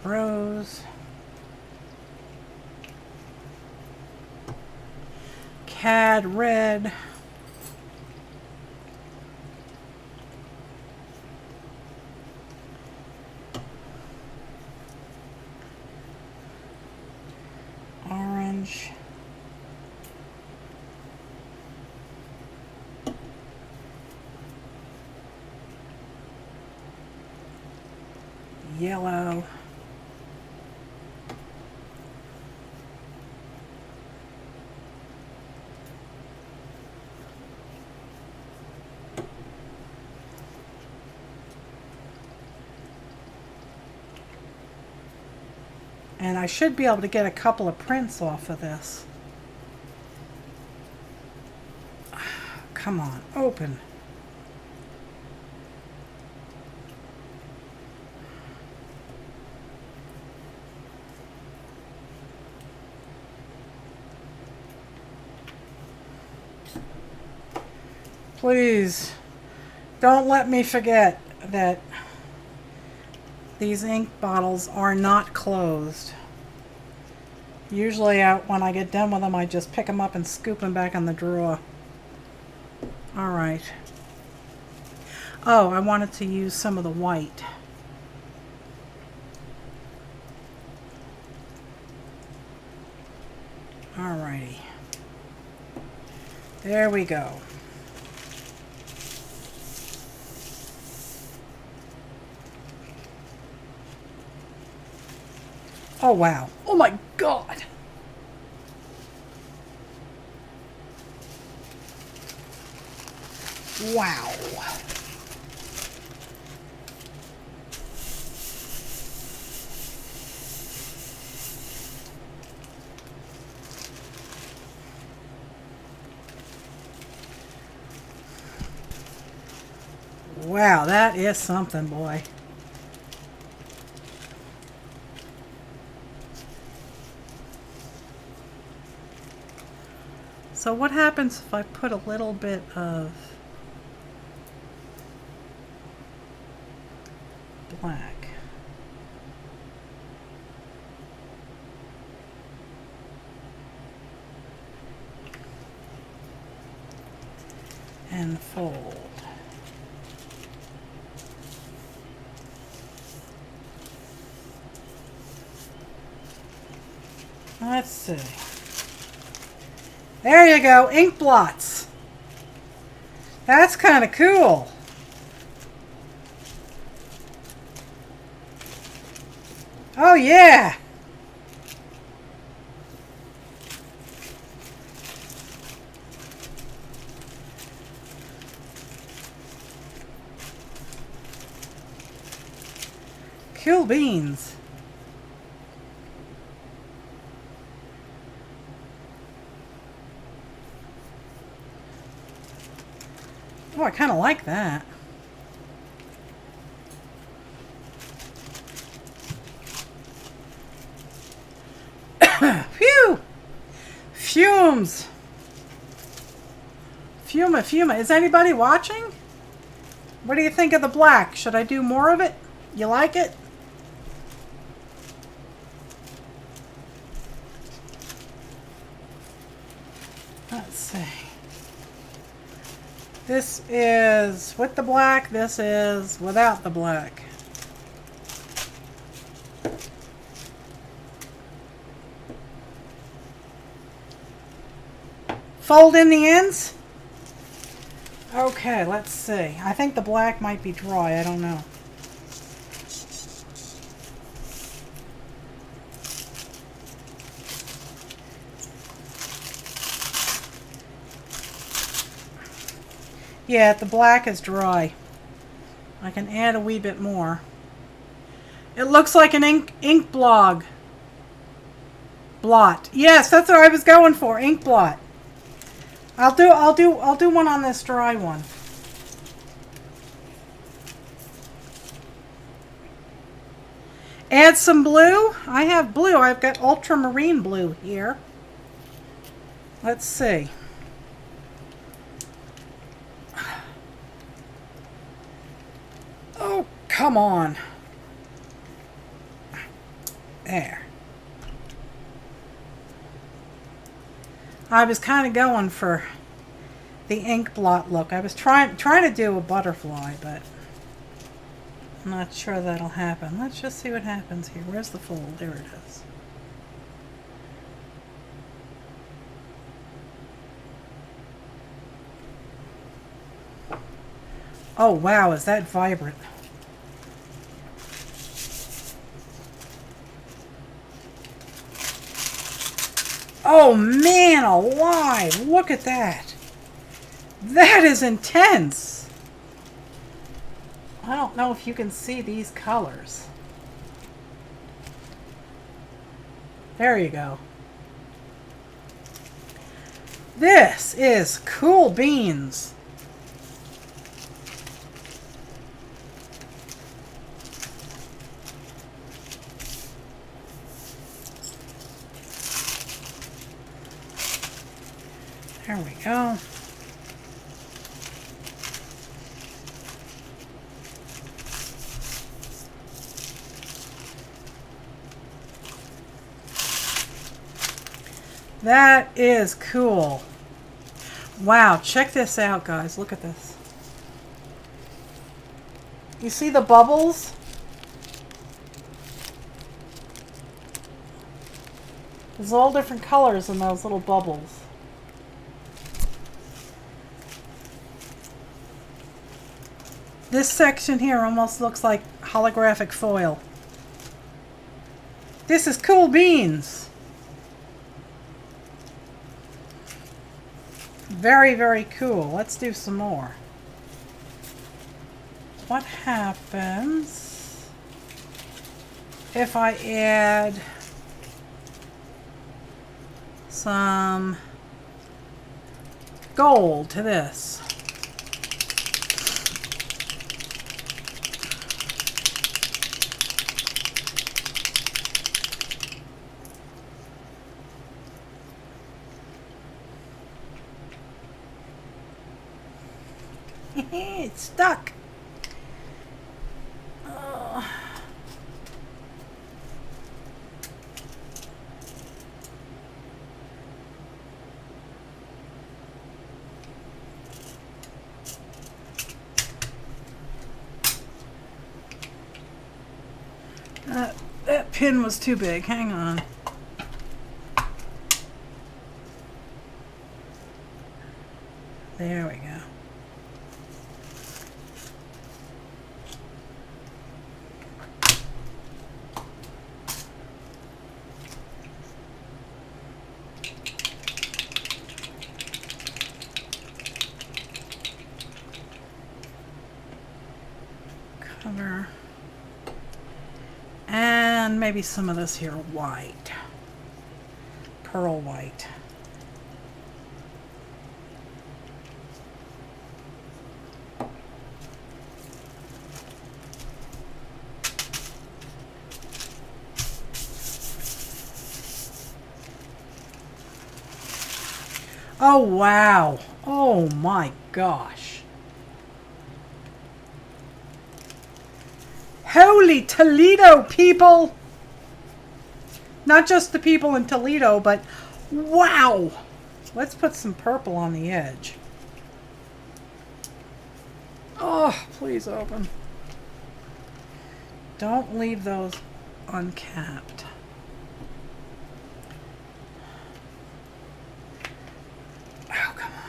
Rose, cad red, orange, yellow, and I should be able to get a couple of prints off of this. Come on, open. Please, don't let me forget that these ink bottles are not closed. Usually when I get done with them, I just pick them up and scoop them back in the drawer. All right. Oh, I wanted to use some of the white. All righty. There we go. Oh, wow. Oh, my God. Wow. Wow, that is something, boy. So what happens if I put a little bit of black? And fold. Let's see. There you go, ink blots. That's kind of cool. Oh yeah. Cool beans. Oh, I kind of like that. Phew! Fumes. Fuma, fuma. Is anybody watching? What do you think of the black? Should I do more of it? You like it? Let's see. This is with the black. This is without the black. Fold in the ends. Okay, let's see. I think the black might be dry. I don't know. Yeah, the black is dry. I can add a wee bit more. It looks like an ink blot. Yes, that's what I was going for. Ink blot. I'll do one on this dry one. Add some blue. I have blue. I've got ultramarine blue here. Let's see. Oh, come on. There. I was kind of going for the ink blot look. I was trying to do a butterfly, but I'm not sure that'll happen. Let's just see what happens here. Where's the fold? There it is. Oh wow, is that vibrant? Oh man alive, look at that. That is intense. I don't know if you can see these colors. There you go. This is cool beans. There we go. That is cool. Wow, check this out, guys. Look at this. You see the bubbles? There's all different colors in those little bubbles. This section here almost looks like holographic foil. This is cool beans. Very, very cool. Let's do some more. What happens if I add some gold to this? It's stuck. That pin was too big. Hang on. There we go. Cover. And maybe some of this here white. Pearl white. Oh, wow. Oh, my gosh. Holy Toledo, people. Not just the people in Toledo, but wow. Let's put some purple on the edge. Oh, please open. Don't leave those uncapped. Oh, come on.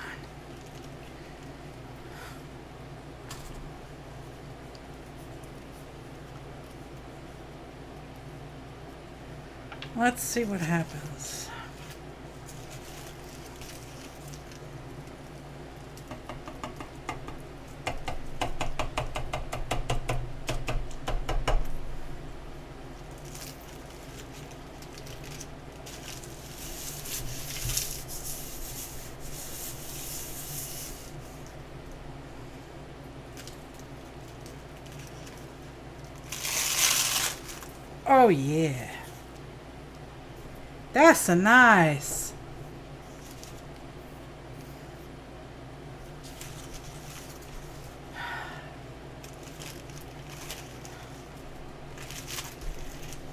Let's see what happens. Oh yeah. That's a nice.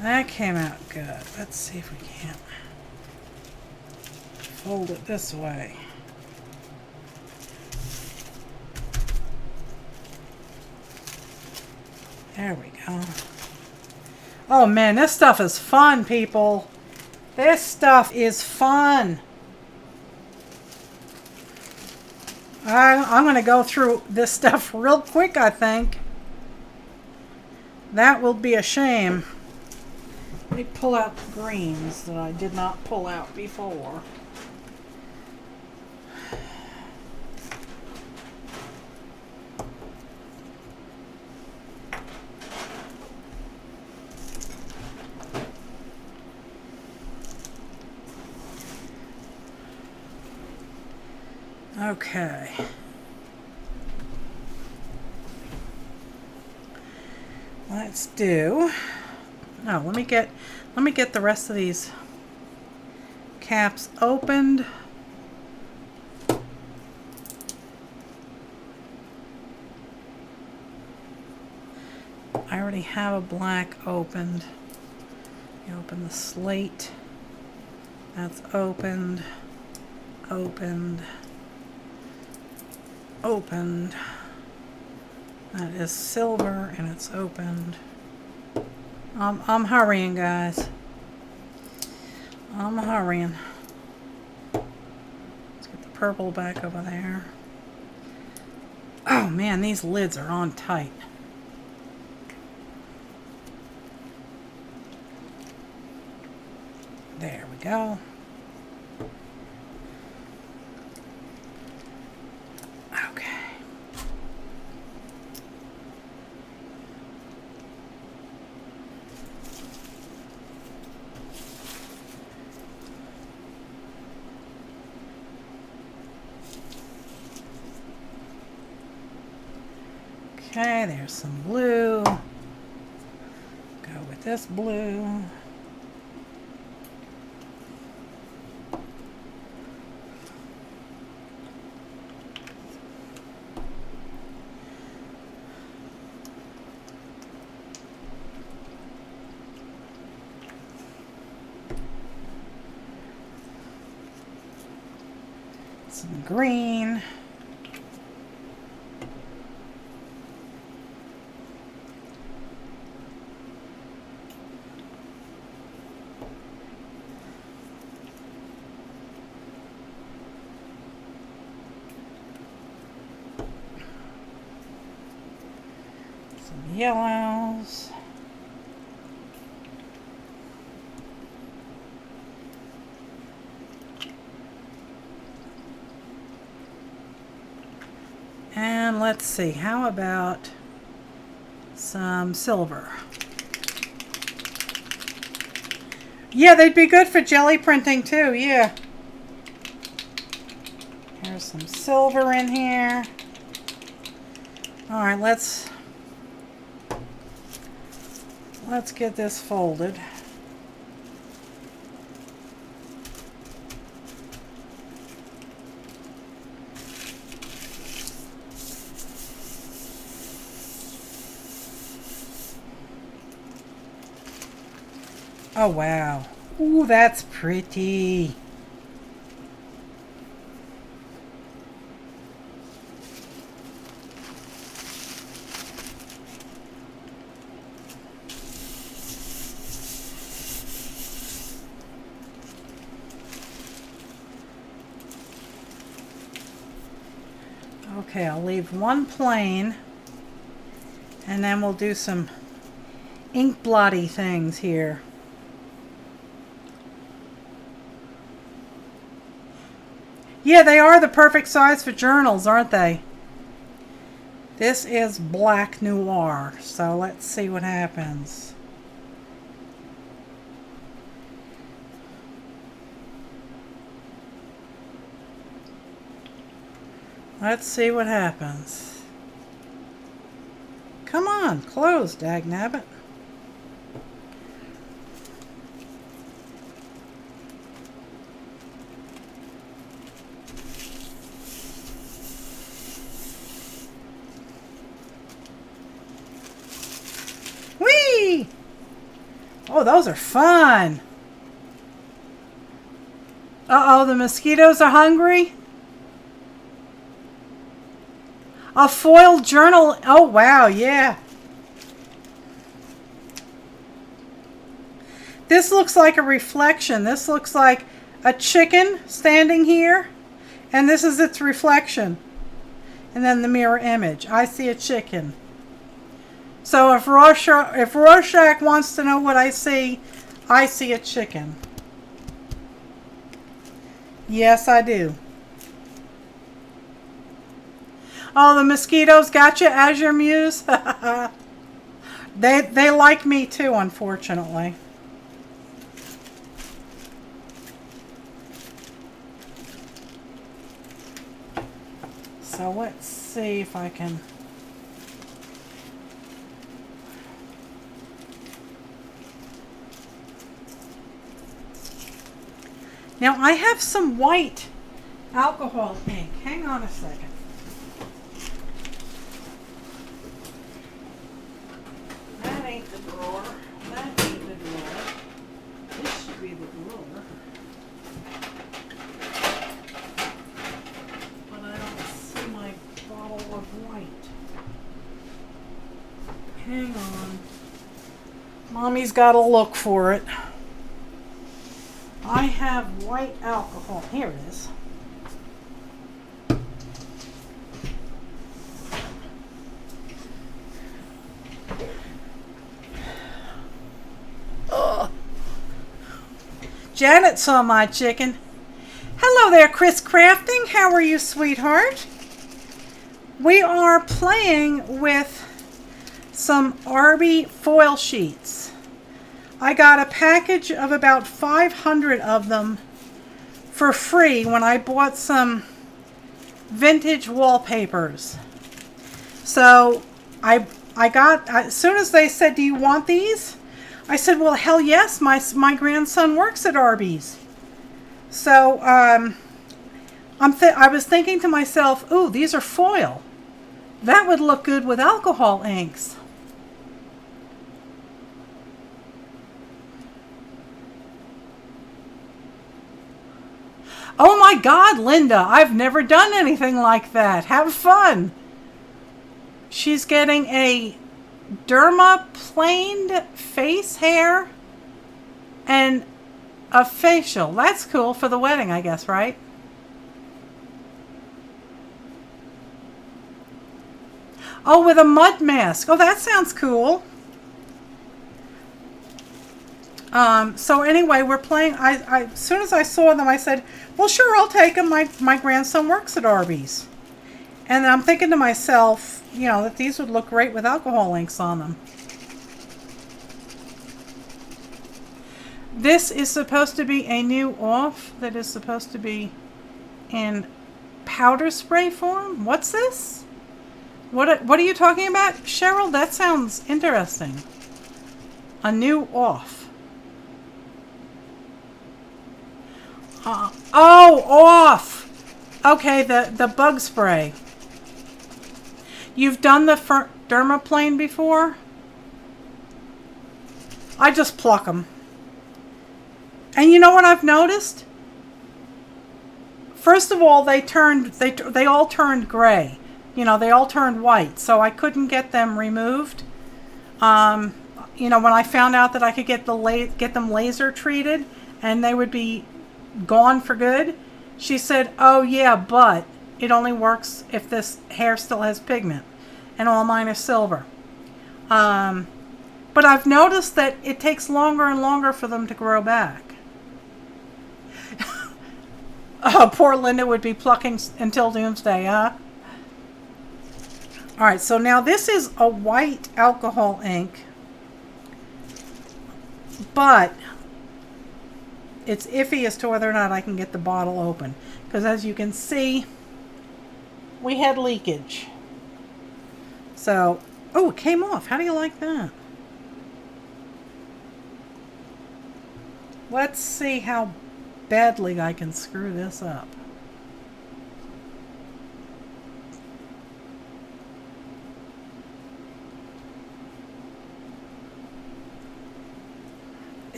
That came out good. Let's see if we can't fold it this way. There we go. Oh man, this stuff is fun, people. This stuff is fun. I'm going to go through this stuff real quick, I think. That will be a shame. Let me pull out the greens that I did not pull out before. Okay. Let's do. Oh, let me get the rest of these caps opened. I already have a black opened. You open the slate. That's opened. Opened. Opened. That is silver and it's opened. I'm hurrying, guys. I'm hurrying. Let's get the purple back over there. Oh man, these lids are on tight. There we go. Okay. Okay, there's some blue. Go with this blue. Some green. Some yellows. And let's see, how about some silver? Yeah, they'd be good for jelly printing too, yeah. There's some silver in here. All right, let's get this folded. Oh, wow. Ooh, that's pretty. Okay, I'll leave one plain, and then we'll do some ink blotty things here. Yeah, they are the perfect size for journals, aren't they? This is Black Noir, so let's see what happens. Let's see what happens. Come on, close, dagnabbit. Whee! Oh, those are fun. Uh-oh, the mosquitoes are hungry. A foil journal. Oh, wow, yeah. This looks like a reflection. This looks like a chicken standing here, and this is its reflection. And then the mirror image. I see a chicken. So if Rorschach wants to know what I see a chicken. Yes, I do. Oh, the mosquitoes got you as your muse? They like me too, unfortunately. So let's see if I can... Now I have some white alcohol ink. Hang on a second. That ain't the drawer. That ain't the drawer. This should be the drawer. But I don't see my bottle of white. Hang on. Mommy's got to look for it. I have white alcohol. Here it is. Ugh. Janet saw my chicken. Hello there, Chris Crafting. How are you, sweetheart? We are playing with some Arby foil sheets. I got a package of about 500 of them for free when I bought some vintage wallpapers. So I got, as soon as they said, do you want these? I said, well, hell yes, my grandson works at Arby's. So I was thinking to myself, ooh, these are foil. That would look good with alcohol inks. Oh my God, Linda, I've never done anything like that. Have fun. She's getting a dermaplaned face hair and a facial. That's cool for the wedding, I guess, right? Oh, with a mud mask. Oh, that sounds cool. So anyway, we're playing. As soon as I saw them, I said, well, sure, I'll take them. My grandson works at Arby's. And I'm thinking to myself, you know, that these would look great with alcohol inks on them. This is supposed to be a new off that is supposed to be in powder spray form. What's this? What are you talking about, Cheryl? That sounds interesting. A new off. Oh, off. Okay, the bug spray. You've done the dermaplane before? I just pluck them. And you know what I've noticed? First of all, they all turned gray. You know, they all turned white, so I couldn't get them removed. You know, when I found out that I could get them laser treated and they would be gone for good, she said, oh yeah, but it only works if this hair still has pigment, and all mine are silver. But I've noticed that it takes longer and longer for them to grow back. Oh, poor Linda would be plucking until doomsday, huh? All right, so now this is a white alcohol ink, but it's iffy as to whether or not I can get the bottle open, because as you can see, we had leakage. So, oh, it came off. How do you like that? Let's see how badly I can screw this up.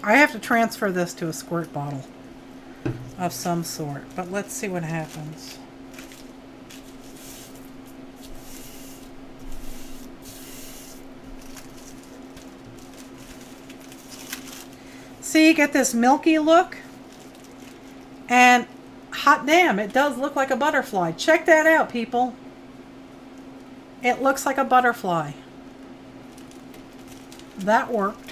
I have to transfer this to a squirt bottle of some sort, but let's see what happens. See, you get this milky look, and hot damn, it does look like a butterfly. Check that out, people. It looks like a butterfly. That worked.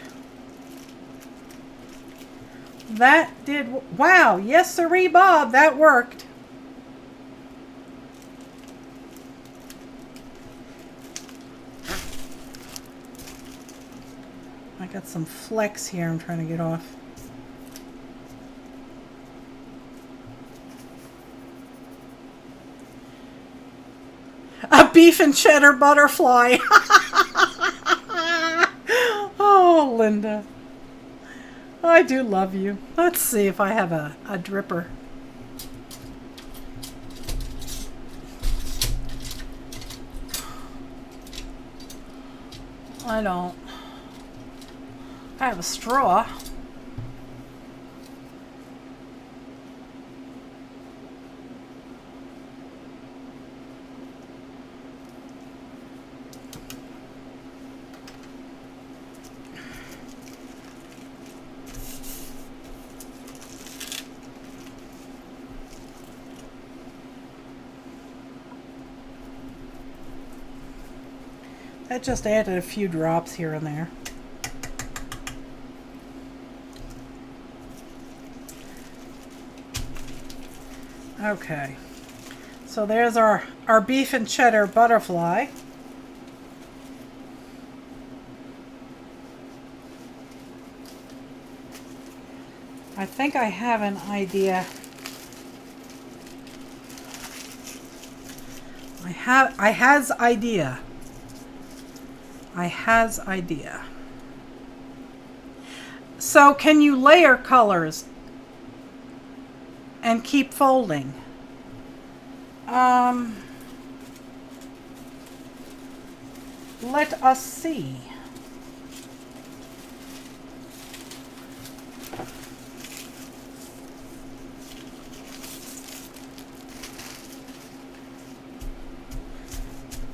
That did, wow, yes sirree, Bob, that worked. I got some flecks here I'm trying to get off. A beef and cheddar butterfly. Oh, Linda. I do love you. Let's see if I have a dripper. I don't. I have a straw. That just added a few drops here and there. Okay, so there's our beef and cheddar butterfly. I think I have an idea. I has idea. So can you layer colors and keep folding? Let us see.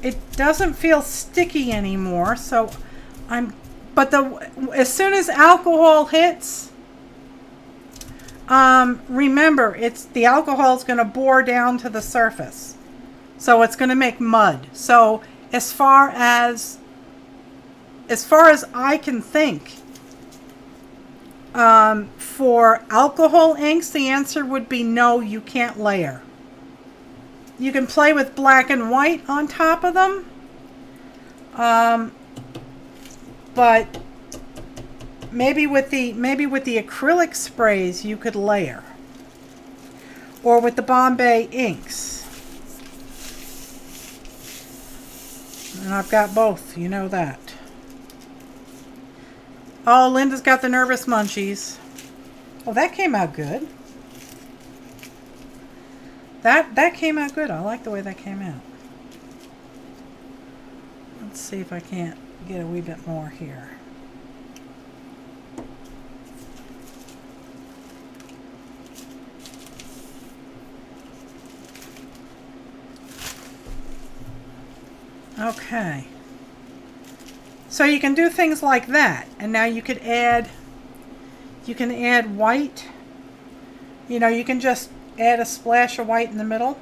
It doesn't feel sticky anymore, so but as soon as alcohol hits, remember, the alcohol is going to bore down to the surface, so it's going to make mud. So As far as I can think, for alcohol inks, the answer would be no, you can't layer. You can play with black and white on top of them, but maybe with the acrylic sprays you could layer, or with the Bombay inks. And I've got both, you know that. Oh, Linda's got the nervous munchies. Oh, that came out good. That came out good. I like the way that came out. Let's see if I can't get a wee bit more here. Okay. So you can do things like that. And now you can add white. You know, you can just add a splash of white in the middle.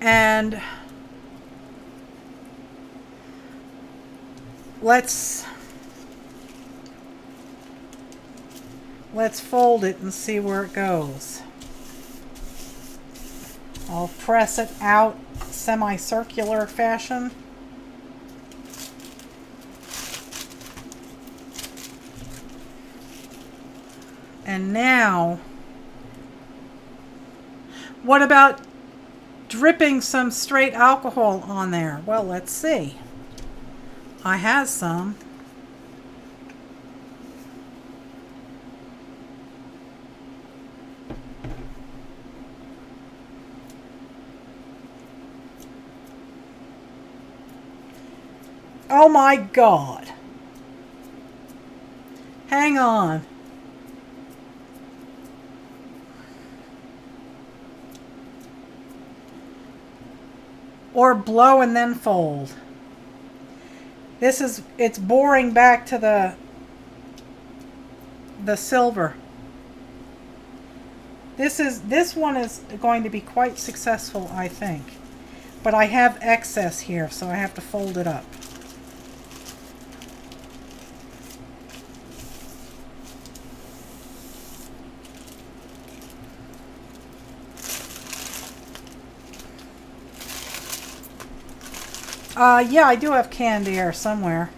And let's fold it and see where it goes. I'll press it out semicircular fashion. And now, what about dripping some straight alcohol on there? Well, let's see. I have some. Oh my God. Hang on. Or blow and then fold. It's boring back to the silver. This one is going to be quite successful, I think. But I have excess here, so I have to fold it up. Yeah, I do have canned air somewhere.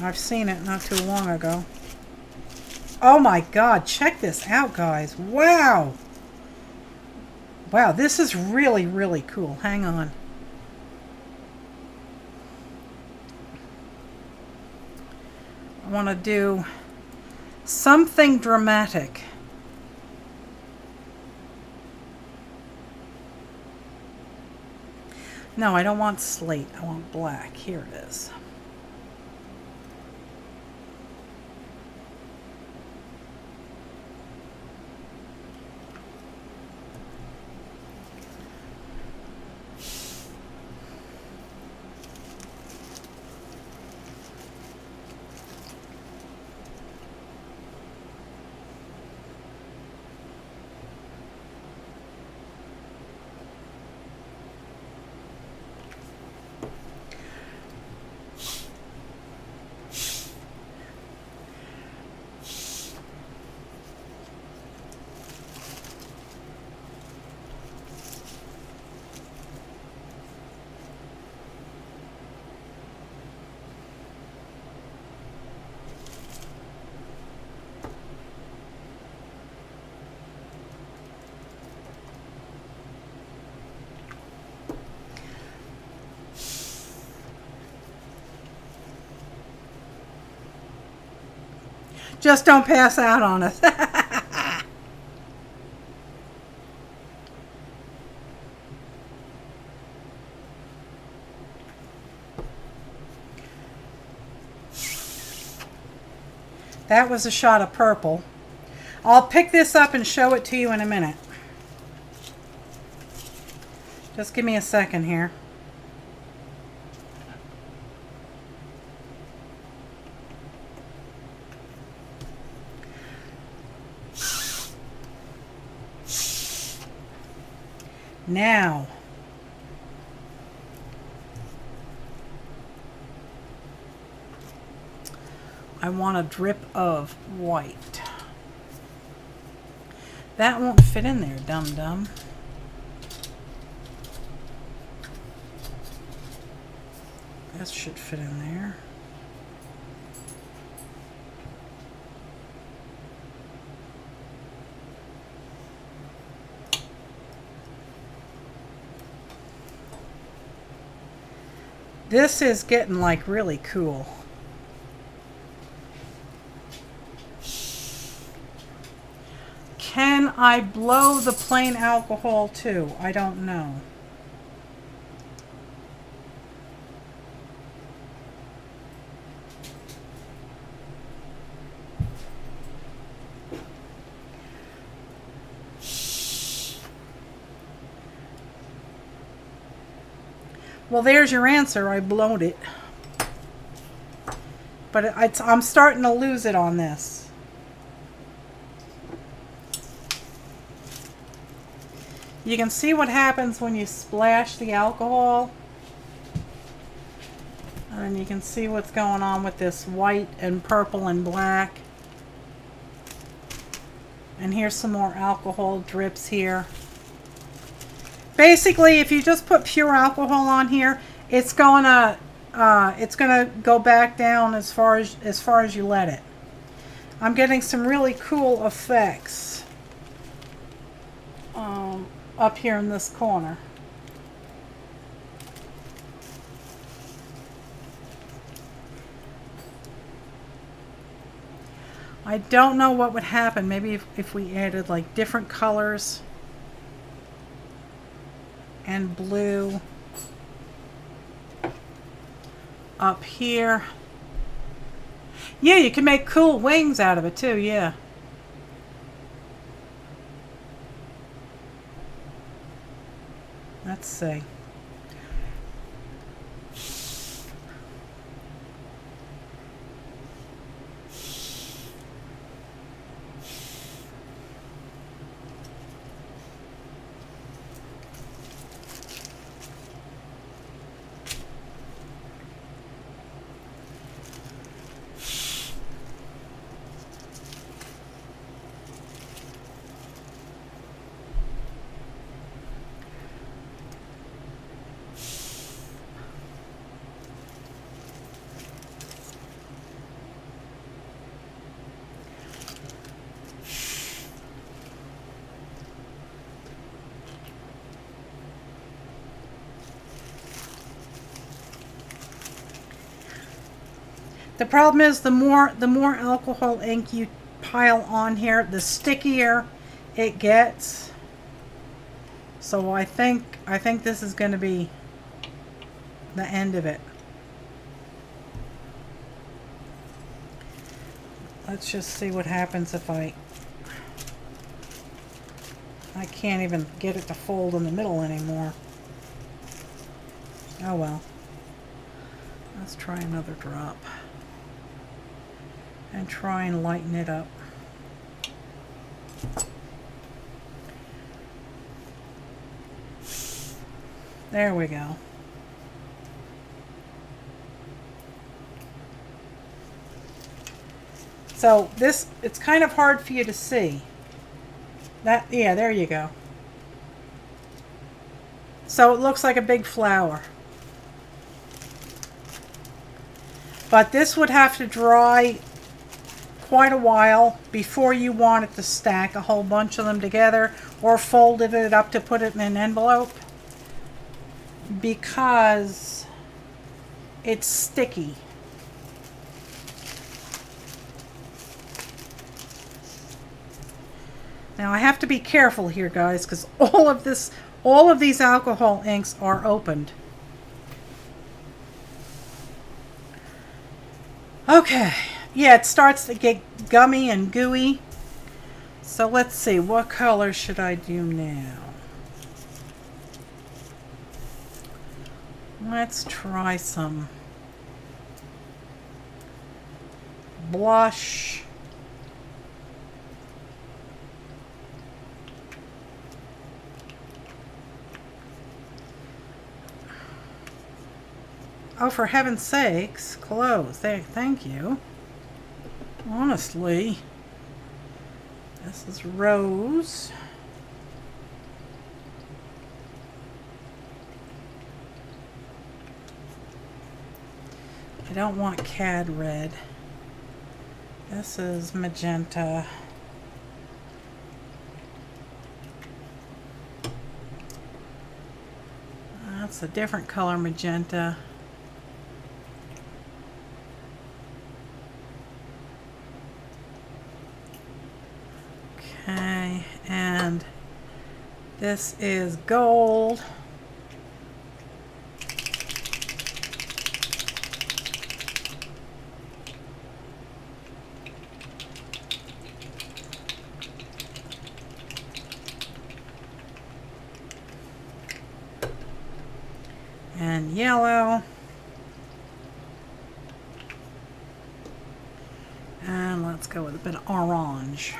I've seen it not too long ago. Oh my God, check this out, guys. Wow. Wow, this is really, really cool. Hang on. I want to do something dramatic. No, I don't want slate. I want black. Here it is. Just don't pass out on us. That was a shot of purple. I'll pick this up and show it to you in a minute. Just give me a second here. Now, I want a drip of white. That won't fit in there, dum-dum. This should fit in there. This is getting like really cool. Can I blow the plain alcohol too? I don't know. Well, there's your answer. I blowed it. But I'm starting to lose it on this. You can see what happens when you splash the alcohol. And you can see what's going on with this white and purple and black. And here's some more alcohol drips here. Basically, if you just put pure alcohol on here, it's gonna go back down as far as you let it. I'm getting some really cool effects up here in this corner. I don't know what would happen. Maybe if we added like different colors and blue up here. Yeah, you can make cool wings out of it too, yeah. Let's see. The problem is the more alcohol ink you pile on here, the stickier it gets. So I think this is going to be the end of it. Let's just see what happens if I can't even get it to fold in the middle anymore. Oh well. Let's try another drop. And try and lighten it up. There we go. So this, it's kind of hard for you to see. That, yeah, there you go. So it looks like a big flower. But this would have to dry quite a while before you want it to stack a whole bunch of them together, or folded it up to put it in an envelope, because it's sticky. Now I have to be careful here, guys, because all of these alcohol inks are opened. Okay. Yeah, it starts to get gummy and gooey. So let's see, what color should I do now? Let's try some blush. Oh, for heaven's sakes, close. Thank you. Honestly. This is rose. I don't want cad red. This is magenta. That's a different color magenta. Okay, and this is gold. And yellow. And let's go with a bit of orange.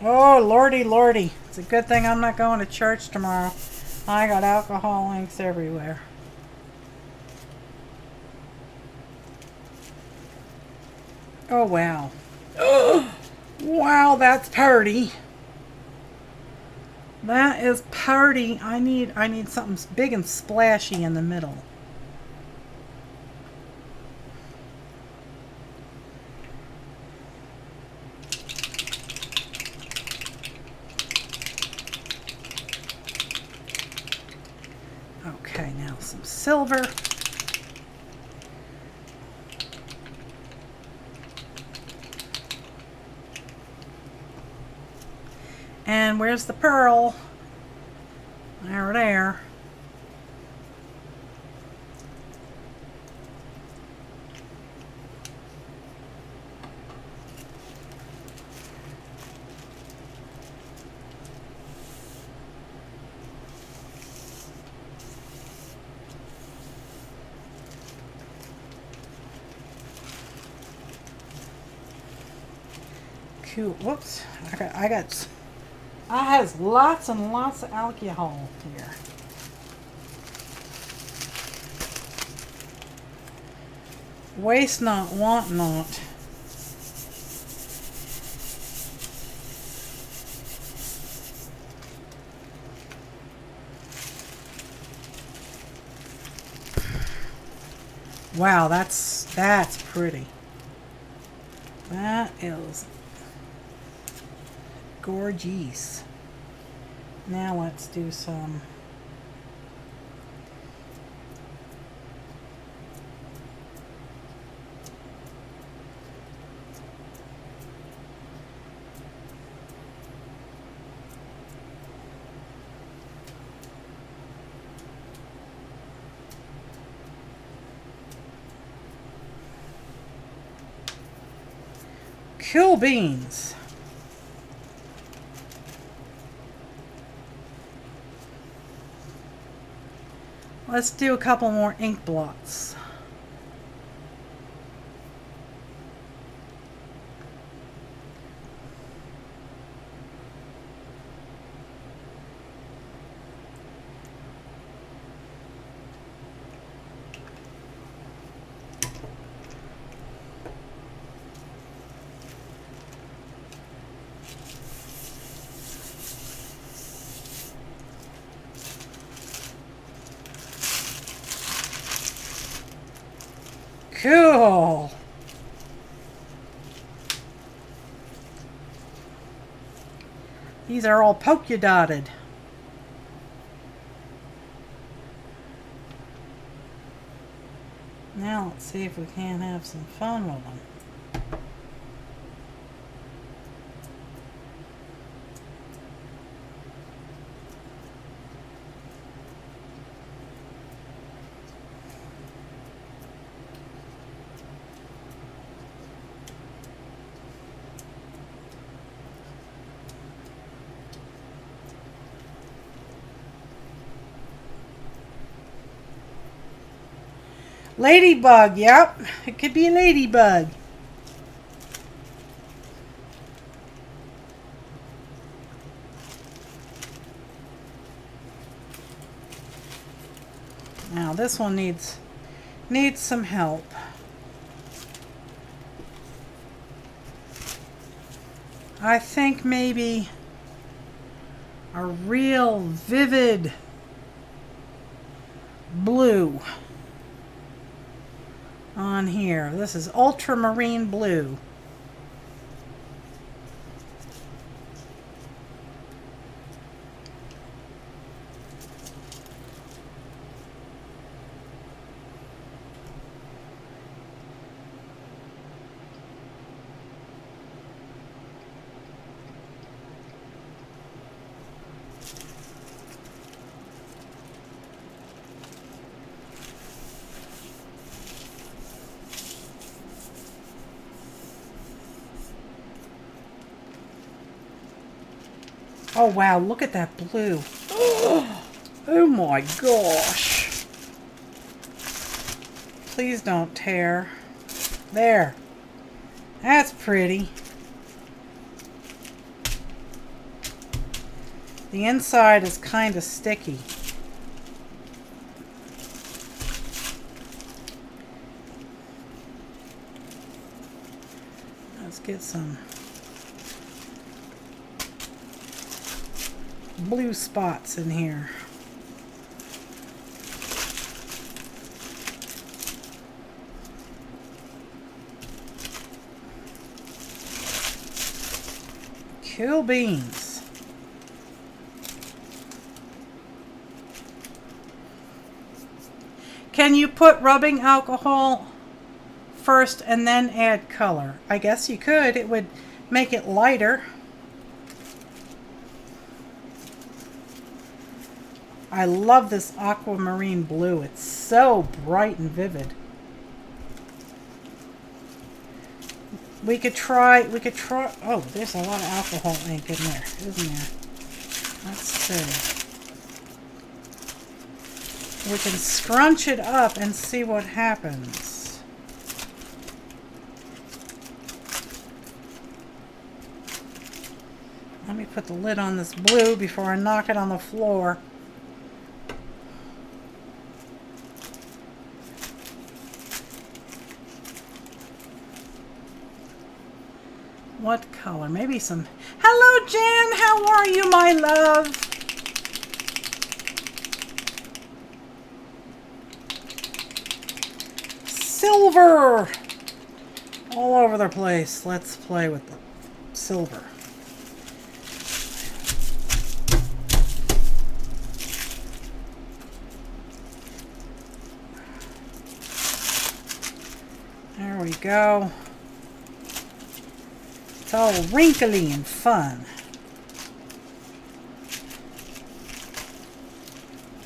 Oh, lordy, lordy. It's a good thing I'm not going to church tomorrow. I got alcohol inks everywhere. Oh, wow. Oh, wow, that's pretty. That is pretty. I need something big and splashy in the middle. Okay, now some silver. And where's the pearl? There. Cool. Whoops. I has lots and lots of alcohol here. Waste not, want not. Wow, that's pretty. That is gorgeous. Now let's do some cool beans. Let's do a couple more ink blots. Cool. These are all polka dotted. Now let's see if we can have some fun with them. Ladybug, yep. It could be a ladybug. Now this one needs some help. I think maybe a real vivid blue on here. This is ultramarine blue. Oh wow, look at that blue. Oh my gosh. Please don't tear. There. That's pretty. The inside is kind of sticky. Let's get some blue spots in here. Cool beans. Can you put rubbing alcohol first and then add color? I guess you could. It would make it lighter. I love this aquamarine blue. It's so bright and vivid. We could try, oh, there's a lot of alcohol ink in there, isn't there? Let's see. We can scrunch it up and see what happens. Let me put the lid on this blue before I knock it on the floor. What color? Maybe some... Hello, Jan! How are you, my love? Silver! All over the place. Let's play with the silver. There we go. It's all wrinkly and fun.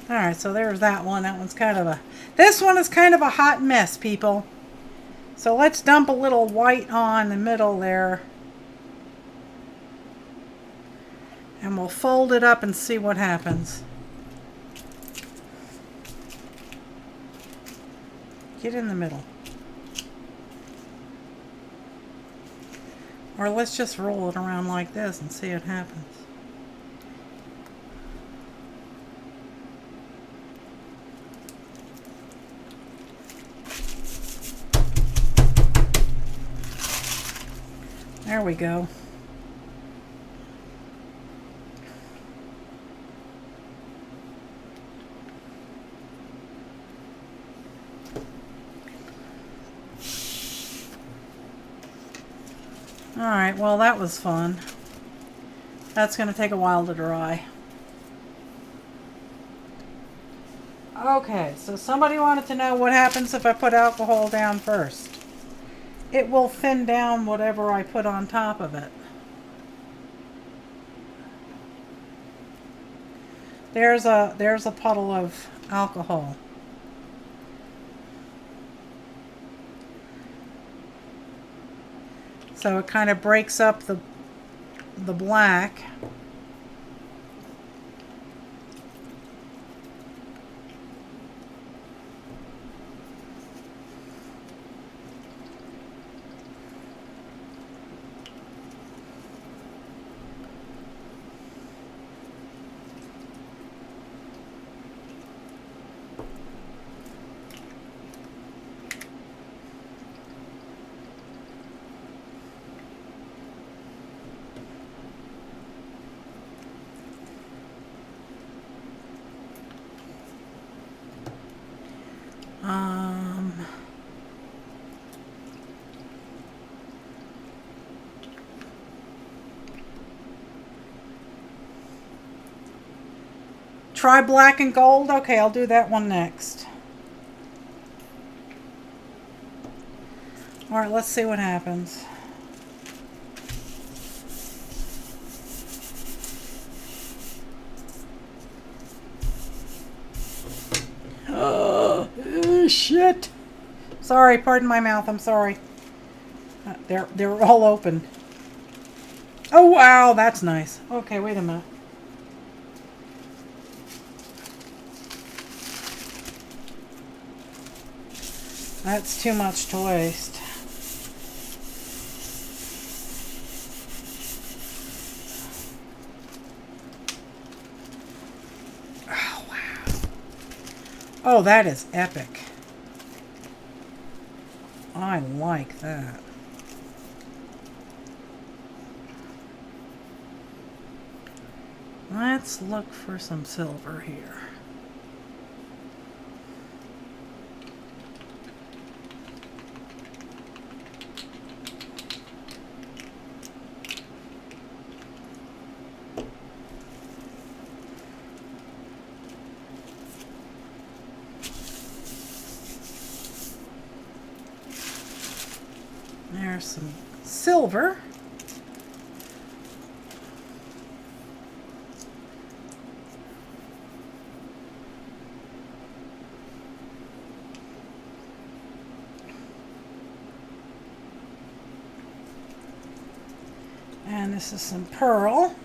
Alright, so there's that one. That one's kind of a... This one is kind of a hot mess, people. So let's dump a little white on the middle there. And we'll fold it up and see what happens. Get in the middle. Or let's just roll it around like this and see what happens. There we go. Alright, well that was fun. That's going to take a while to dry. Okay, so somebody wanted to know what happens if I put alcohol down first. It will thin down whatever I put on top of it. There's a puddle of alcohol. So it kind of breaks up the black. Try black and gold. Okay, I'll do that one next. All right, let's see what happens. Oh, shit. Sorry, pardon my mouth. I'm sorry. They're all open. Oh, wow, that's nice. Okay, wait a minute. That's too much to waste. Oh, wow. Oh, that is epic. I like that. Let's look for some silver here. There's some silver. And this is some pearl.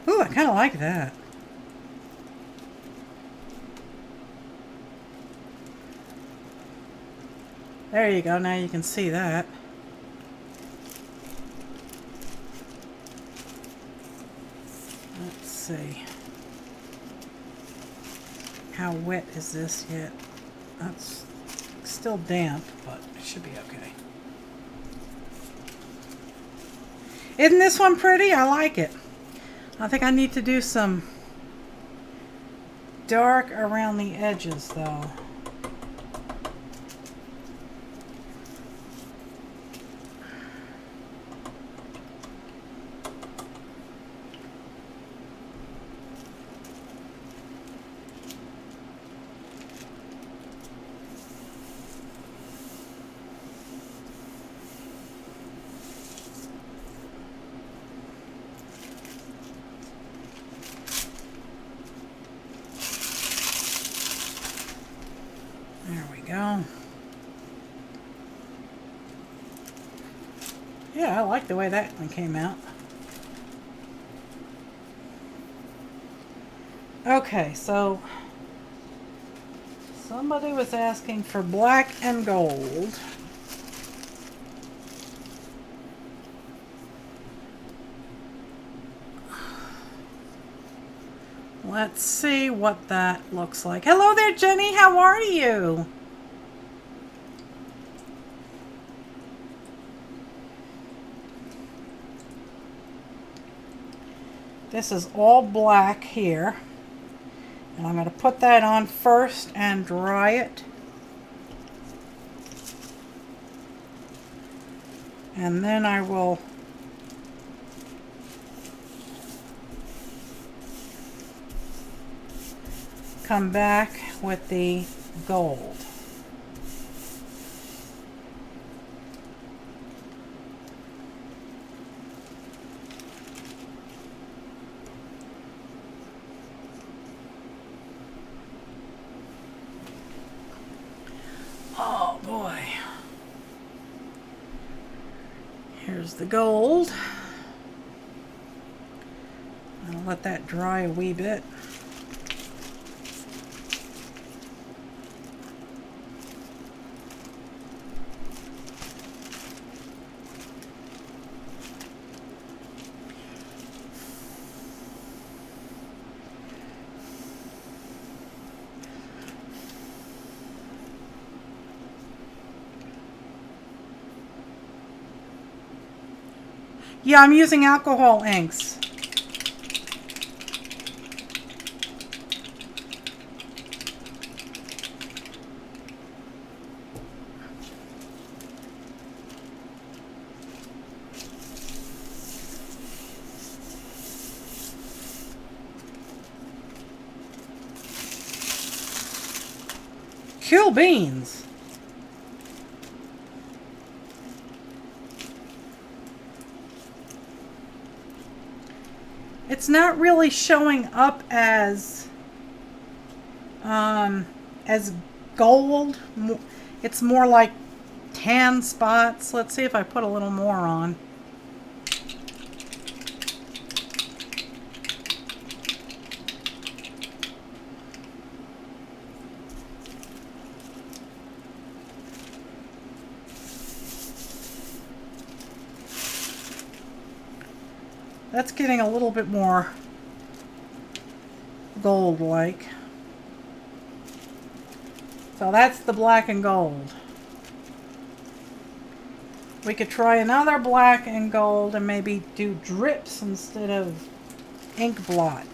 Ooh, I kind of like that. There you go. Now you can see that. Let's see. How wet is this yet? That's still damp, but it should be okay. Isn't this one pretty? I like it. I think I need to do some dark around the edges though. There we go. Yeah, I like the way that one came out. Okay, so somebody was asking for black and gold. Let's see what that looks like. Hello there, Jenny. How are you? This is all black here. And I'm going to put that on first and dry it. And then I will come back with the gold. Oh boy. Here's the gold. I'll let that dry a wee bit. Yeah, I'm using alcohol inks. Cool beans. It's not really showing up as gold. It's more like tan spots. Let's see if I put a little more on. That's getting a little bit more gold-like. So that's the black and gold. We could try another black and gold and maybe do drips instead of ink blot.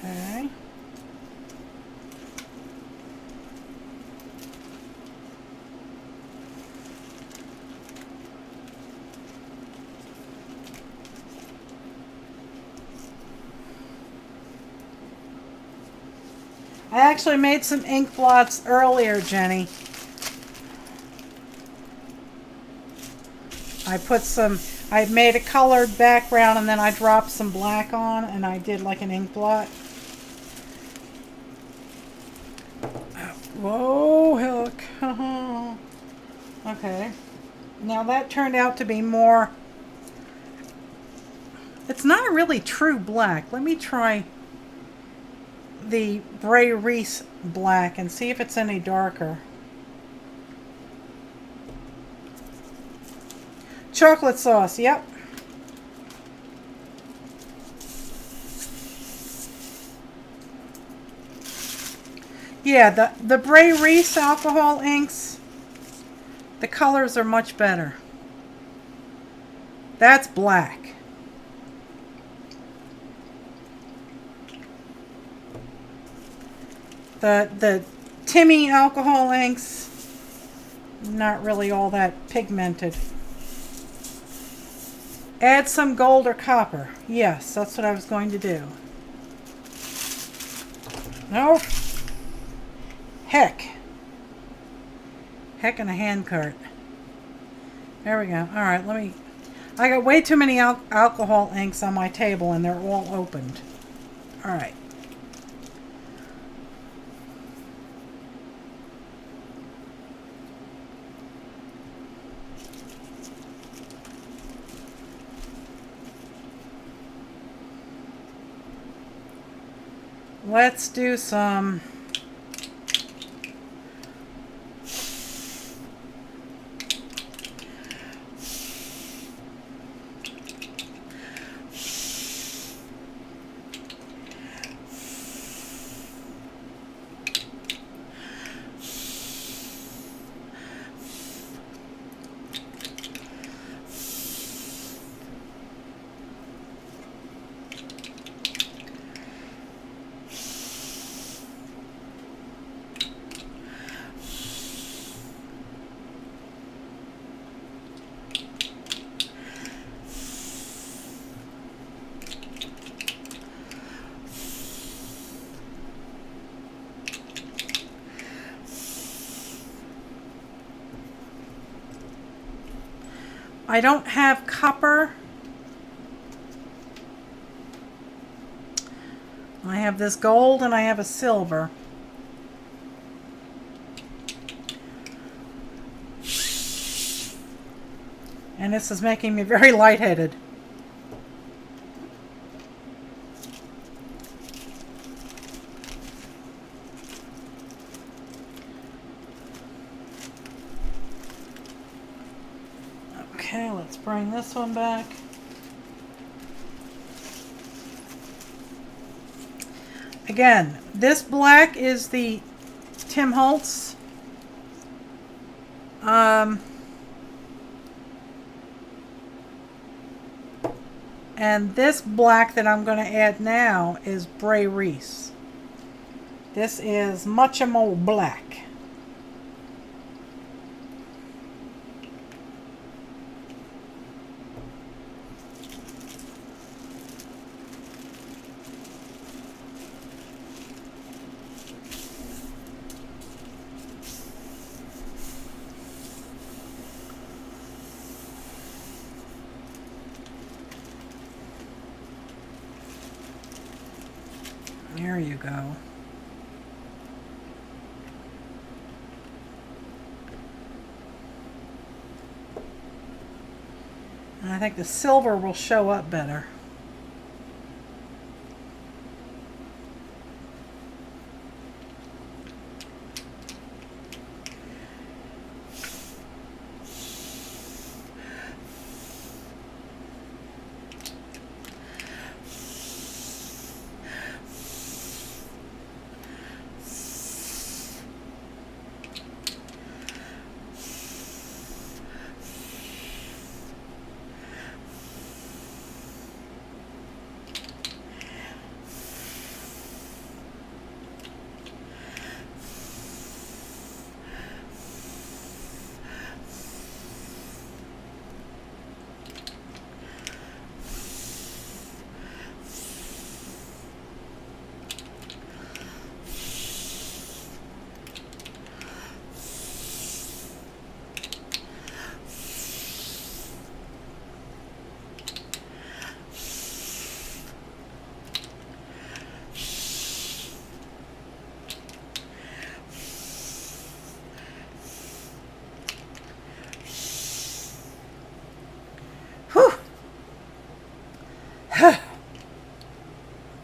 Okay. I actually made some ink blots earlier, Jenny. I made a colored background and then I dropped some black on and I did like an ink blot. Whoa, heck. Okay. Now that turned out to be more... It's not a really true black. Let me try the Bray Reese black and see if it's any darker. Chocolate sauce, yep. Yeah, the Bray Reese alcohol inks, the colors are much better. That's black. The Timmy alcohol inks, not really all that pigmented. Add some gold or copper. Yes, that's what I was going to do. No. Heck. Heck in a handcart. There we go. All right, I got way too many alcohol inks on my table and they're all opened. All right. Let's do some I don't have copper. I have this gold and I have a silver. And this is making me very lightheaded. Okay, let's bring this one back. Again, this black is the Tim Holtz. And this black that I'm going to add now is Bray Reese. This is Mucha More Black. There you go. And I think the silver will show up better.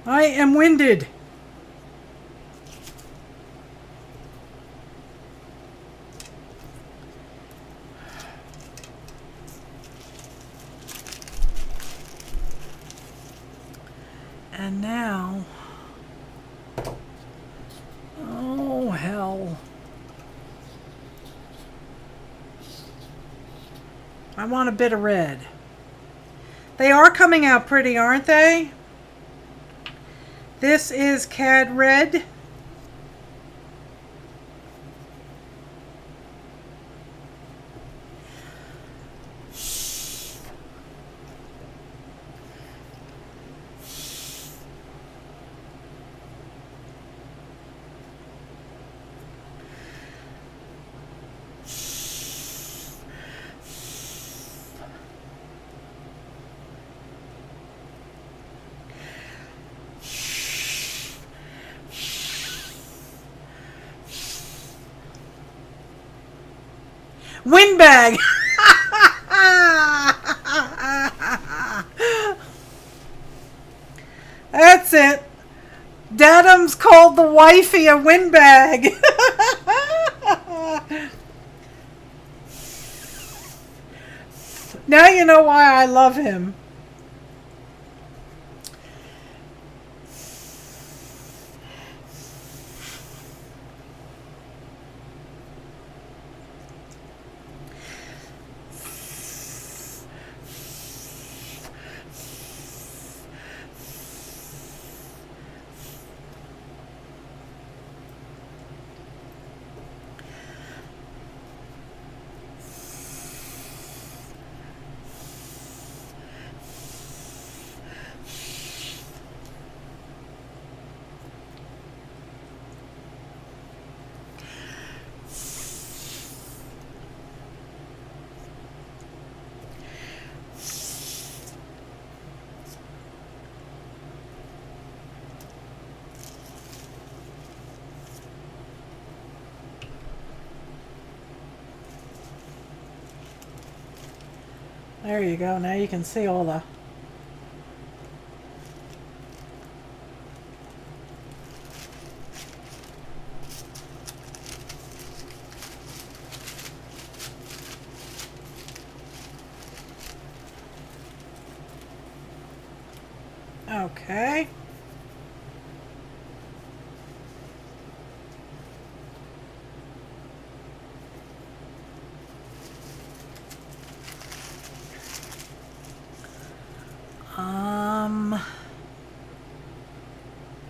I am winded. And now, oh hell. I want a bit of red. They are coming out pretty, aren't they? This is Cad Red. Windbag. That's it. Dadum's called the wifey a windbag. Now you know why I love him. There you go. Now you can see all the Okay.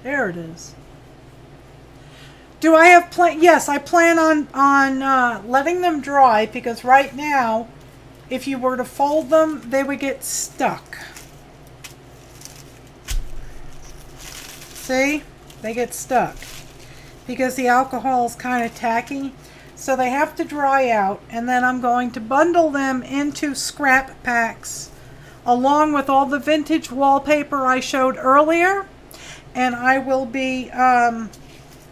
There it is. Do I have plan? Yes, I plan on letting them dry, because right now, if you were to fold them, they would get stuck. See? They get stuck because the alcohol is kind of tacky. So they have to dry out, and then I'm going to bundle them into scrap packs along with all the vintage wallpaper I showed earlier, and I will be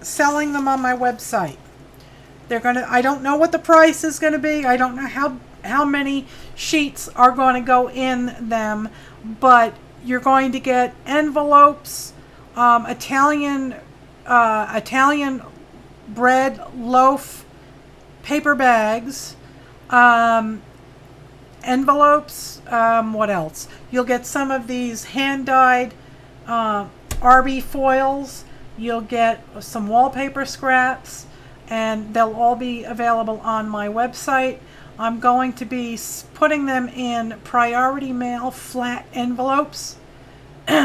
selling them on my website. I don't know what the price is going to be. I don't know how many sheets are going to go in them, but you're going to get envelopes, Italian bread loaf paper bags, envelopes. What else? You'll get some of these hand-dyed RB foils. You'll get some wallpaper scraps, and they'll all be available on my website. I'm going to be putting them in priority mail flat envelopes.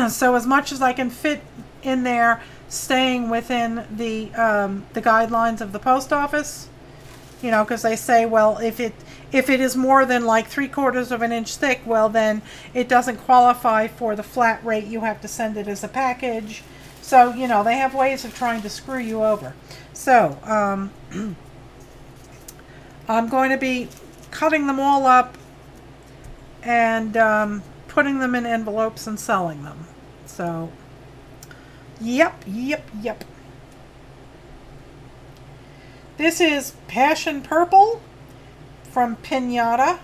So as much as I can fit in there, staying within the guidelines of the post office. You know, because they say, well, if it is more than like 3/4 of an inch thick, well, then it doesn't qualify for the flat rate. You have to send it as a package. So, you know, they have ways of trying to screw you over. So, I'm going to be cutting them all up and putting them in envelopes and selling them. So, yep. This is Passion Purple from Pinata.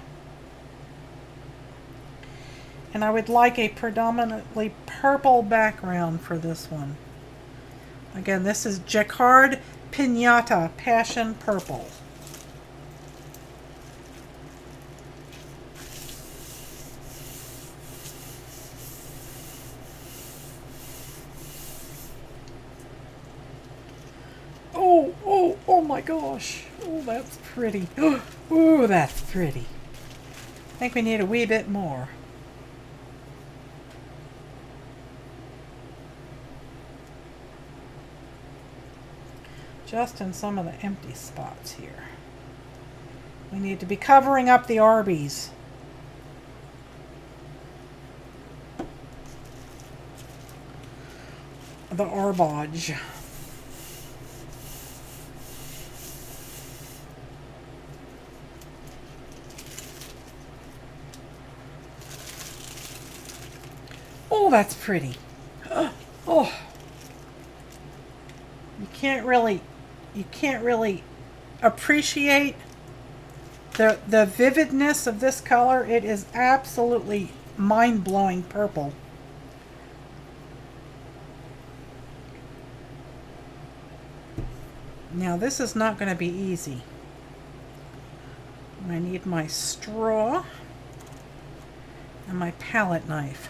And I would like a predominantly purple background for this one. Again, this is Jacquard Pinata Passion Purple. Oh my gosh. Oh, that's pretty. Oh, that's pretty. I think we need a wee bit more. Just in some of the empty spots here. We need to be covering up the Arby's. The Arbage. Oh, that's pretty. Oh. You can't really appreciate the vividness of this color. It is absolutely mind-blowing purple. Now this is not going to be easy. I need my straw and my palette knife.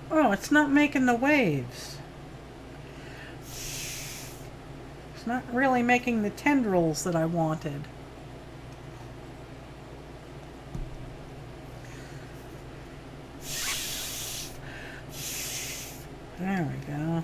Oh, it's not making the waves. It's not really making the tendrils that I wanted. There we go.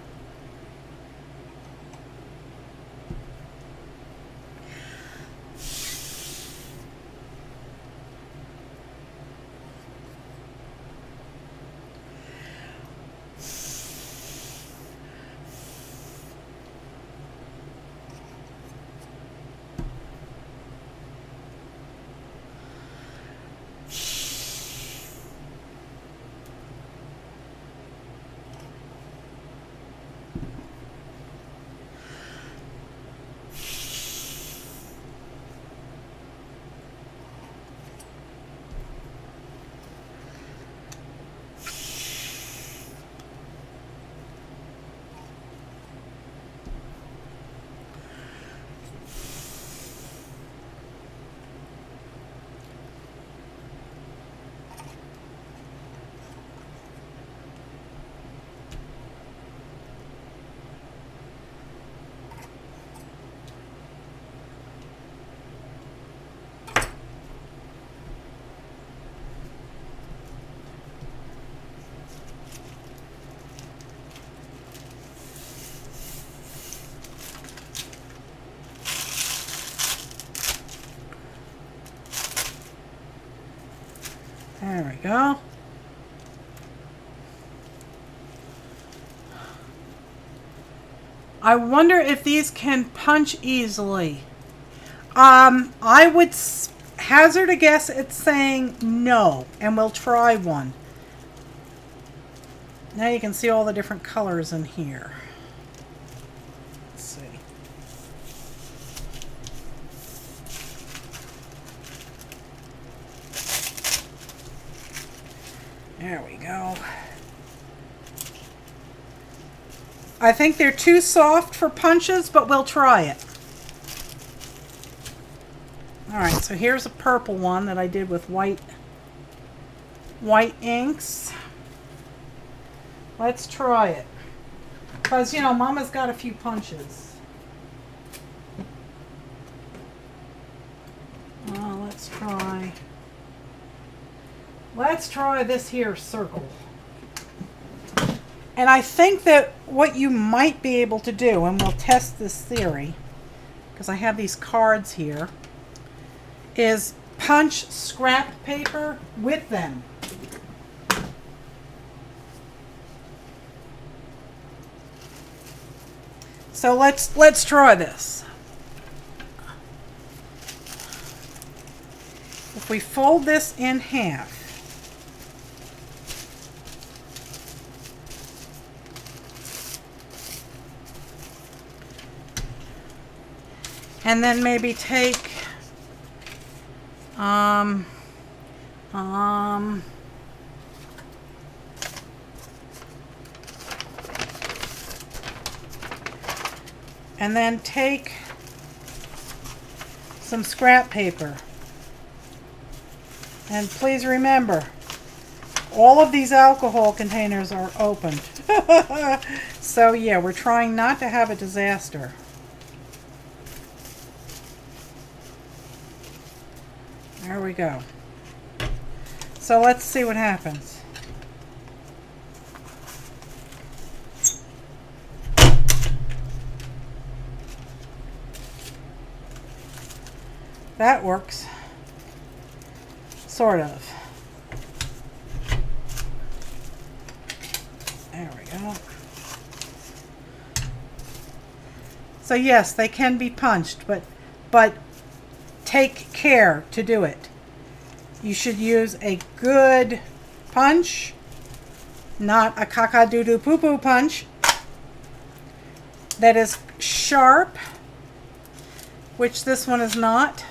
go. I wonder if these can punch easily. I would hazard a guess at saying no, and we'll try one. Now you can see all the different colors in here. Let's see. There we go. I think they're too soft for punches, but we'll try it. Alright, so here's a purple one that I did with white inks. Let's try it. Because, you know, Mama's got a few punches. Let's try this here circle. And I think that what you might be able to do, and we'll test this theory, because I have these cards here, is punch scrap paper with them. So let's try this. If we fold this in half, and then maybe take and then take some scrap paper. And please remember, all of these alcohol containers are opened. So yeah, we're trying not to have a disaster. There we go. So let's see what happens. That works. Sort of. There we go. So yes, they can be punched, but take care to do it. You should use a good punch, not a caca-doo-doo-poo-poo punch that is sharp, which this one is not.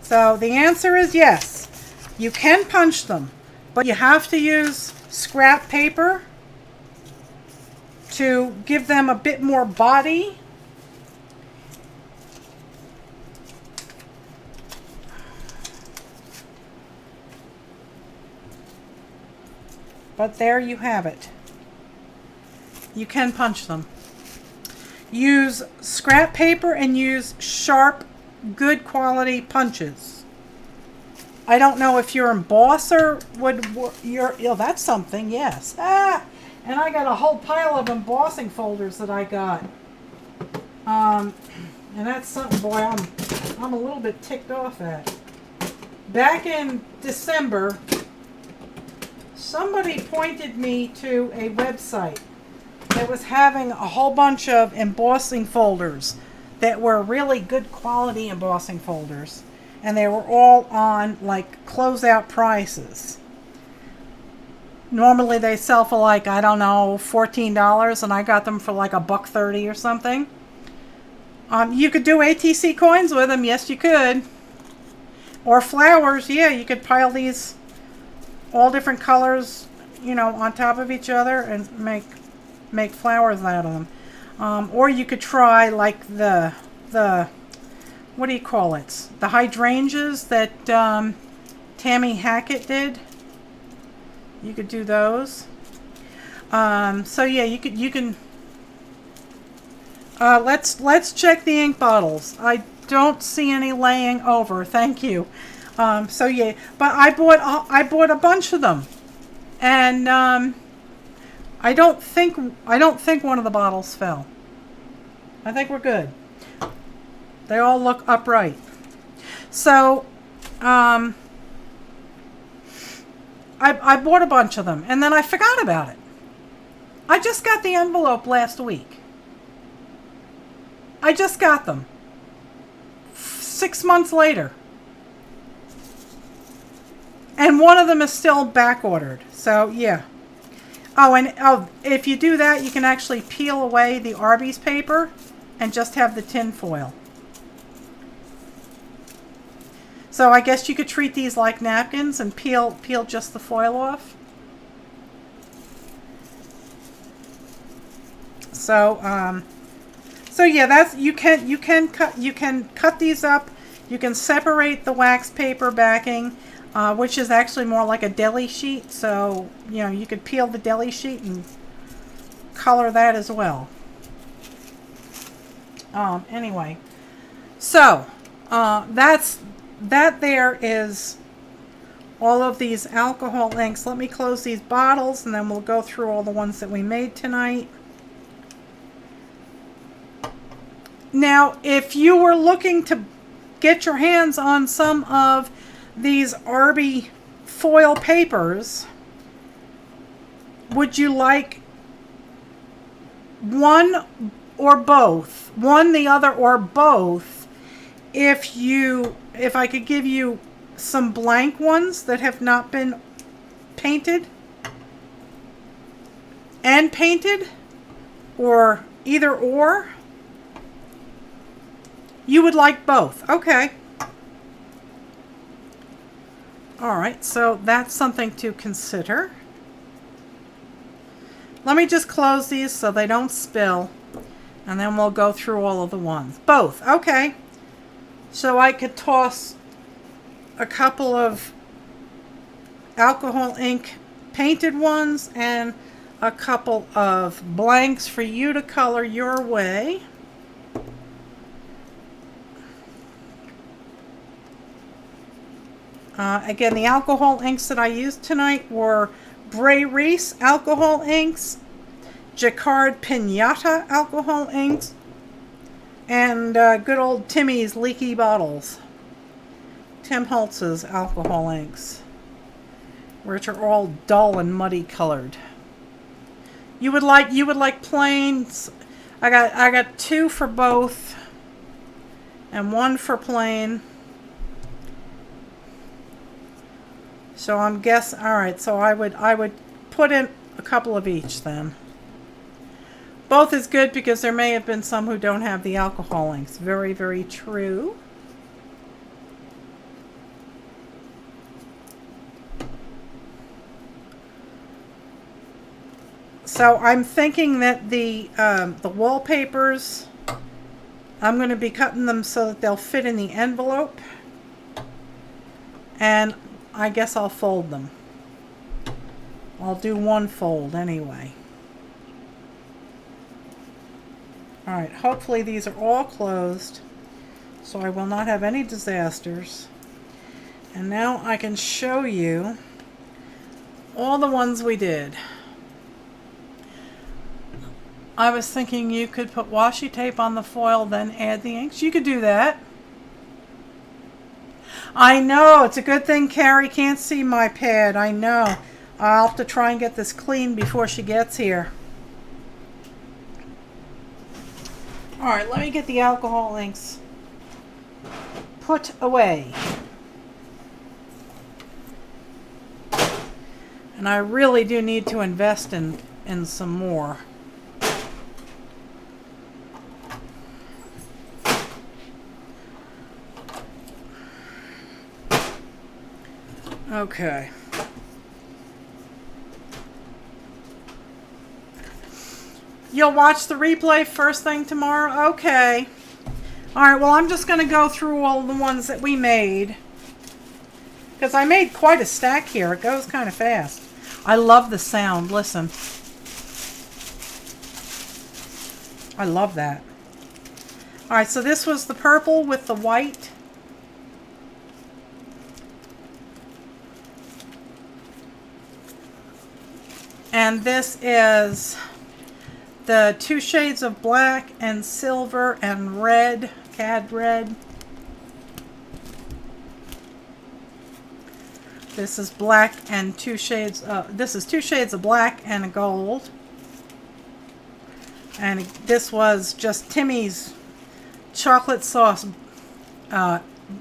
So the answer is yes, you can punch them, but you have to use scrap paper to give them a bit more body. But there you have it. You can punch them. Use scrap paper and use sharp, good quality punches. I don't know if your embosser would, that's something, yes. And I got a whole pile of embossing folders that I got. And that's something, boy, I'm a little bit ticked off at. Back in December, somebody pointed me to a website that was having a whole bunch of embossing folders that were really good quality embossing folders. And they were all on like closeout prices. Normally they sell for like, I don't know, $14, and I got them for like $1.30 or something. You could do ATC coins with them, yes you could. Or flowers, yeah, you could pile these all different colors, you know, on top of each other and make flowers out of them. Or you could try like the what do you call it? The hydrangeas that Tammy Hackett did. You could do those. So yeah, you can. Let's check the ink bottles. I don't see any laying over. Thank you. So yeah, but I bought a bunch of them, and I don't think one of the bottles fell. I think we're good. They all look upright. So I bought a bunch of them, and then I forgot about it. I just got the envelope last week. I just got them 6 months later. And one of them is still back ordered. So, yeah. Oh, and if you do that, you can actually peel away the Arby's paper and just have the tin foil. So I guess you could treat these like napkins and peel just the foil off. So yeah, that's you can cut these up. You can separate the wax paper backing, which is actually more like a deli sheet. So you could peel the deli sheet and color that as well. Anyway, so that there is all of these alcohol inks. Let me close these bottles and then we'll go through all the ones that we made tonight. Now, if you were looking to get your hands on some of these Arby foil papers, would you like one or both? One, the other, or both? If I could give you some blank ones that have not been painted and painted, or either or, you would like both. Okay. All right, so that's something to consider. Let me just close these so they don't spill, and then we'll go through all of the ones. Both. Okay. So I could toss a couple of alcohol ink painted ones and a couple of blanks for you to color your way. Again, the alcohol inks that I used tonight were Bray Reese alcohol inks, Jacquard Pinata alcohol inks, and good old Timmy's leaky bottles. Tim Holtz's alcohol inks, which are all dull and muddy colored. You would like plains. I got 2 for both and 1 for plain. So I'm guessing, all right, so I would put in a couple of each then. Both is good because there may have been some who don't have the alcohol inks. Very, very true. So I'm thinking that the wallpapers, I'm going to be cutting them so that they'll fit in the envelope. And I guess I'll fold them. I'll do one fold anyway. Alright, hopefully these are all closed, so I will not have any disasters. And now I can show you all the ones we did. I was thinking you could put washi tape on the foil, then add the inks. You could do that. I know, it's a good thing Carrie can't see my pad. I know. I'll have to try and get this clean before she gets here. Alright, let me get the alcohol inks put away. And I really do need to invest in some more. Okay. You'll watch the replay first thing tomorrow? Okay. Alright, well I'm just going to go through all the ones that we made. Because I made quite a stack here. It goes kind of fast. I love the sound. Listen. I love that. Alright, so this was the purple with the white. And this is the 2 shades of black and silver and red, cad red. This is black and this is 2 shades of black and a gold. And this was just Timmy's chocolate sauce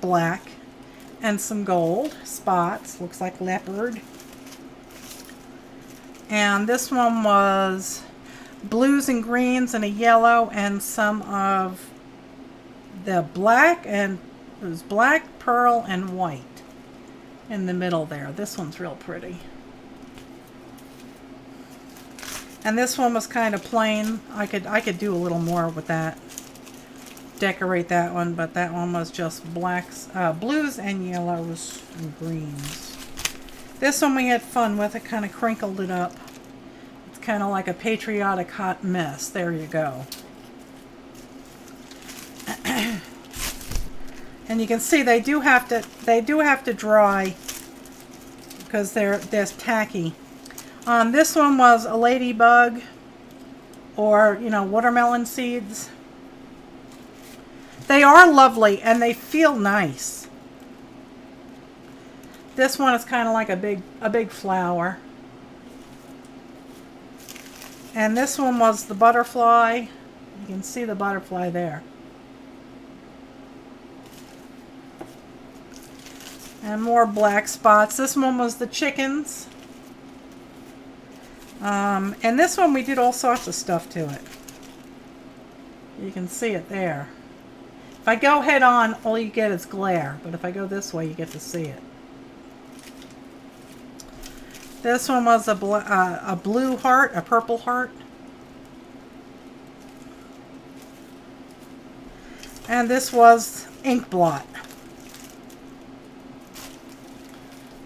black and some gold spots. Looks like leopard. And this one was blues and greens and a yellow and some of the black, and it was black, pearl, and white in the middle there. This one's real pretty. And this one was kind of plain. I could do a little more with that. Decorate that one, but that one was just blacks, blues and yellows and greens. This one we had fun with. It kind of crinkled it up. It's kind of like a patriotic hot mess. There you go. And you can see they do have to dry because they're tacky. This one was a ladybug, or watermelon seeds. They are lovely and they feel nice. This one is kind of like a big flower. And this one was the butterfly. You can see the butterfly there. And more black spots. This one was the chickens. And this one we did all sorts of stuff to it. You can see it there. If I go head on, all you get is glare. But if I go this way, you get to see it. This one was a blue heart, a purple heart. And this was ink blot.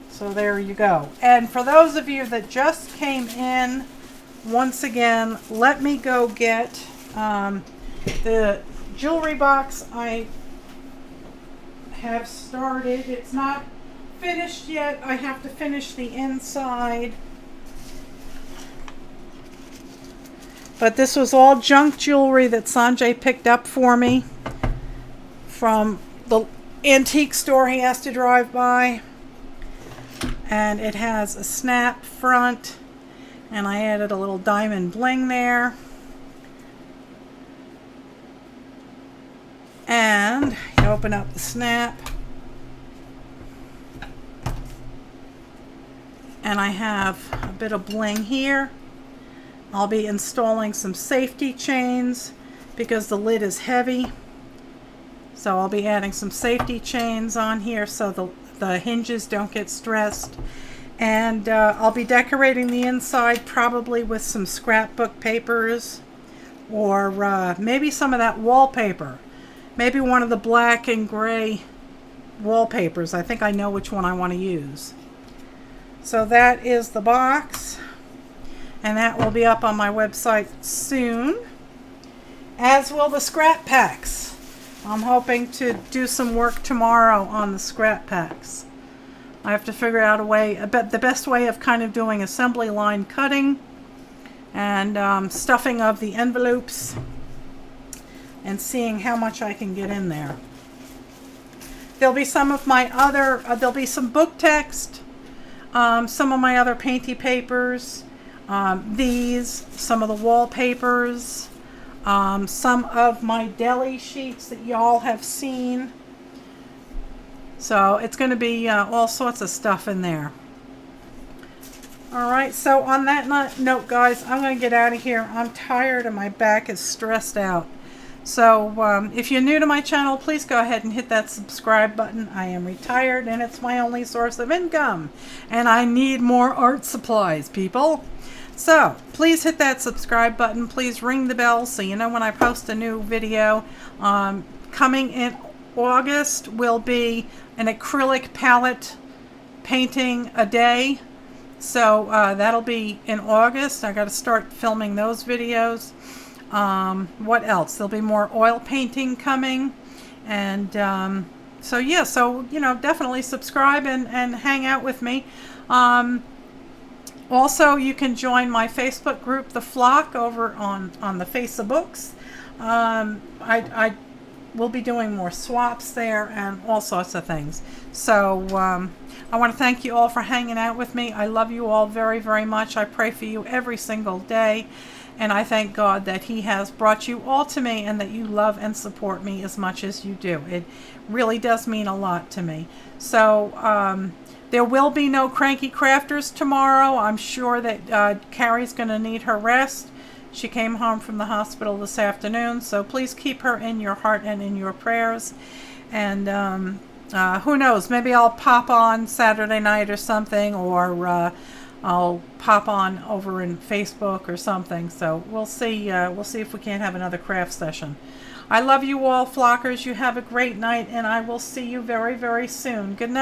So there you go. And for those of you that just came in, once again, let me go get the jewelry box I have started. It's not finished yet. I have to finish the inside. But this was all junk jewelry that Sanjay picked up for me from the antique store he has to drive by. And it has a snap front, and I added a little diamond bling there. And you open up the snap, and I have a bit of bling here. I'll be installing some safety chains because the lid is heavy. So I'll be adding some safety chains on here so the hinges don't get stressed. And I'll be decorating the inside probably with some scrapbook papers, or maybe some of that wallpaper. Maybe one of the black and gray wallpapers. I think I know which one I want to use. So that is the box, and that will be up on my website soon, as will the scrap packs. I'm hoping to do some work tomorrow on the scrap packs. I have to figure out a way, the best way of kind of doing assembly line cutting and stuffing of the envelopes and seeing how much I can get in there. There'll be some of my other, there'll be some book text, some of my other painty papers, some of the wallpapers, some of my deli sheets that y'all have seen. So it's going to be all sorts of stuff in there. Alright, so on that note, guys, I'm going to get out of here. I'm tired and my back is stressed out. So if you're new to my channel, please go ahead and hit that subscribe button. I am retired and it's my only source of income. And I need more art supplies, people. So please hit that subscribe button. Please ring the bell so you know when I post a new video. Coming in August will be an acrylic palette painting a day. So that'll be in August. I got to start filming those videos. What else? There'll be more oil painting coming. And so yeah, so definitely subscribe and hang out with me. Also, you can join my Facebook group, The Flock, over on the Facebooks. I we'll be doing more swaps there and all sorts of things. So I want to thank you all for hanging out with me. I love you all very, very much. I pray for you every single day. And I thank God that He has brought you all to me and that you love and support me as much as you do. It really does mean a lot to me. So there will be no Cranky Crafters tomorrow. I'm sure that Carrie's going to need her rest. She came home from the hospital this afternoon, so please keep her in your heart and in your prayers. And who knows, maybe I'll pop on Saturday night or something, or I'll pop on over in Facebook or something. So we'll see if we can't have another craft session. I love you all, flockers. You have a great night, and I will see you very, very soon. Good night.